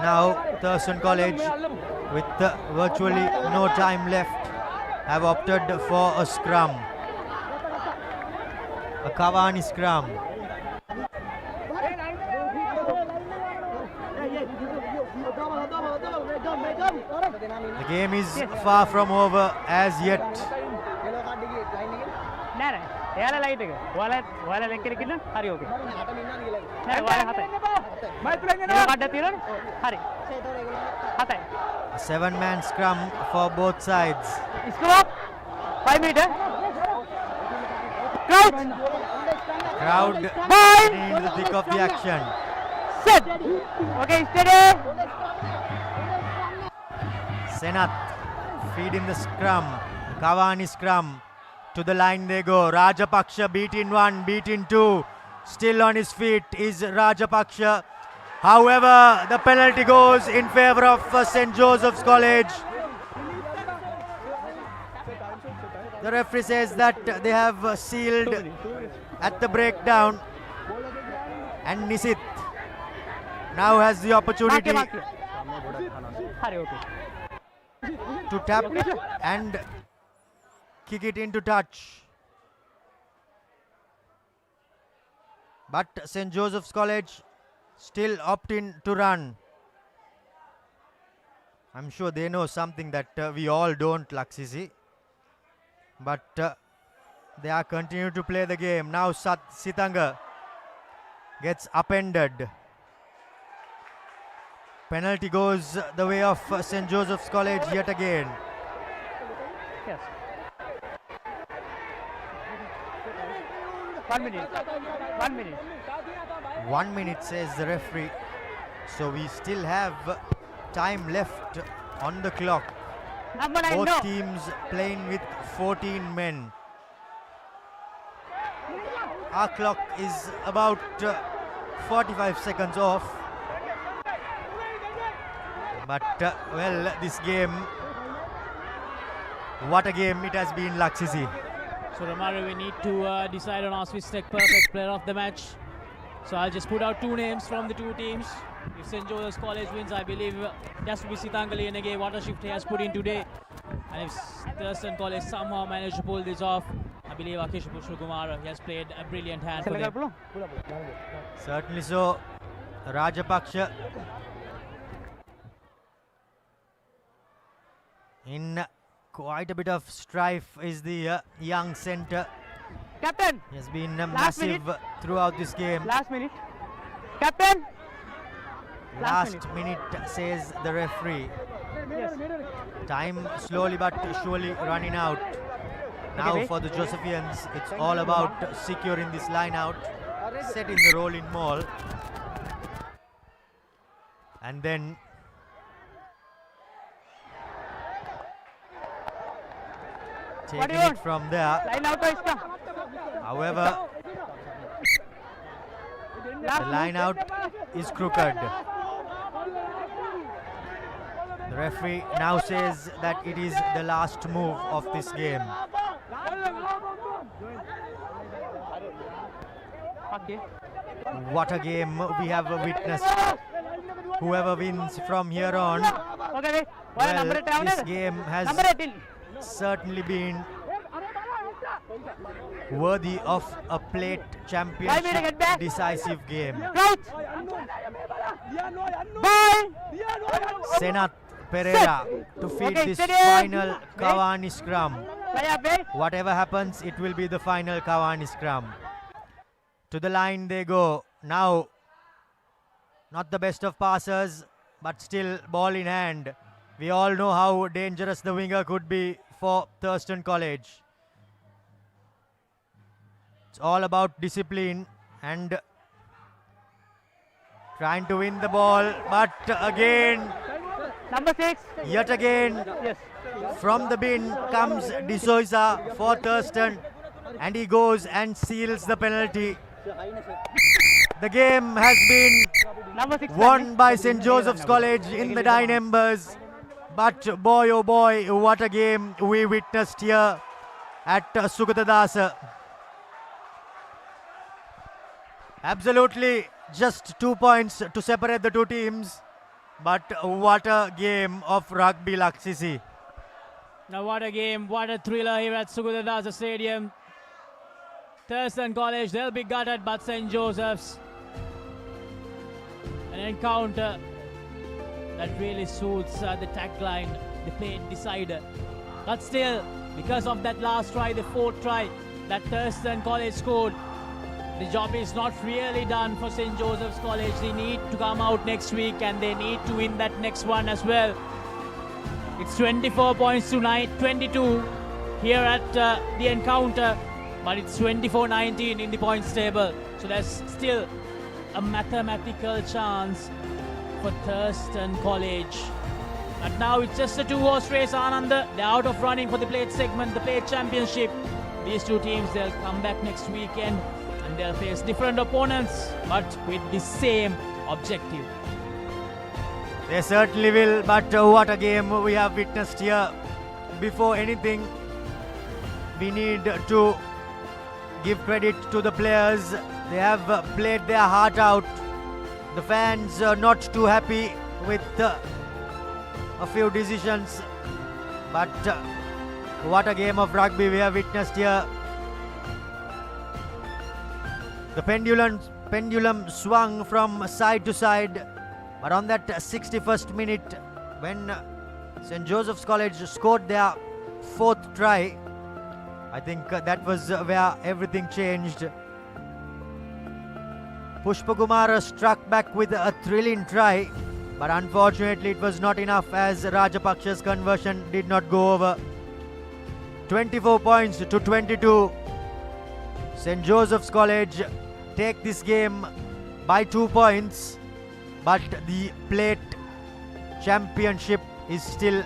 Speaker 1: now Thurstan College, with virtually no time left, have opted for a scrum. A Cavani scrum. The game is far from over as yet. A 7-man scrum for both sides.
Speaker 19: 5 meter.
Speaker 1: Crowd getting into the thick of the action.
Speaker 19: Set. Okay, steady.
Speaker 1: Senath feeding the scrum. Cavani scrum. To the line they go. Rajapaksha beating 1, beating 2. Still on his feet is Rajapaksha. However, the penalty goes in favor of St. Joseph's College. The referee says that they have sealed at the breakdown. And Nisith now has the opportunity to tap and kick it into touch. But St. Joseph's College still opting to run. I'm sure they know something that we all don't, Laksisi. But they are continuing to play the game. Now Sithanga gets upended. Penalty goes the way of St. Joseph's College yet again.
Speaker 19: Yes. 1 minute. 1 minute.
Speaker 1: 1 minute, says the referee. So we still have time left on the clock. Both teams playing with 14 men. Our clock is about 45 seconds off. But, well, this game, what a game it has been, Laksisi.
Speaker 2: So, Romario, we need to decide on our Swiss Tech Perfect Player of the Match. So I'll just put out two names from the two teams. If St. Joseph's College wins, I believe it has to be Sitangali and again what a shift he has put in today. And if Thurstan College somehow managed to pull this off, I believe Akish Pushpakumar has played a brilliant hand for them.
Speaker 1: Certainly so. Rajapaksha in quite a bit of strife is the young centre.
Speaker 19: Captain!
Speaker 1: He has been massive throughout this game.
Speaker 19: Last minute. Captain!
Speaker 1: Last minute, says the referee.
Speaker 19: Yes.
Speaker 1: Time slowly but surely running out. Now for the Josephians, it's all about securing this line out, setting the rolling maul, and then taking it from there. However, the line out is crooked. The referee now says that it is the last move of this game. What a game we have witnessed. Whoever wins from here on, well, this game has certainly been worthy of a plate championship decisive game. Senath Pereira to feed this final Cavani scrum. Whatever happens, it will be the final Cavani scrum. To the line they go. Now, not the best of passers, but still ball in hand. We all know how dangerous the winger could be for Thurstan College. It's all about discipline and trying to win the ball, but again,
Speaker 19: number 6,
Speaker 1: yet again, from the bin comes D'Souza for Thurstan, and he goes and seals the penalty. The game has been won by St. Joseph's College in the dying embers, but boy oh boy, what a game we witnessed here at Sugathadasa. Absolutely just 2 points to separate the two teams, but what a game of rugby, Laksisi.
Speaker 2: Now what a game, what a thriller here at Sugathadasa Stadium. Thurstan College, they'll be gutted, but St. Joseph's, an encounter that really suits the tagline, the plate decider. But still, because of that last try, the fourth try that Thurstan College scored, the job is not really done for St. Joseph's College. They need to come out next week and they need to win that next one as well. It's 24 points to 22 here at the encounter, but it's 24-19 in the points table. So there's still a mathematical chance for Thurstan College. But now it's just a two-horse race, Ananda. They're out of running for the plate segment, the plate championship. These two teams, they'll come back next weekend and they'll face different opponents, but with the same objective.
Speaker 1: They certainly will, but what a game we have witnessed here. Before anything, we need to give credit to the players. They have played their heart out. The fans are not too happy with a few decisions, but what a game of rugby we have witnessed here. The pendulum swung from side to side, but on that 61st minute, when St. Joseph's College scored their fourth try, I think that was where everything changed. Pushpakumar struck back with a thrilling try, but unfortunately it was not enough as Rajapaksha's conversion did not go over. 24 points to 22. St. Joseph's College take this game by 2 points, but the plate championship is still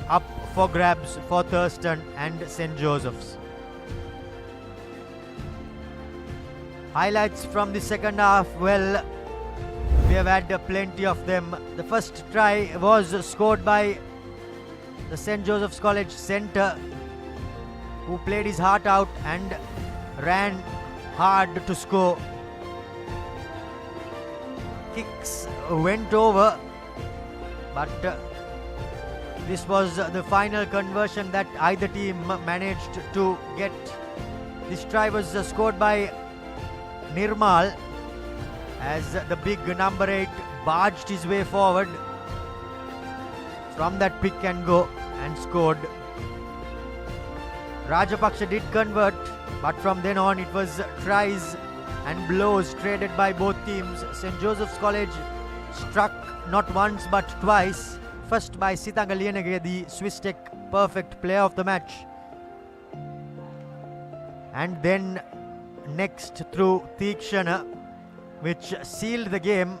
Speaker 1: up for grabs for Thurstan and St. Joseph's. Highlights from the second half, well, we have had plenty of them. The first try was scored by the St. Joseph's College centre, who played his heart out and ran hard to score. kicks went over, but this was the final conversion that either team managed to get. This try was scored by Nirmal as the big number 8 barged his way forward from that pick and go and scored. Rajapaksha did convert, but from then on it was tries and blows traded by both teams. St. Joseph's College struck not once but twice. First by Sitanga Lienege, the Swiss Tech perfect player of the match. And then next through Theekshana, which sealed the game.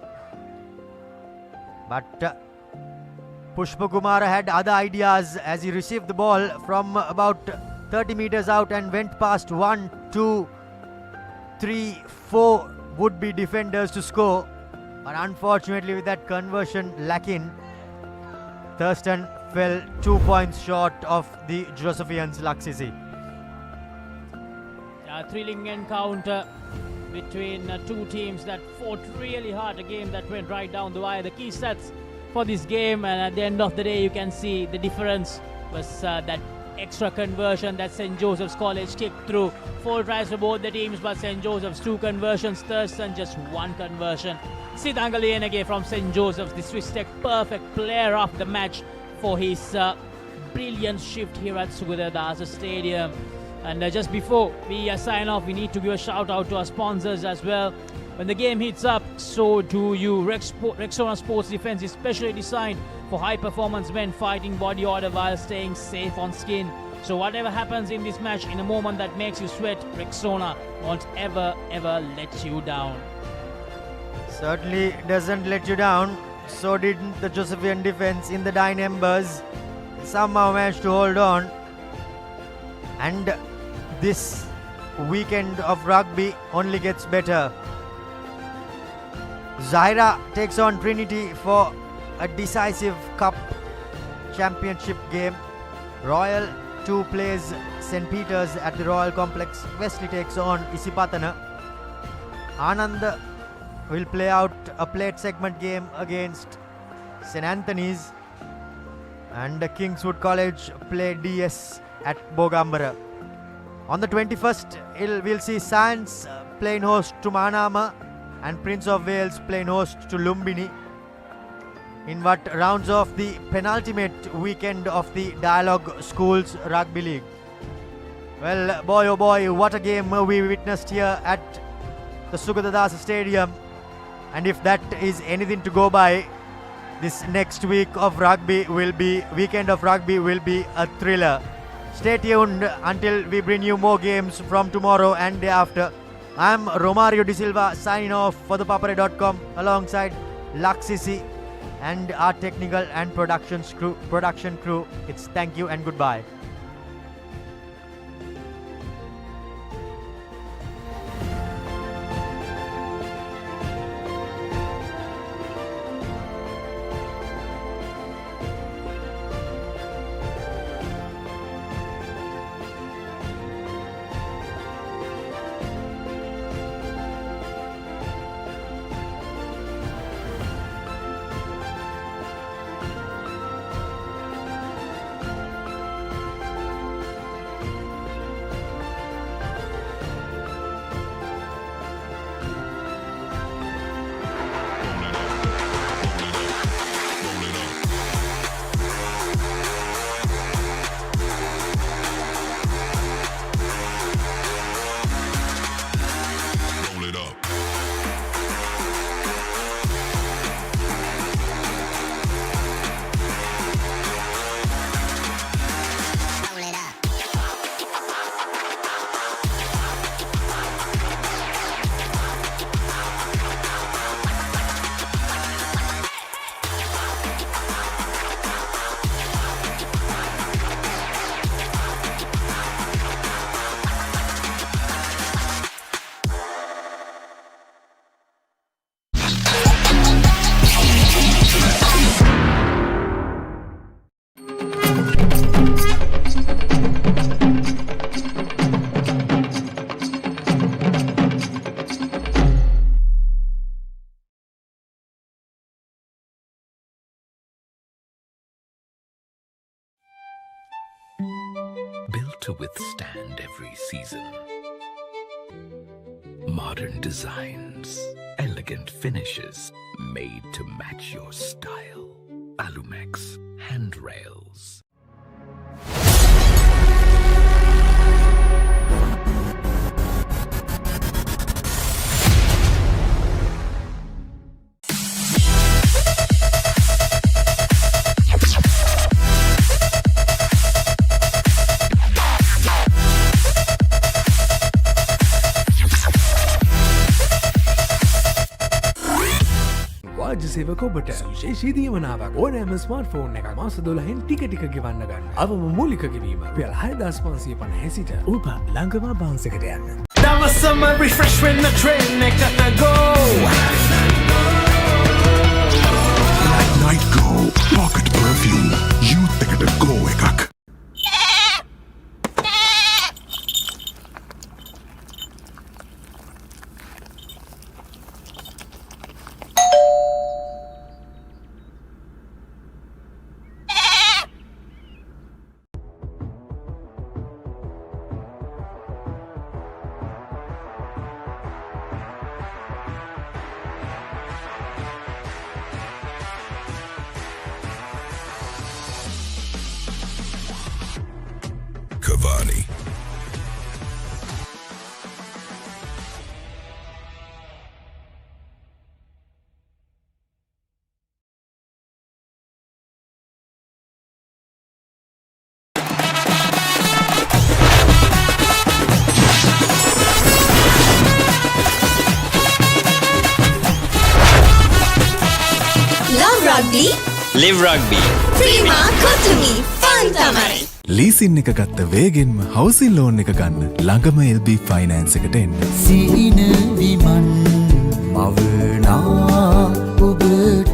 Speaker 1: But Pushpa Kumara had other ideas as he received the ball from about 30 meters out and went past 1, 2, 3, 4 would-be defenders to score. But unfortunately, with that conversion lacking, Thurstan fell 2 points short of the Josephians' Laksisi.
Speaker 2: A thrilling encounter between two teams that fought really hard, a game that went right down the wire. The key stats for this game, and at the end of the day you can see the difference was that extra conversion that St. Joseph's College kicked through. 4 tries for both the teams, but St. Joseph's 2 conversions, Thurstan just 1 conversion. Sitanga Lienege from St. Joseph's, the Swiss Tech perfect player of the match for his brilliant shift here at Sugathadasa Stadium. And just before we sign off, we need to give a shout out to our sponsors as well. When the game heats up, so do you. Rexona Sports Defense is specially designed for high performance men fighting body odor while staying safe on skin. So whatever happens in this match, in a moment that makes you sweat, Rexona won't ever let you down.
Speaker 1: Certainly doesn't let you down. So didn't the Josephian defense in the dying embers. Somehow managed to hold on. And this weekend of rugby only gets better. Zaira takes on Trinity for a decisive cup championship game. Royal 2 plays St. Peter's at the Royal Complex. Wesley takes on Isipatana. Anand will play out a plate segment game against St. Anthony's. And Kingswood College play DS at Bogambara. On the 21st, we'll see Sands playing host to Manama and Prince of Wales playing host to Lumbini in what rounds off the penultimate weekend of the Dialog Schools Rugby League. Well, boy oh boy, what a game we witnessed here at the Sugathadasa Stadium. And if that is anything to go by, this next weekend of rugby will be a thriller. Stay tuned until we bring you more games from tomorrow and day after. I'm Romario De Silva signing off for ThePapare.com alongside Laksisi and our technical and production crew. It's thank you and goodbye.
Speaker 13: Built to withstand every season. Modern designs, elegant finishes, made to match your style. Alumex handrails.
Speaker 15: සේවක ඔබට විශේෂී දීමනාවක් ඕනෑම smartphone එකක් මාස 12න් ටික ගෙවන්න ගන්න. අවම මූලික ගෙවීම රුපියල් 6550 සිට ඔබ ළඟම බවුන්ස් එකට යන්න.
Speaker 8: දවසම refresh වෙන්න train එකට go.
Speaker 4: Like night go pocket perfume youth එකට go එකක්. Cavani.
Speaker 10: Love rugby.
Speaker 11: Live rugby.
Speaker 10: Prima Kotumi. Fun tamai.
Speaker 18: Leasing එක ගත්ත වේගෙන්ම හවසින් ලෝන් එක ගන්න ළඟම LB ෆයිනෑන්ස් එකට එන්න.
Speaker 17: සීන විමන් මවනා ඔබටයි.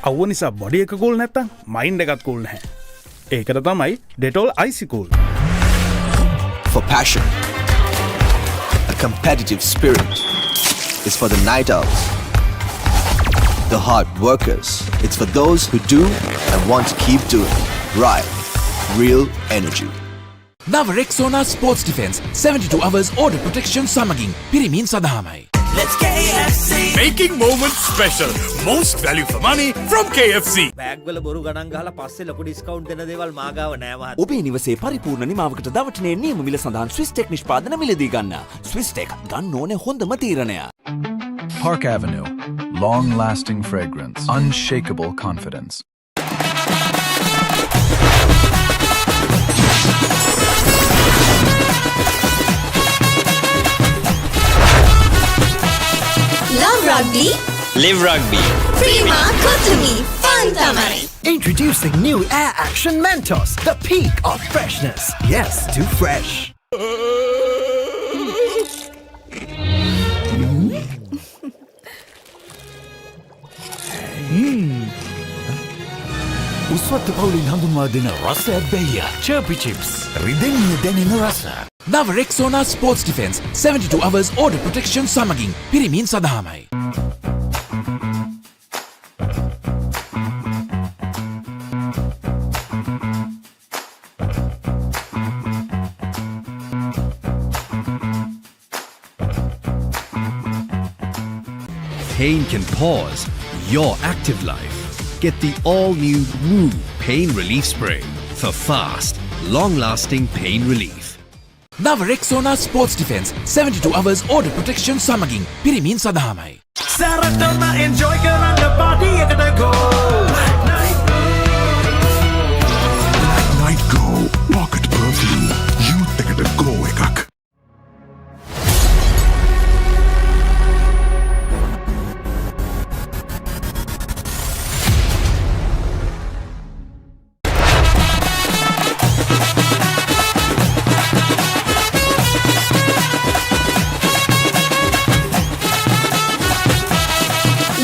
Speaker 7: අව්ව නිසා බොඩි එක කූල් නැත්තම් මයින්ඩ් එකත් කූල් නැහැ. ඒකට තමයි Dettol Icy Cool.
Speaker 9: For passion, a competitive spirit. It's for the night owls, the hard workers. It's for those who do and want to keep doing. Right. Real energy.
Speaker 13: නව Rexona sports defence 72 hours order protection සමගින් පිරිමින් සඳහාමයි.
Speaker 8: Let's KFC.
Speaker 13: Making moments special. Most value for money from KFC.
Speaker 6: Bag වල බොරු ගණන් ගහලා පස්සේ ලොකු ඩිස්කවුන්ට් දෙන දේවල් මාගාව නෑ මහත්තයා.
Speaker 5: ඔබේ නිවසේ පරිපූර්ණ නිමාවකට දවටනේ නියම මිල සඳහන් ස්විස්ටෙක් නිෂ්පාදන මිලදී ගන්න. ස්විස්ටෙක් ගන්න ඕනේ හොඳම තීරණය.
Speaker 18: Park Avenue. Long-lasting fragrance. Unshakable confidence.
Speaker 10: Love rugby.
Speaker 11: Live rugby.
Speaker 10: Prima Kotumi. Fun tamai.
Speaker 8: Introducing new Air Action Mentos, the peak of freshness. Yes, too fresh.
Speaker 13: උස්වත්ත පවුලින් හඳුන්වා දෙන රස ඇබ්බැහිය චර්පි චිප්ස් රිදෙන්නේ දැනෙන රස. නව Rexona sports defence 72 hours order protection සමගින් පිරිමින් සඳහාමයි.
Speaker 12: Pain can pause your active life. Get the all-new Woo Pain Relief Spray for fast, long-lasting pain relief.
Speaker 13: නව Rexona sports defence 72 hours order protection සමගින් පිරිමින් සඳහාමයි.
Speaker 8: සැරටම enjoy කරන්න party එකට go.
Speaker 4: Like night go pocket perfume youth එකට go එකක්.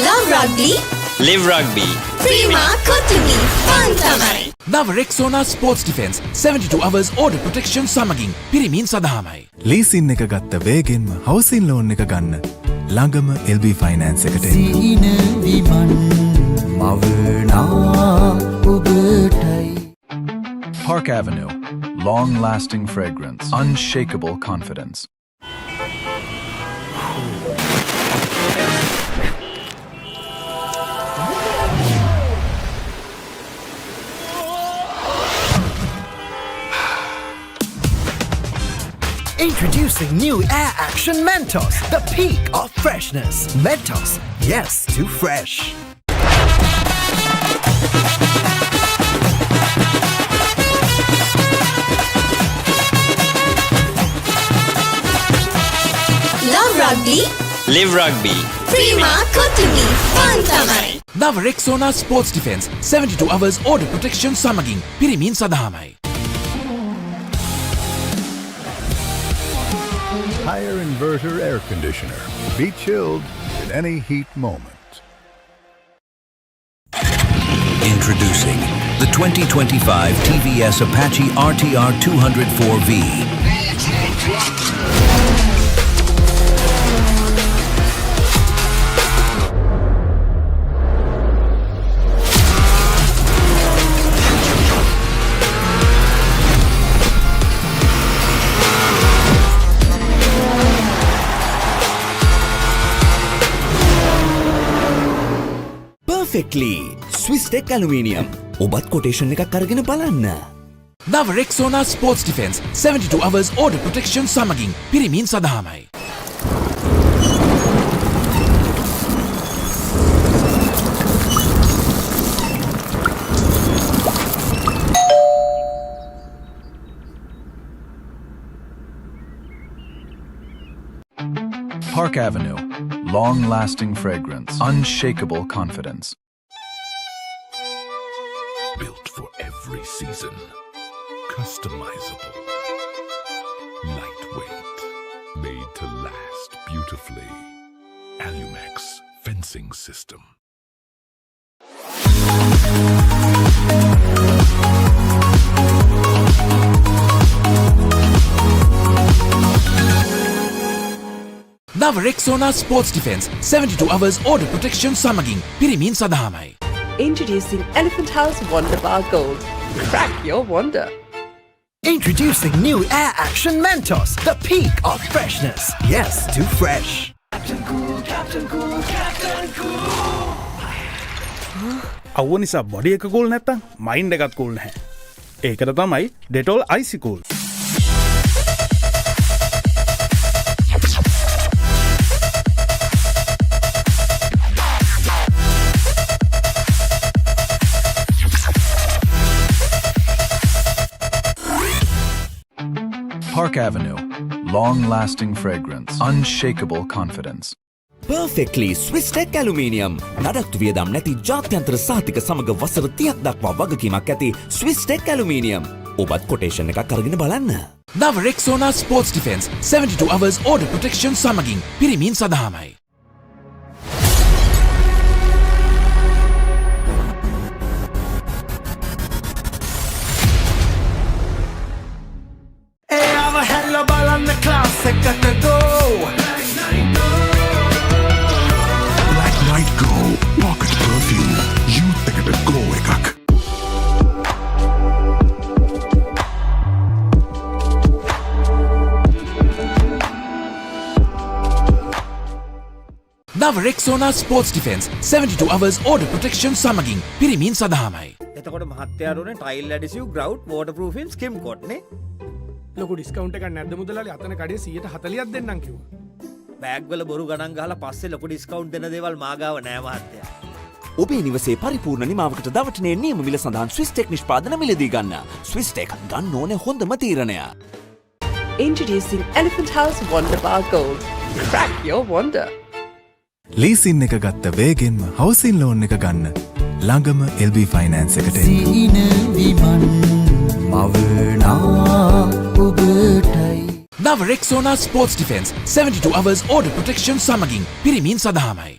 Speaker 10: Love rugby.
Speaker 11: Live rugby.
Speaker 10: Prima Kotumi. Fun tamai.
Speaker 13: නව Rexona sports defence 72 hours order protection සමගින් පිරිමින් සඳහාමයි.
Speaker 4: ලීසින් එක ගත්ත වේගෙන්ම හවසින් ලෝන් එක ගන්න. ළඟම LB ෆයිනෑන්ස් එකට එන්න.
Speaker 17: සීන විමන් මවනා ඔබටයි.
Speaker 18: Park Avenue. Long-lasting fragrance. Unshakable confidence.
Speaker 8: Introducing new Air Action Mentos, the peak of freshness. Mentos, yes to fresh.
Speaker 10: Love Rugby.
Speaker 14: Live Rugby.
Speaker 10: Prima Kotumi Fun Tamai.
Speaker 13: නව Rexona sports defence 72 hours order protection සමගින් පිරිමින් සඳහාමයි.
Speaker 3: Higher inverter air conditioner. Be chilled in any heat moment.
Speaker 22: Introducing the 2025 TVS Apache RTR 204V.
Speaker 5: Perfectly. Swiss Tech Aluminium. ඔබත් quotation එකක් අරගෙන බලන්න.
Speaker 13: නව Rexona sports defence 72 hours order protection සමගින් පිරිමින් සඳහාමයි.
Speaker 18: Park Avenue. Long-lasting fragrance. Unshakable confidence.
Speaker 23: Built for every season. Customizable. Lightweight. Made to last beautifully. Alumex fencing system.
Speaker 13: නව Rexona sports defence 72 hours order protection සමගින් පිරිමින් සඳහාමයි.
Speaker 16: Introducing Elephant House Wonder Bar Gold. Crack your wonder.
Speaker 8: Introducing new Air Action Mentos, the peak of freshness. Yes to fresh.
Speaker 7: Captain Cool, Captain Cool, Captain Cool. අවුව නිසා body එක cool නැත්තම් mind එකත් cool නැහැ. ඒකට තමයි Dettol Icy Cool.
Speaker 18: Park Avenue. Long-lasting fragrance. Unshakable confidence.
Speaker 5: Perfectly Swiss Tech Aluminium. නඩත්තු වියදම් නැති ජාත්‍යන්තර සහතික සමග වසර 30ක් දක්වා වගකීමක් ඇති Swiss Tech Aluminium. ඔබත් කොටේෂන් එකක් අරගෙන බලන්න.
Speaker 13: නව Rexona sports defence 72 hours order protection සමගින් පිරිමින් සඳහාමයි.
Speaker 23: Black Knight Go. Pocket perfume. Youth එකට go එකක්.
Speaker 13: නව Rexona sports defence 72 hours order protection සමගින් පිරිමින් සඳහාමයි.
Speaker 6: එතකොට මහත්තයාරුනේ ටයිල් ඇඩිසිව් ග්‍රවුට් වෝටර්ප්‍රූෆින් ස්කිම් කොට්නේ.
Speaker 15: ලොකු ඩිස්කවුන්ට් එකක් නැද්ද මුදලාලි අතන කඩේ 140ක් දෙන්නම් කිව්වා.
Speaker 6: බෑග් වල බොරු ගණන් ගහලා පස්සේ ලොකු ඩිස්කවුන්ට් දෙන දේවල් මාගාව නෑ මහත්තයා.
Speaker 5: ඔබේ නිවසේ පරිපූර්ණ නිමාවකට දවටනේ නියම මිල සඳහන් Swiss Tech නිෂ්පාදන මිලදී ගන්න. Swiss Tech ගන්න ඕනේ හොඳම තීරණය.
Speaker 16: Introducing Elephant House Wonder Bar Gold. Crack your wonder.
Speaker 4: Leasing එක ගත්ත වේගෙන්ම හවසින් ලෝන් එක ගන්න. ළඟම LB ෆයිනෑන්ස් එකට එන්න.
Speaker 17: සීන විමන් මවනා ඔබටයි.
Speaker 13: නව Rexona sports defence 72 hours order protection සමගින් පිරිමින් සඳහාමයි.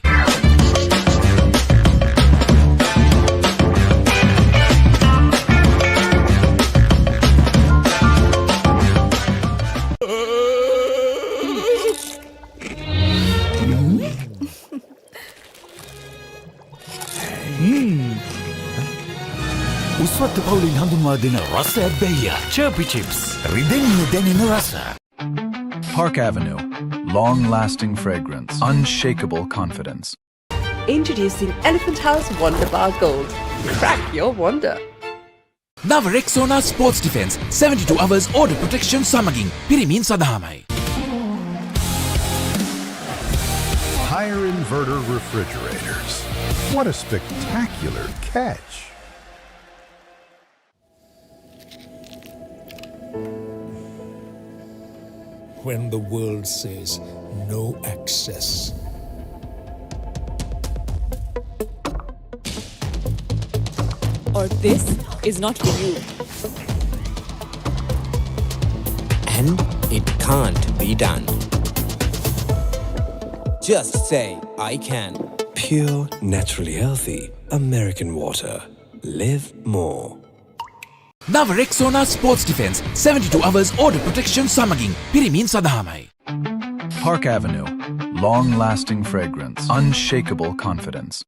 Speaker 13: බහුලින් හඳුන්වා දෙන රස ඇබ්බැහිය Chirpy Chips රිදෙන්න දැනෙන රස.
Speaker 18: Park Avenue. Long-lasting fragrance. Unshakable confidence.
Speaker 16: Introducing Elephant House Wonder Bar Gold. Crack your wonder.
Speaker 13: නව Rexona Sports Defense 72 hours order protection සමගින් පිරිමින් සඳහාමයි.
Speaker 3: Higher inverter refrigerators. What a spectacular catch.
Speaker 8: When the world says no access,
Speaker 19: or this is not for you.
Speaker 11: And it can't be done. Just say, I can.
Speaker 15: Pure, naturally healthy American water. Live more.
Speaker 13: නව Rexona Sports Defense 72 hours order protection සමගින් පිරිමින් සඳහාමයි.
Speaker 18: Park Avenue. Long-lasting fragrance. Unshakable confidence.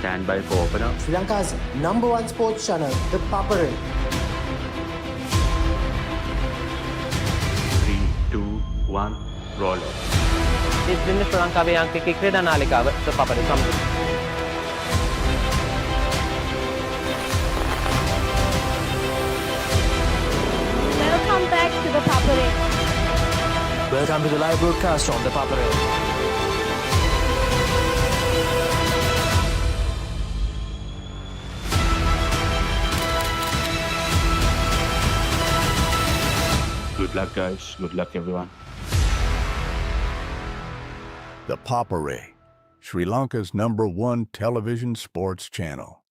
Speaker 20: Stand by for opener.
Speaker 21: Sri Lanka's #1 sports channel, ThePapare.
Speaker 20: 3, 2, 1, roll.
Speaker 24: ඉතින් ශ්‍රී ලංකාවේ අංකික ක්‍රීඩා නාලිකාව ThePapare සමග.
Speaker 25: Welcome back to ThePapare.
Speaker 21: Welcome to the live broadcast on ThePapare.
Speaker 20: Good luck, guys. Good luck, everyone.
Speaker 3: The Papare, Sri Lanka's #1 television sports channel.